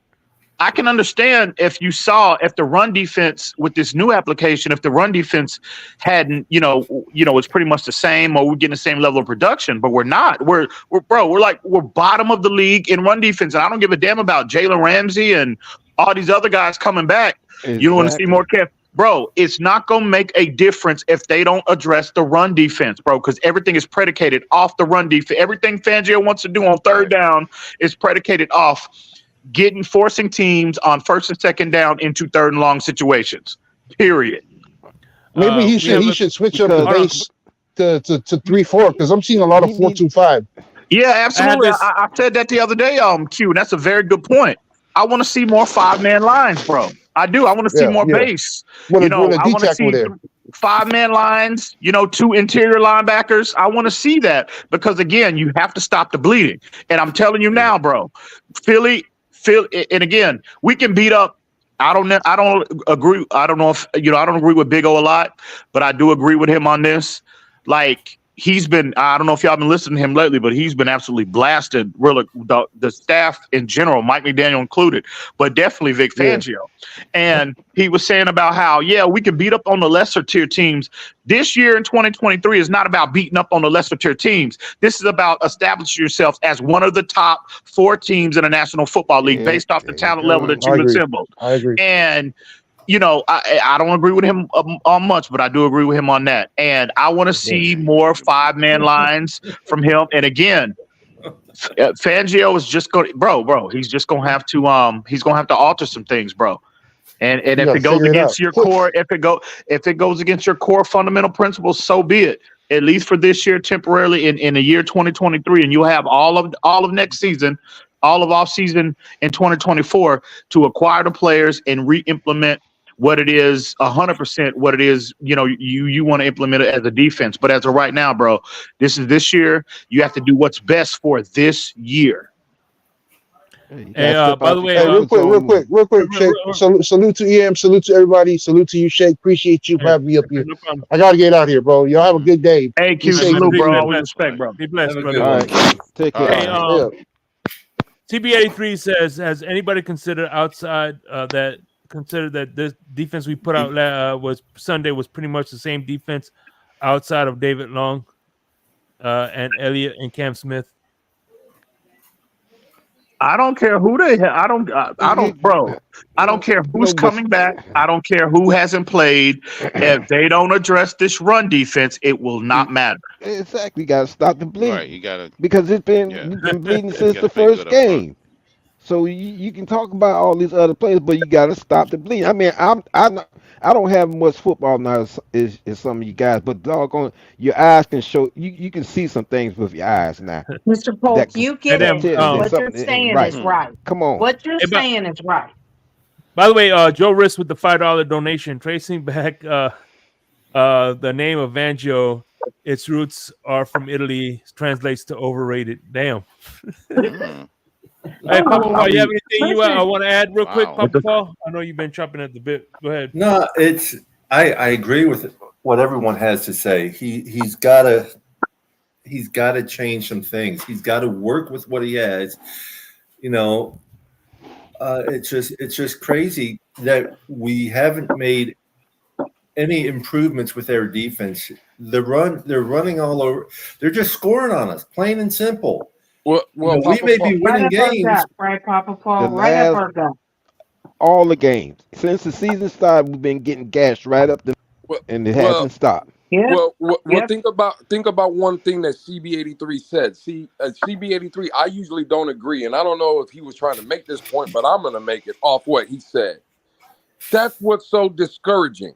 I can understand if the run defense with this new application, if the run defense hadn't, it's pretty much the same, or we're getting the same level of production, but we're not. We're bottom of the league in run defense. And I don't give a damn about Jalen Ramsey and all these other guys coming back. Exactly. You want to see more bro, it's not going to make a difference if they don't address the run defense, bro, because everything is predicated off the run defense. Everything Fangio wants to do on third down is predicated off forcing teams on first and second down into third and long situations. Period. Maybe he should switch up the base to 3-4 because I'm seeing a lot of 4-2-5. Yeah, absolutely. I said that the other day, Q, and that's a very good point. I want to see more 5-man lines, bro. I do. I want to see more base. I want to see 5-man lines, 2 interior linebackers. I want to see that because, again, you have to stop the bleeding. And I'm telling you now, bro, Philly, and again, we can beat up. I don't agree. I don't know if, I don't agree with Big O a lot, but I do agree with him on this. Like, he's been, I don't know if y'all been listening to him lately, but he's been absolutely blasted. Really, the staff in general, Mike McDaniel included, but definitely Vic Fangio. And he was saying about how, we can beat up on the lesser tier teams. This year in 2023 is not about beating up on the lesser tier teams. This is about establishing yourself as one of the top 4 teams in the National Football League based off the talent level that you've assembled. I agree. And I don't agree with him on much, but I do agree with him on that. And I want to see more 5-man lines from him. And again, Fangio is just going, bro. He's just going to have to, he's going to have to alter some things, bro. And if it goes against your core, if it goes against your core fundamental principles, so be it. At least for this year, temporarily in the year 2023, and you'll have all of next season, all of off season in 2024 to acquire the players and re-implement what it is 100% what it is, you want to implement it as a defense. But as of right now, bro, this year. You have to do what's best for this year. Hey, by the way, real quick, Shake. Salute to EM, salute to everybody, salute to you, Shake. Appreciate you for having me up here. No, I gotta get out here, bro. Y'all have a good day. Hey, Q, salute, bro. Always respect, bro. Be blessed, brother. All right. Take care. Hey, TB83 says, has anybody considered that this defense we put out was Sunday was pretty much the same defense outside of David Long and Elliott and Cam Smith? I don't care who they have. I don't care who's coming back. I don't care who hasn't played. If they don't address this run defense, it will not matter. Exactly. You got to stop the bleeding. Right, you got to, because you've been bleeding since the first game. So you can talk about all these other players, but you got to stop the bleeding. I mean, I don't have much football knowledge as some of you guys, but doggone, your eyes can show. You can see some things with your eyes now. Mr. Polk, you get it. What you're saying is right. Come on. What you're saying is right. By the way, Joe Riss with the $5 donation, tracing back the name of Fangio. Its roots are from Italy. Translates to overrated. Damn. Hey, Papa Paul, you have anything you want to add real quick, Papa Paul? I know you've been chopping at the bit. Go ahead. No, I agree with what everyone has to say. He's got to change some things. He's got to work with what he has. It's just crazy that we haven't made any improvements with their defense. They're running all over. They're just scoring on us, plain and simple. Well, we Papa may Paul. be Right winning up our games. gut, right, Papa The Paul? Right up last our gut. all the games since the season started, we've been getting gashed right up the, Well, and it well, hasn't stopped. Yep. well. Yep. Think about one thing that CB83 said. See, CB83. I usually don't agree, and I don't know if he was trying to make this point, but I'm going to make it off what he said. That's what's so discouraging.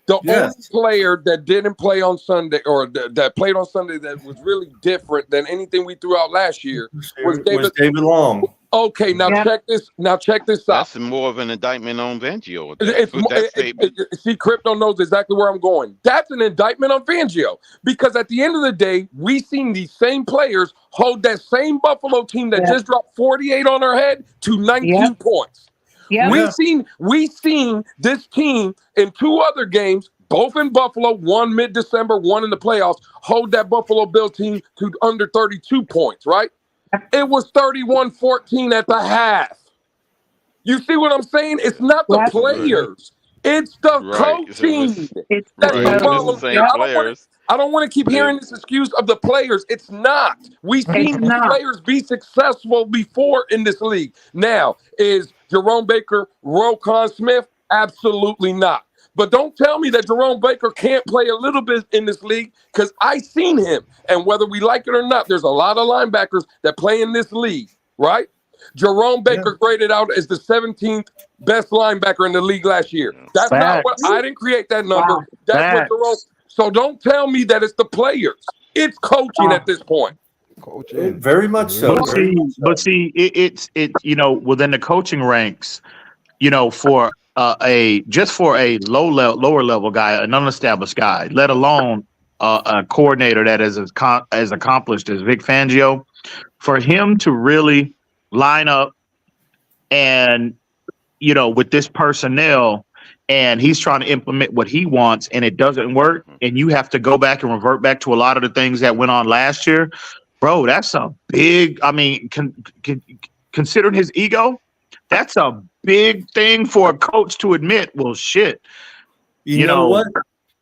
The only Yes, player that didn't play on Sunday, or that played on Sunday, that was really different than anything we threw out last year was it was David. David Long. Okay, now Yep. check this. Now check this out. That's more of an indictment on Fangio with It's that statement. see, Crypto knows exactly where I'm going. That's an indictment on Fangio, because at the end of the day, we seen these same players hold that same Buffalo team that Yep. just dropped 48 on our head to 19 Yep. points. Yep. We seen this team in 2 other games, both in Buffalo, one mid-December, one in the playoffs, hold that Buffalo Bills team to under 32 points, right? It was 31-14 at the half. You see what I'm saying? It's not the Yep. players. It's the Right. coaching. It's That's Right. the And it's the problem. same And players. I don't want to keep They hearing this excuse of the players. It's not. We've It's seen these not. players be successful before in this league. Now, is Jerome Baker, Roquan Smith? Absolutely not. But don't tell me that Jerome Baker can't play a little bit in this league, because I seen him. And whether we like it or not, there's a lot of linebackers that play in this league, right? Jerome Baker graded out as the 17th best linebacker in the league last year. That's not what Facts. I didn't create that number. Wow. That's what Jerome. Facts. So don't tell me that it's the players. It's coaching Wow. at this point. Coaching. Very much so. But Very see, much so. it's within the coaching ranks, for for a lower level guy, an unestablished guy, let alone a coordinator that is as accomplished as Vic Fangio, for him to really line up and with this personnel, and he's trying to implement what he wants and it doesn't work, and you have to go back and revert back to a lot of the things that went on last year, bro. That's a big. I mean, considering his ego, that's a big thing for a coach to admit. Well, shit. You know what?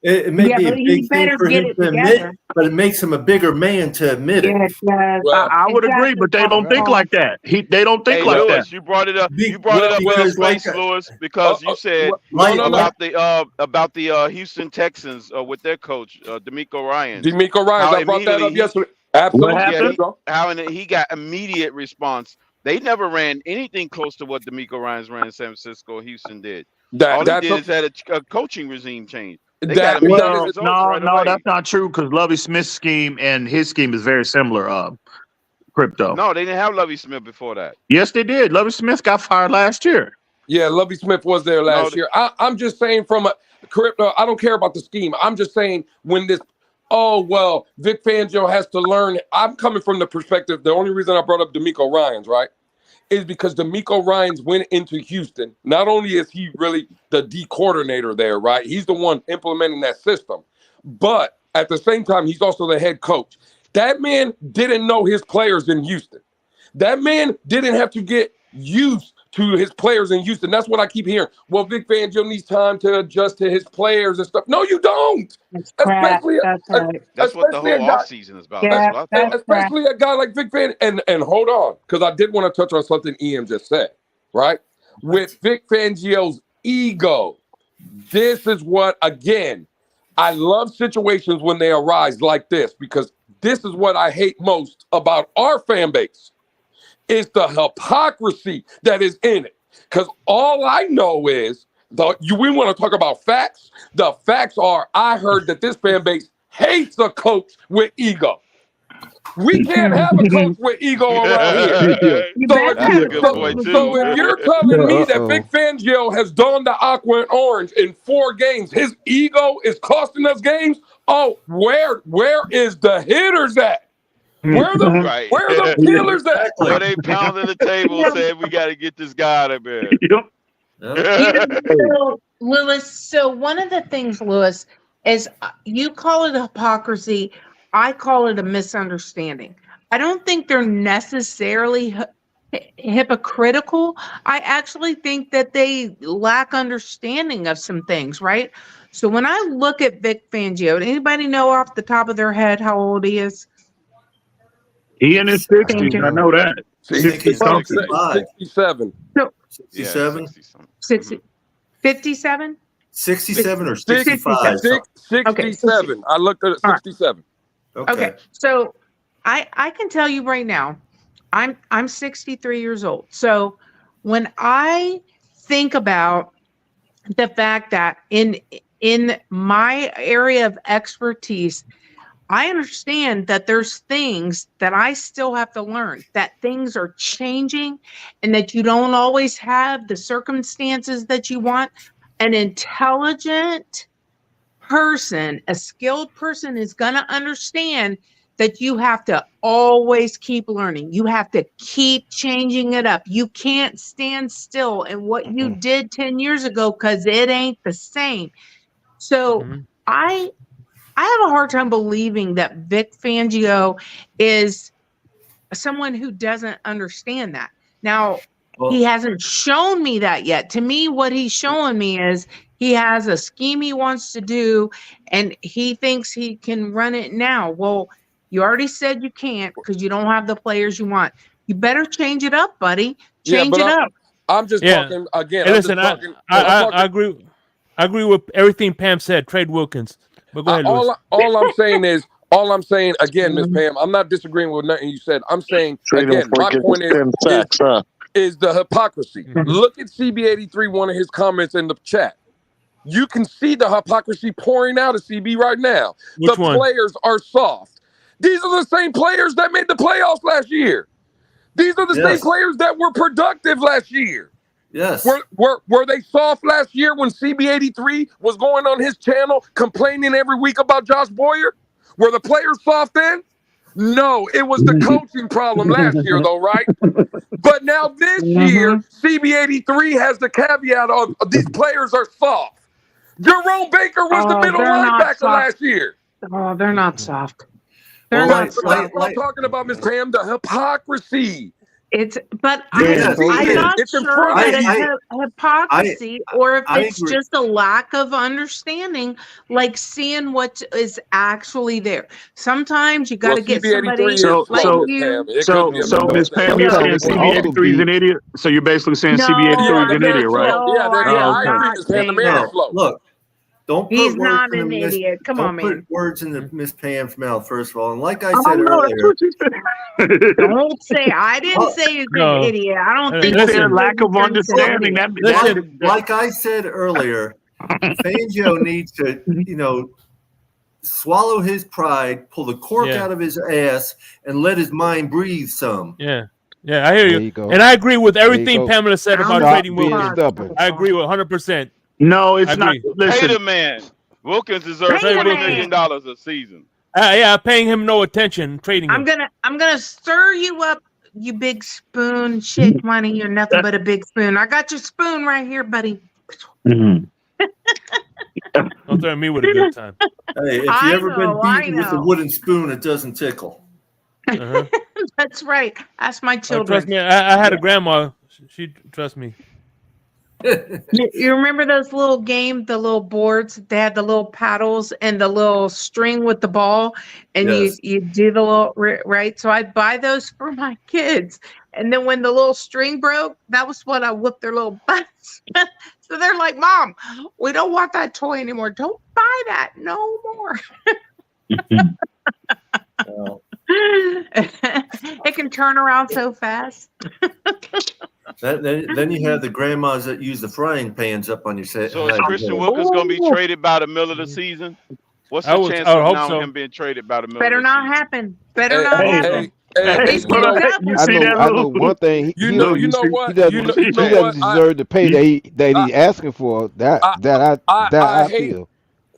It may be a but he big thing better for get him it to admit, together. but it makes him a bigger man to admit it. I would agree, but they don't think like that. They don't think Hey, like Lewis, that. you brought it up. You brought well, it up with because a space, like Lewis, because you said about the Houston Texans with their coach, D'Amico Ryans. D'Amico Ryans, How I brought that up immediately yesterday. Absolutely. He got immediate response. They never ran anything close to what D'Amico Ryans ran in San Francisco or Houston did. All he did is had a coaching regime change. They got immediate results right away. That's not true, because Lovie Smith's scheme and his scheme is very similar. Crypto. No, they didn't have Lovie Smith before that. Yes, they did. Lovie Smith got fired last year. Yeah, Lovie Smith was there last year. I'm just saying from a Crypto, I don't care about the scheme. I'm just saying when this, Vic Fangio has to learn. I'm coming from the perspective, the only reason I brought up D'Amico Ryans, right, is because D'Amico Ryans went into Houston. Not only is he really the D coordinator there, right? He's the one implementing that system. But at the same time, he's also the head coach. That man didn't know his players in Houston. That man didn't have to get used to his players in Houston. That's what I keep hearing. Well, Vic Fangio needs time to adjust to his players and stuff. No, you don't. That's crap. That's right. That's what the whole offseason is about. Yeah, especially a guy like Vic Fangio. And hold on, because I did want to touch on something Ian just said, right? With Vic Fangio's ego, this is what, again, I love situations when they arise like this, because this is what I hate most about our fan base. It's the hypocrisy that is in it. Because all I know is, we want to talk about facts. The facts are, I heard that this fan base hates a coach with ego. We can't have a coach with ego around here. So if you're telling me that Vic Fangio has donned the aqua and orange in 4 games, his ego is costing us games, where is the hitters at? Where are the killers at? Where they pounded the table saying we got to get this guy out of here. Lewis, so one of the things, Lewis, is you call it hypocrisy. I call it a misunderstanding. I don't think they're necessarily hypocritical. I actually think that they lack understanding of some things, right? So when I look at Vic Fangio, anybody know off the top of their head how old he is? He in his 60s. I know that. I think he's 65. 67. So 67? 57? 67 or 65? 67. I looked at it, 67. Okay. So I can tell you right now, I'm 63 years old. So when I think about the fact that in my area of expertise, I understand that there's things that I still have to learn, that things are changing and that you don't always have the circumstances that you want. An intelligent person, a skilled person is going to understand that you have to always keep learning. You have to keep changing it up. You can't stand still in what you did 10 years ago because it ain't the same. So I have a hard time believing that Vic Fangio is someone who doesn't understand that. Now, he hasn't shown me that yet. To me, what he's showing me is he has a scheme he wants to do, and he thinks he can run it now. Well, you already said you can't because you don't have the players you want. You better change it up, buddy. Change it up. I'm just talking again. Hey, listen, I agree. I agree with everything Pam said. Trade Wilkins. But go ahead, Louis. All I'm saying again, Miss Pam, I'm not disagreeing with nothing you said. I'm saying again, my point is the hypocrisy. Look at CB83, one of his comments in the chat. You can see the hypocrisy pouring out of CB right now. Which one? Players are soft. These are the same players that made the playoffs last year. These are the same players that were productive last year. Yes. Were they soft last year when CB83 was going on his channel complaining every week about Josh Boyer? Were the players soft then? No, it was the coaching problem last year, though, right? But now this year, CB83 has the caveat of these players are soft. Jerome Baker was the middle linebacker last year. Oh, they're not soft. That's what I'm talking about, Miss Pam, the hypocrisy. But I'm not sure that it's hypocrisy or if it's just a lack of understanding, like seeing what is actually there. Sometimes you got to get somebody like you. So Ms. Pam, you're saying CB83 is an idiot? So you're basically saying CB83 is an idiot, right? I agree, Ms. Pam. The man is slow. Look, don't put He's words not in an the idiot. Come on, man. Don't put words in the Miss Pam's mouth, first of all. And like I said earlier, don't say I didn't say he's an idiot. I don't think it's a lack of understanding. Like I said earlier, Fangio needs to, swallow his pride, pull the cork out of his ass, and let his mind breathe some. Yeah, I hear you. And I agree with everything Pamela said about trading Wilkins. I agree with 100%. No, it's not. Listen. Pay the man. Wilkins deserves $20 million a season. Paying him no attention, trading him. I'm gonna stir you up, you big spoon. Shake money, you're nothing but a big spoon. I got your spoon right here, buddy. Don't throw me with a good time. Hey, if you ever been beaten with a wooden spoon, it doesn't tickle. That's right. Ask my children. Trust me, I had a grandma. She trust me. You remember those little games, the little boards? They had the little paddles and the little string with the ball, and you do the little right. So I'd buy those for my kids, and then when the little string broke, that was what I whipped their little butts. So they're like, "Mom, we don't want that toy anymore. Don't buy that no more." It can turn around so fast. Then you have the grandmas that use the frying pans up on your set. So is Christian Wilkins going to be traded by the middle of the season? What's the chance of now him being traded by the middle Better of the not season? happen. Better not happen. I know one thing. He doesn't deserve the pay that he's asking for. I feel.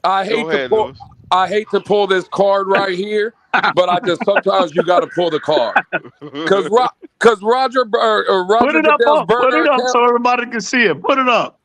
I hate to pull this card right here, but sometimes you got to pull the card because Roger put it up, put it up so everybody can see it. Put it up.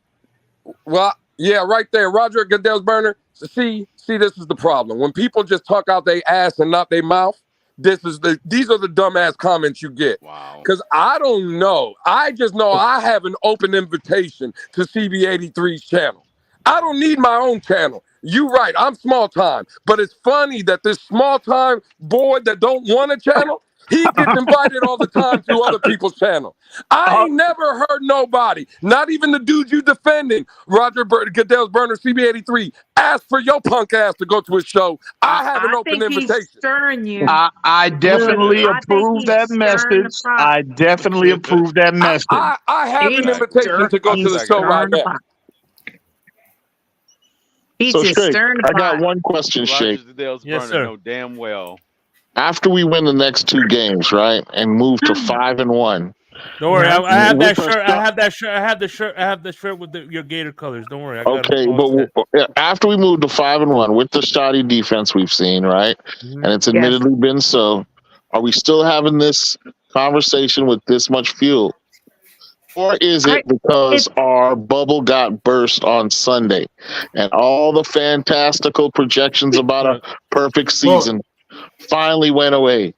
Well, yeah, right there, Roger Goodell's burner. See, this is the problem. When people just talk out their ass and not their mouth, these are the dumbass comments you get. Wow. Because I don't know. I just know I have an open invitation to CB83's channel. I don't need my own channel. You right, I'm small time. But it's funny that this small time boy that don't want a channel He gets invited all the time to other people's channel. I ain't never heard nobody, not even the dude you defending, Goodell's burner CB83, ask for your punk ass to go to his show. I have an open think he's invitation. stirring you. I definitely I think approve he's that stirring the message. pot. I definitely approve that message. I have an invitation to go to the show right now. He's So, just Shake, stirring the I got pot. one question, Shake. Roger Goodell's Yes, burner sir. know damn well. After we win the next 2 games, right, and move to 5-1. Don't worry, I have that with shirt. the- I have that shirt. I have the shirt. I have the shirt with your Gator colors. Don't worry, I got Okay, them all set. but after we move to 5-1 with the shoddy defense we've seen, right, and it's admittedly been so, are we still having this conversation with this much fuel? Or is it because our bubble got burst on Sunday and all the fantastical projections about a perfect season finally went away?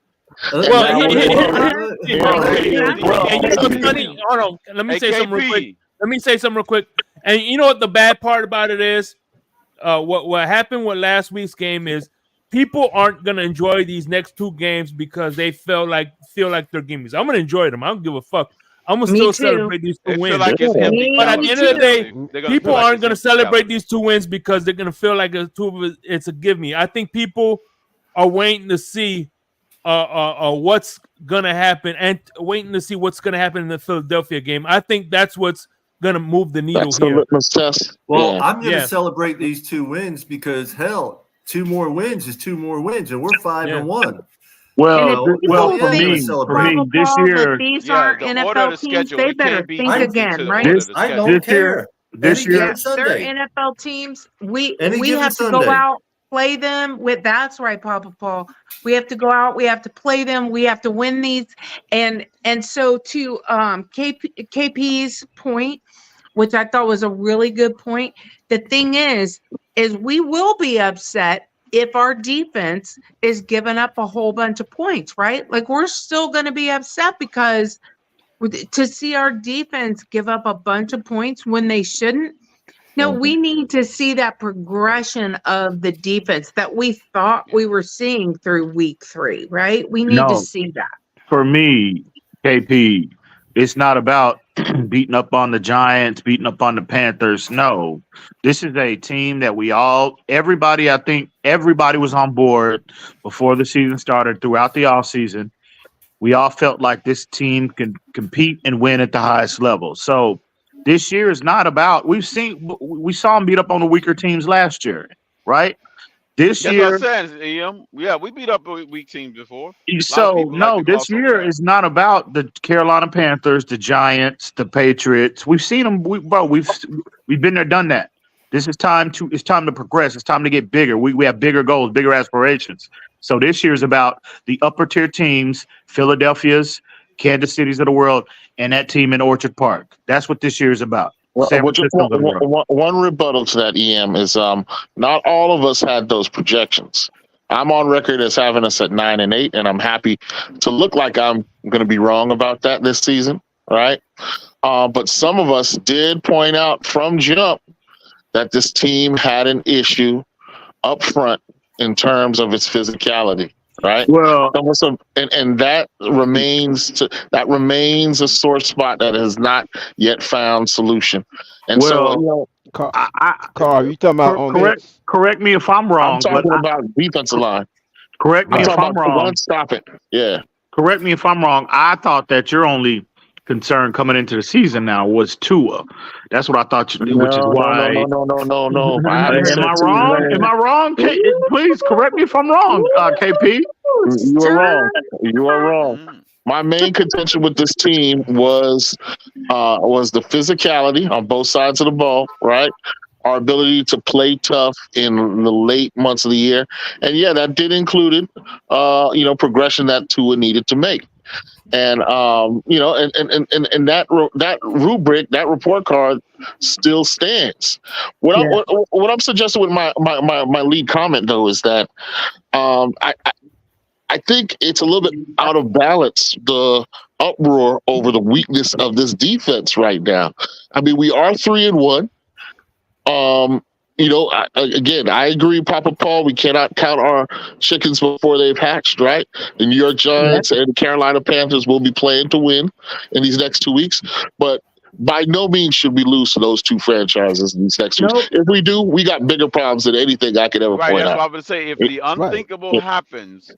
Well, hold on. Let me say something real quick. And you know what the bad part about it is? What happened with last week's game is people aren't gonna enjoy these next 2 games because they feel like they're games. I'm gonna enjoy them. I don't give a fuck. I'm gonna still celebrate these 2 wins. like it's empty But at the end of the day, people aren't gonna celebrate these. these 2 wins because they're gonna feel like it's a give me. I think people are waiting to see what's gonna happen and waiting to see what's gonna happen in the Philadelphia game. I think that's what's gonna move the needle here. Well, I'm going to celebrate these 2 wins because hell, 2 more wins is 2 more wins, and we're 5-1. Well, for me, this year, these aren't NFL teams. They better think again, right? I don't care. This year, they're NFL teams. We given have to Sunday. go out, play them with. That's right, Papa Paul. We have to go out. We have to play them. We have to win these. And so to KP's point, which I thought was a really good point. The thing is we will be upset if our defense is giving up a whole bunch of points, right? Like we're still going to be upset because to see our defense give up a bunch of points when they shouldn't. No, we need to see that progression of the defense that we thought we were seeing through week 3, right? We need to see that. For me, KP, it's not about beating up on the Giants, beating up on the Panthers. No, this is a team that I think everybody was on board before the season started throughout the offseason. We all felt like this team can compete and win at the highest level. So this year is not about, we saw them beat up on the weaker teams last year, right? This That's year, what I'm saying, EM. Yeah, we beat up weak teams before. So no, this year is not about the Carolina Panthers, the Giants, the Patriots. We've seen them, we've been there, done that. It's time to progress. It's time to get bigger. We have bigger goals, bigger aspirations. So this year is about the upper tier teams, Philadelphia's, Kansas City's of the world, and that team in Orchard Park. That's what this year is about. One rebuttal to that, EM, is not all of us had those projections. I'm on record as having us at 9-8, and I'm happy to look like I'm going to be wrong about that this season, right? But some of us did point out from jump that this team had an issue up front in terms of its physicality. Right. Well, and that remains a sore spot that has not yet found solution. And Carl, you talking about correct me if I'm wrong. I'm talking about defensive line. Correct me if I'm wrong. Stop it. Yeah. Correct me if I'm wrong. I thought that your only concern coming into the season now was Tua. That's what I thought you did, which is why. No. Am I wrong? Am I wrong? Please correct me if I'm wrong, KP. You are wrong. You are wrong. My main contention with this team was the physicality on both sides of the ball, right? Our ability to play tough in the late months of the year, and yeah, that did include progression that Tua needed to make. And and that rubric, that report card still stands. What I'm suggesting with my lead comment though is that I think it's a little bit out of balance, the uproar over the weakness of this defense right now. I mean, we are 3-1. Again, I agree, Papa Paul. We cannot count our chickens before they've hatched, right? The New York Giants and the Carolina Panthers will be playing to win in these next 2 weeks, but by no means should we lose to those two franchises in these next 2 weeks. If we do, we got bigger problems than anything I could ever Right, point that's out. what I would say. If the unthinkable happens,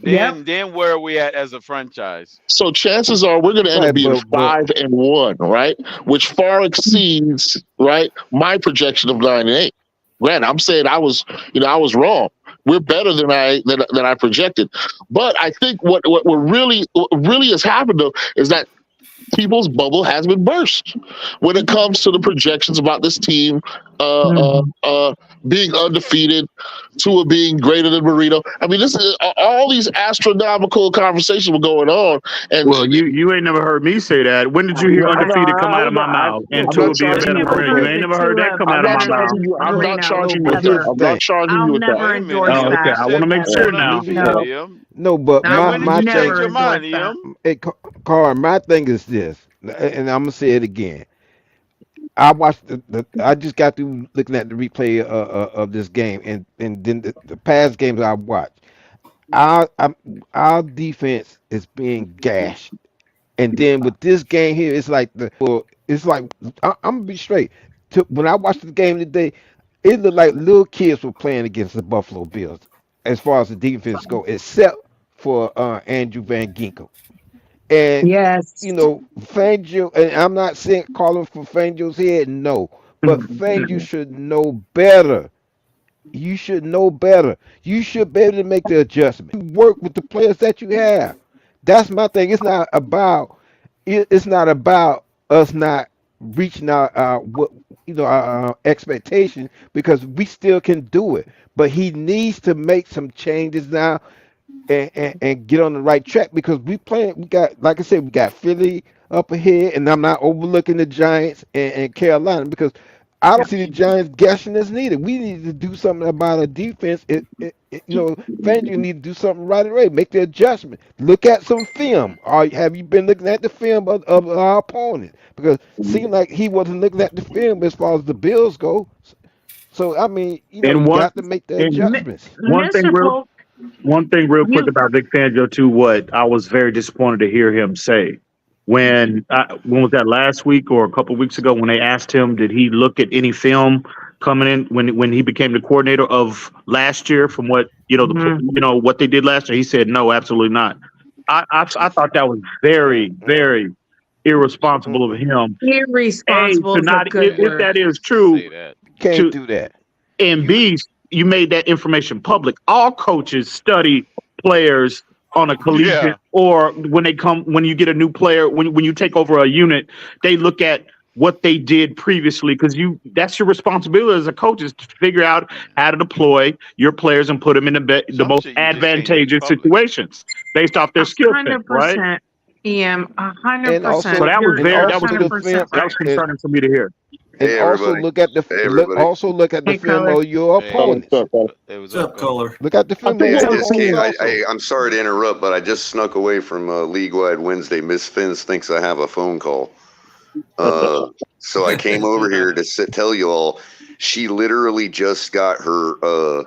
then where are we at as a franchise? So chances are we're going to end up being 5-1, right? Which far exceeds, right, my projection of 9-8. Granted, I'm saying I was wrong. We're better than I projected. But I think what really has happened though is that people's bubble has been burst when it comes to the projections about this team being undefeated, Tua being greater than Marino. I mean, this is all these astronomical conversations were going on. And you ain't never heard me say that. When did you hear undefeated come out of my mouth? And Tua being better than Marino. You ain't never heard that come out of my mouth. I'm not charging you with that. I'm not charging you with that. Oh, okay. I want to make sure now. No, but my thing, Carl, my thing is this, and I'm gonna say it again. I watched I just got through looking at the replay of this game, and then the past games I watched. Our defense is being gashed, and then with this game here, it's like I'm gonna be straight. When I watched the game today, it looked like little kids were playing against the Buffalo Bills as far as the defense go, except for Andrew Van Ginkel. And Fangio, and I'm not saying calling for Fangio's head, no, but Fangio should know better. You should know better. You should be able to make the adjustment. You work with the players that you have. That's my thing. It's not about us not reaching our expectation, because we still can do it. But he needs to make some changes now and get on the right track, because we got, like I said, we got Philly up ahead, and I'm not overlooking the Giants and Carolina, because I don't see the Giants guessing as needed. We need to do something about our defense. Fangio need to do something right away. Make the adjustment. Look at some film. Have you been looking at the film of our opponent? Because it seemed like he wasn't looking at the film as far as the Bills go. So I mean, you got to make the adjustments. One thing real quick about Vic Fangio too, what I was very disappointed to hear him say. When was that, last week or a couple of weeks ago, when they asked him, did he look at any film coming in when he became the coordinator of last year from what what they did last year? He said no, absolutely not. I thought that was very, very irresponsible of him. Irresponsible A, to not, if that is true, can't do that. And B, you made that information public. All coaches study players on a collegiate or when you get a new player, when you take over a unit, they look at what they did previously, because that's your responsibility as a coach, is to figure out how to deploy your players and put them in the most advantageous situations based off their skill set, right? 100%. So that was concerning for me to hear. And also look at the film of your opponents. What's up, Kohler? Look at the film of your opponents. I'm sorry to interrupt, but I just snuck away from League Wide Wednesday. Miss Fins thinks I have a phone call. So I came over here to tell you all, she literally just got her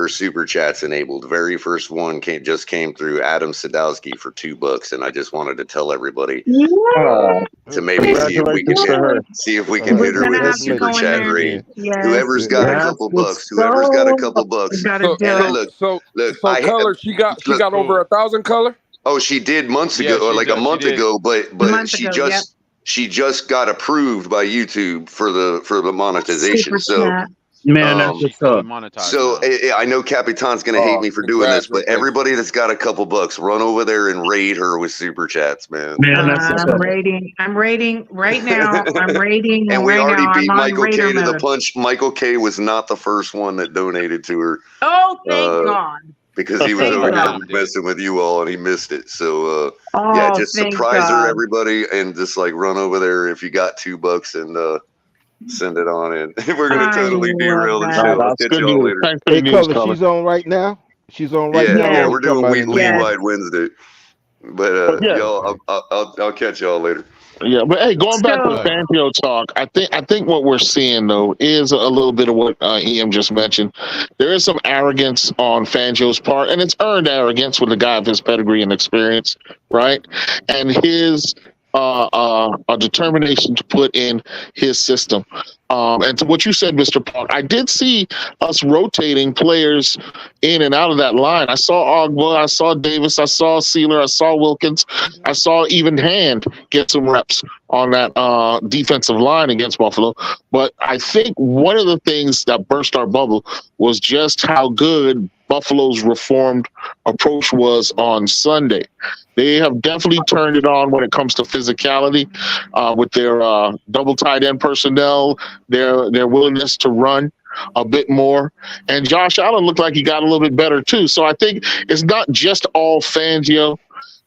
super chats enabled. Very first one just came through, Adam Sadowski for $2, and I just wanted to tell everybody to maybe see if we can hit her with a super chat rate. Whoever's got a couple bucks, Look, Color, she got over 1,000 Color. Oh, she did months ago, or like a month ago, but she just got approved by YouTube for the monetization. So. Man, that's what's up. So I know Capitan's gonna hate me for doing this, but everybody that's got a couple bucks, run over there and raid her with super chats, man. I'm raiding right now. I'm raiding, and we already beat Michael K to the punch. Michael K was not the first one that donated to her. Oh, thank God. Because he was over here messing with you all and he missed it. So just surprise her, everybody, and just like run over there if you got $2 and send it on in. We're gonna totally derail the show. I'll catch y'all later. Hey, Color, she's on right now. She's on right now. Yeah, we're doing League Wide Wednesday. But y'all, I'll catch y'all later. Yeah, but hey, going back to So Fangio talk, I think what we're seeing though is a little bit of what EM just mentioned. There is some arrogance on Fangio's part, and it's earned arrogance with a guy of his pedigree and experience, right? And his a determination to put in his system. And to what you said, Mr. Park, I did see us rotating players in and out of that line. I saw Ogba, I saw Davis, I saw Sealer, I saw Wilkins, I saw even Hand get some reps on that defensive line against Buffalo. But I think one of the things that burst our bubble was just how good Buffalo's reformed approach was on Sunday. They have definitely turned it on when it comes to physicality with their double tight end personnel, their willingness to run a bit more. And Josh Allen looked like he got a little bit better too. So I think it's not just all Fangio.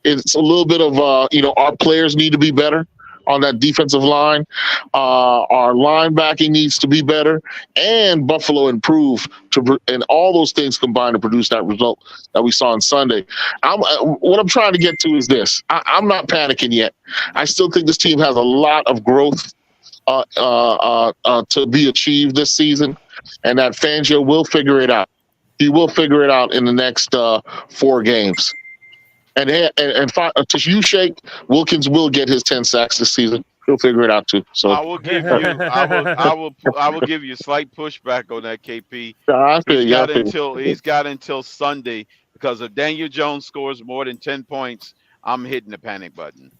It's a little bit of, our players need to be better on that defensive line. Our linebacking needs to be better, and Buffalo improve and all those things combined to produce that result that we saw on Sunday. What I'm trying to get to is this. I'm not panicking yet. I still think this team has a lot of growth to be achieved this season, and that Fangio will figure it out. He will figure it out in the next 4 games. And to you, Shake, Wilkins will get his 10 sacks this season. He'll figure it out too. So I will give you, I will give you a slight pushback on that, KP. He's got until Sunday, because if Daniel Jones scores more than 10 points, I'm hitting the panic button.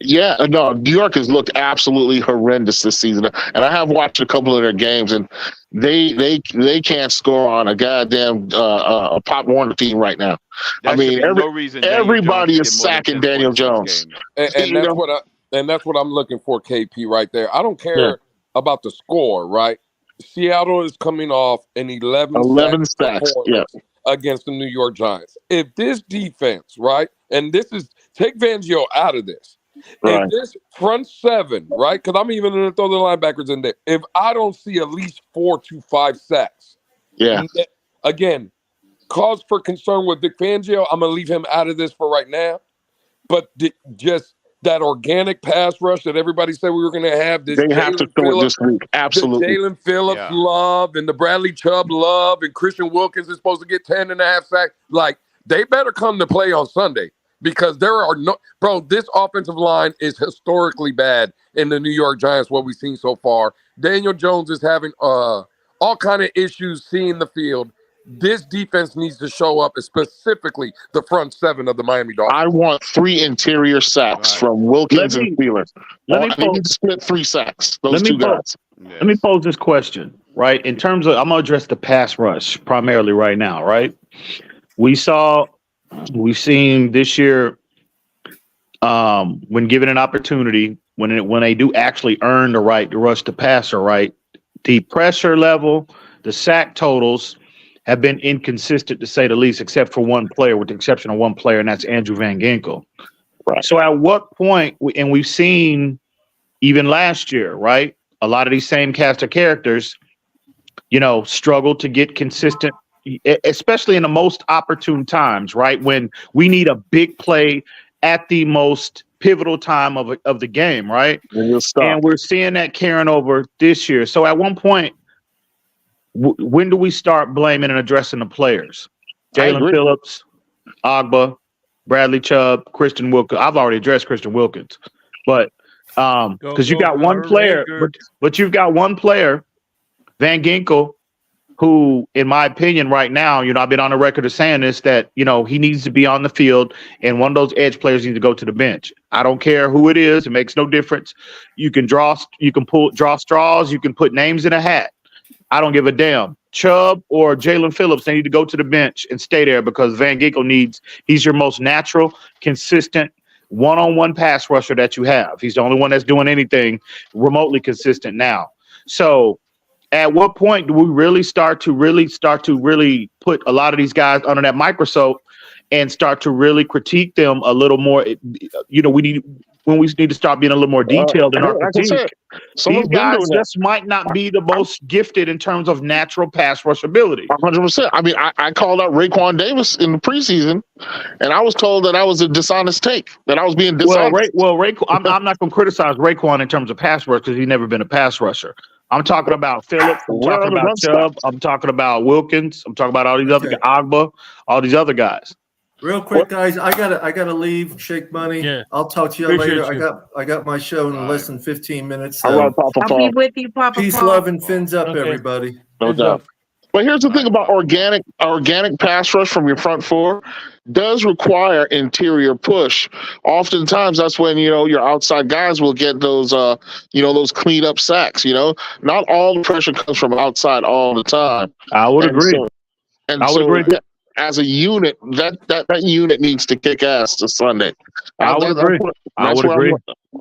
Yeah, no, New York has looked absolutely horrendous this season, and I have watched a couple of their games, and they can't score on a goddamn a Pop Warner team right now. That I mean, no reason everybody is sacking Daniel Jones, and that's what I'm looking for, KP, right there. I don't care about the score, right? Seattle is coming off an 11 sacks performance against the New York Giants. If this defense, right, and this is take Fangio out of this. Right. If this front 7, right, because I'm even going to throw the linebackers in there. If I don't see at least 4 to 5 sacks, again, cause for concern with Vic Fangio, I'm going to leave him out of this for right now. But just that organic pass rush that everybody said we were going to have, this they have to throw it this week. Absolutely. The Jalen Phillips love and the Bradley Chubb love and Christian Wilkins is supposed to get 10.5 sacks. Like, they better come to play on Sunday. Because there are this offensive line is historically bad in the New York Giants, what we've seen so far. Daniel Jones is having all kind of issues seeing the field. This defense needs to show up, specifically the front 7 of the Miami Dolphins. I want 3 interior sacks from Wilkins and Wheeler. They need to split 3 sacks, those 2 guys. Let me pose this question, right? In terms of, I'm going to address the pass rush primarily right now, right? We've seen this year, when given an opportunity, when they do actually earn the right to rush the passer, right, the pressure level, the sack totals have been inconsistent to say the least, except for one player, with the exception of one player, and that's Andrew Van Ginkel. Right. So at what point, and we've seen even last year, right, a lot of these same cast of characters, struggle to get consistent, especially in the most opportune times, right? When we need a big play at the most pivotal time of the game, right? And we're seeing that carrying over this year. So at one point, when do we start blaming and addressing the players? Jalen Phillips, Ogba, Bradley Chubb, Christian Wilkins. I've already addressed Christian Wilkins, but because you got one player, but you've got one player, Van Ginkel, who, in my opinion, right now, I've been on the record of saying this, that, he needs to be on the field, and one of those edge players needs to go to the bench. I don't care who it is. It makes no difference. You can draw straws. You can put names in a hat. I don't give a damn. Chubb or Jalen Phillips, they need to go to the bench and stay there, because Van Ginkel he's your most natural, consistent, one-on-one pass rusher that you have. He's the only one that's doing anything remotely consistent now. So, at what point do we really start to put a lot of these guys under that microscope and start to really critique them a little more. We need to start being a little more detailed in our Like I critique. said, These been guys doing that. just might not be the most gifted in terms of natural pass rush ability. 100%. I mean, I called out Raekwon Davis in the preseason, and I was told that I was a dishonest take, that I was being dishonest. I'm not going to criticize Raekwon in terms of pass rush because he's never been a pass rusher. I'm talking about Phillips. I'm talking about Chubb. I'm talking about Wilkins. I'm talking about all these other guys, Agba, all these other guys. Real quick, guys, I gotta leave. Shake money. Yeah. I'll talk to you Appreciate later. you. I got my show in less than 15 minutes. All right, Papa I'll be with you, Papa. Peace, Paul. love, and fins up, Okay. everybody. No doubt. But here's the thing about organic pass rush from your front four does require interior push. Oftentimes, that's when your outside guys will get those those clean up sacks. Not all the pressure comes from outside all the time. I would agree. So, as a unit, that unit needs to kick ass this Sunday. I would agree.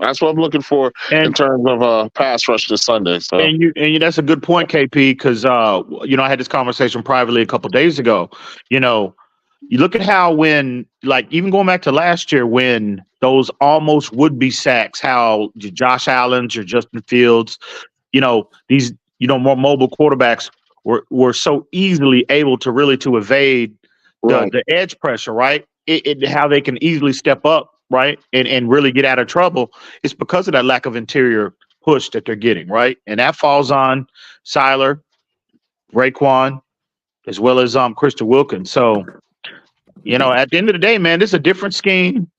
That's what I'm looking for in terms of pass rush this Sunday. So. And that's a good point, KP, because I had this conversation privately a couple of days ago. You look at how when, like, even going back to last year, when those almost would be sacks, how Josh Allen's or Justin Fields, these more mobile quarterbacks were so easily able to really evade the edge pressure, right? How they can easily step up, right, and really get out of trouble. It's because of that lack of interior push that they're getting, right? And that falls on Seiler, Raekwon, as well as Christian Wilkins. So, at the end of the day, man, this is a different scheme.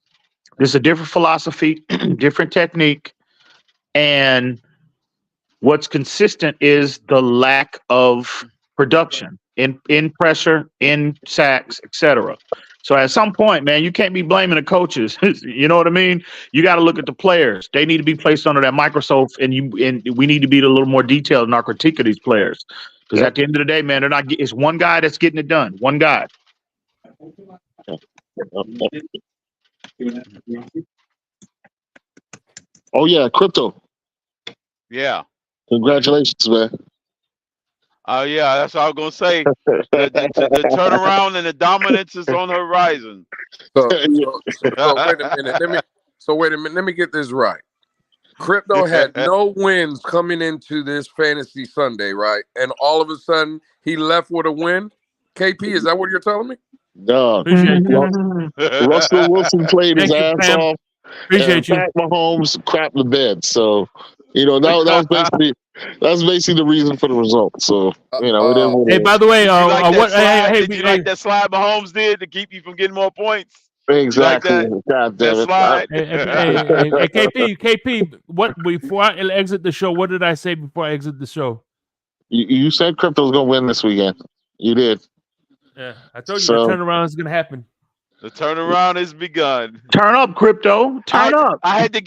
This is a different philosophy, different technique. And what's consistent is the lack of production in pressure, in sacks, etc. So at some point, man, you can't be blaming the coaches. You know what I mean? You got to look at the players. They need to be placed under that microscope, and we need to be a little more detailed in our critique of these players. Because at the end of the day, man, they're not. It's one guy that's getting it done. One guy. Oh yeah, Crypto. Yeah. Congratulations, man. Oh yeah, that's what I was gonna say. The turnaround and the dominance is on the horizon. So wait a minute. Let me get this right. Crypto had no wins coming into this fantasy Sunday, right? And all of a sudden he left with a win. KP, is that what you're telling me? No. Russell Wilson played his ass off. Appreciate you. Pat Mahomes crapped the bed. So, that was basically the reason for the result. So, Hey, by the way, did you like that slide Mahomes did to keep you from getting more points? Exactly. God damn it. Slide. Hey, KP, what before I exit the show? What did I say before I exit the show? You said Crypto's gonna win this weekend. You did. Yeah, I told you the turnaround is gonna happen. The turnaround has begun. Turn up, Crypto. Turn up. I had to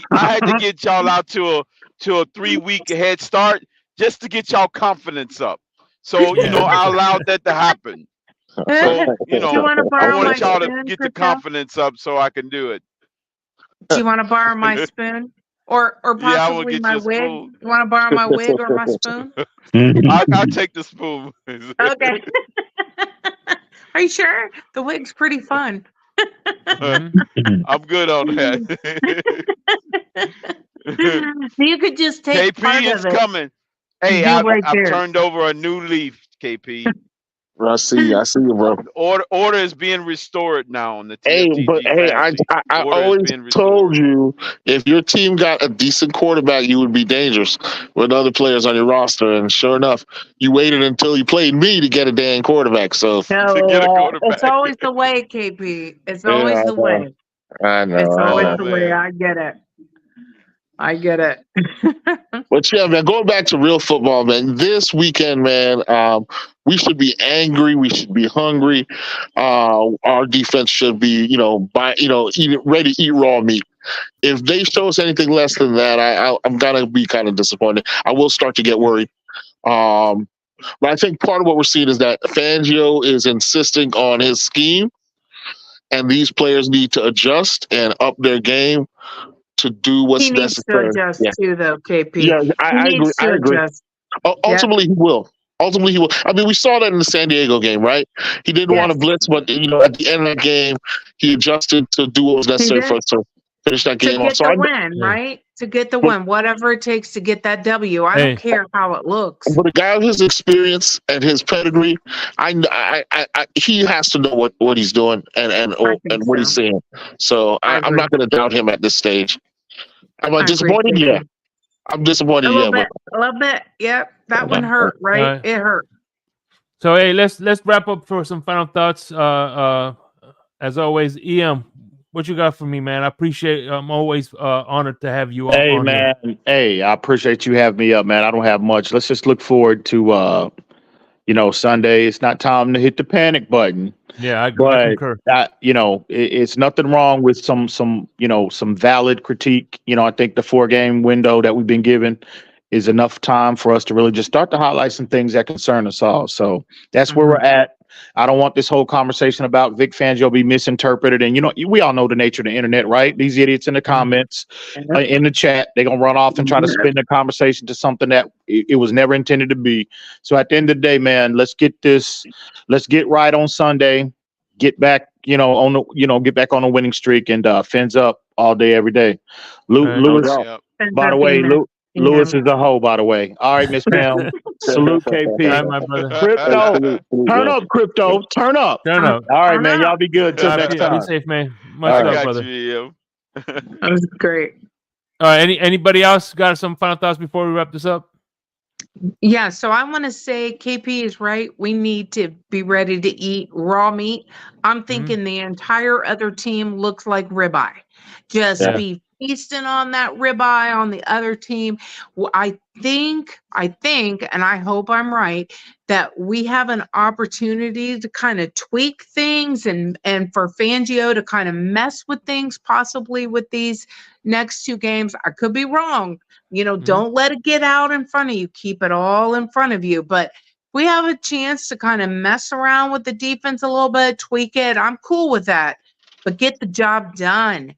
get y'all out to a 3-week head start just to get y'all confidence up. So I allowed that to happen. So I want y'all to get the confidence up so I can do it. Do you want to borrow my spoon? Or possibly my wig? You want to borrow my wig or my spoon? I'll take the spoon. Okay. Are you sure? The wig's pretty fun. I'm good on that. You could just take KP part is of it. coming. Hey, I've turned over a new leaf, KP. I see you, bro. Order is being restored now on the TFTG. I always told you if your team got a decent quarterback, you would be dangerous with other players on your roster. And sure enough, you waited until you played me to get a damn quarterback. So it's always the way, KP. It's always the way. I know. It's always the way. I get it. But yeah, man, going back to real football, man, this weekend, man, we should be angry. We should be hungry. Our defense should be, ready to eat raw meat. If they show us anything less than that, I'm going to be kind of disappointed. I will start to get worried. But I think part of what we're seeing is that Fangio is insisting on his scheme, and these players need to adjust and up their game to do what's necessary. He needs to adjust too, though, KP. Yeah, I agree. Ultimately, he will. Ultimately, he will. I mean, we saw that in the San Diego game, right? He didn't want to blitz, but at the end of that game, he adjusted to do what was necessary for us to finish that game to off. get So the win, right? To get the win, whatever it takes to get that W. I don't care how it looks. But a guy of his experience and his pedigree, he has to know what he's doing and what he's saying. So I'm not going to doubt him at this stage. Am I disappointed? Yeah, I'm disappointed. A Yeah, little bit. Yep, that one hurt, right? It hurt. So hey, let's wrap up for some final thoughts. As always, EM, what you got for me, man? I appreciate. I'm always honored to have you on. Hey, man. Here. Hey, I appreciate you having me up, man. I don't have much. Let's just look forward to Sunday. It's not time to hit the panic button. Yeah, I concur. It's nothing wrong with some valid critique. I think the 4-game window that we've been given is enough time for us to really just start to highlight some things that concern us all. So that's where we're at. I don't want this whole conversation about Vic Fangio be misinterpreted. And, we all know the nature of the internet, right? These idiots in the comments, in the chat, they're going to run off and try to spin the conversation to something that it was never intended to be. So at the end of the day, man, let's get right on Sunday, get back, get back on a winning streak and fins up all day, every day. Lewis, by the way, Lewis is a hoe, by the way. All right, Miss Pam. Salute KP. All right, my brother. Crypto. Turn up, crypto. Turn up. Turn up. All right, man. Y'all be good till next time. Be safe, man. Much love, brother. That was great. All right. Anybody else got some final thoughts before we wrap this up? Yeah, so I want to say KP is right. We need to be ready to eat raw meat. I'm thinking the entire other team looks like ribeye. Just be feasting on that ribeye on the other team. I think, and I hope I'm right, that we have an opportunity to kind of tweak things and for Fangio to kind of mess with things possibly with these next 2 games. I could be wrong. Don't let it get out in front of you. Keep it all in front of you. But we have a chance to kind of mess around with the defense a little bit, tweak it. I'm cool with that. But get the job done.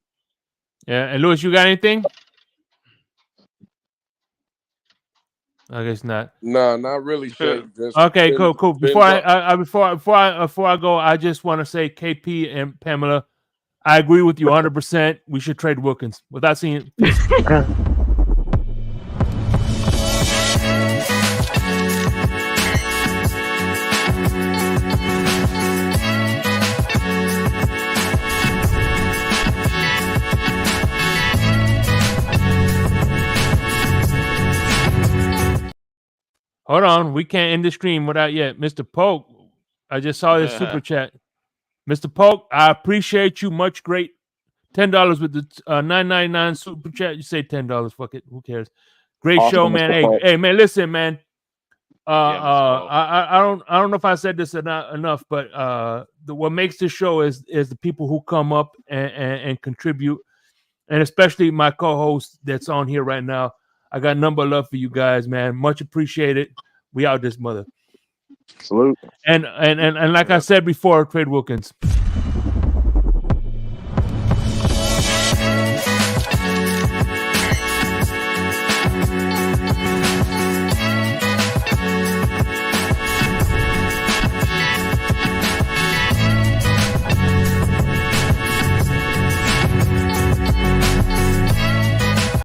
Yeah, and Lewis, you got anything? I guess not. No, not really, Shay. Okay, cool. Before I go, I just want to say, KP and Pamela, I agree with you 100%. We should trade Wilkins without seeing. Hold on, we can't end the stream without yet. Mr. Polk, I just saw his super chat. Mr. Polk, I appreciate you much. Great. $10 with the $9.99 super chat. You say $10. Fuck it. Who cares? Great Awesome, show, man. Mr. Polk. Hey, man, listen, man. I don't know if I said this enough, but what makes this show is the people who come up and contribute, and especially my co-host that's on here right now. I got number of love for you guys, man. Much appreciated. We out this mother. Salute. And like I said before, trade Wilkins.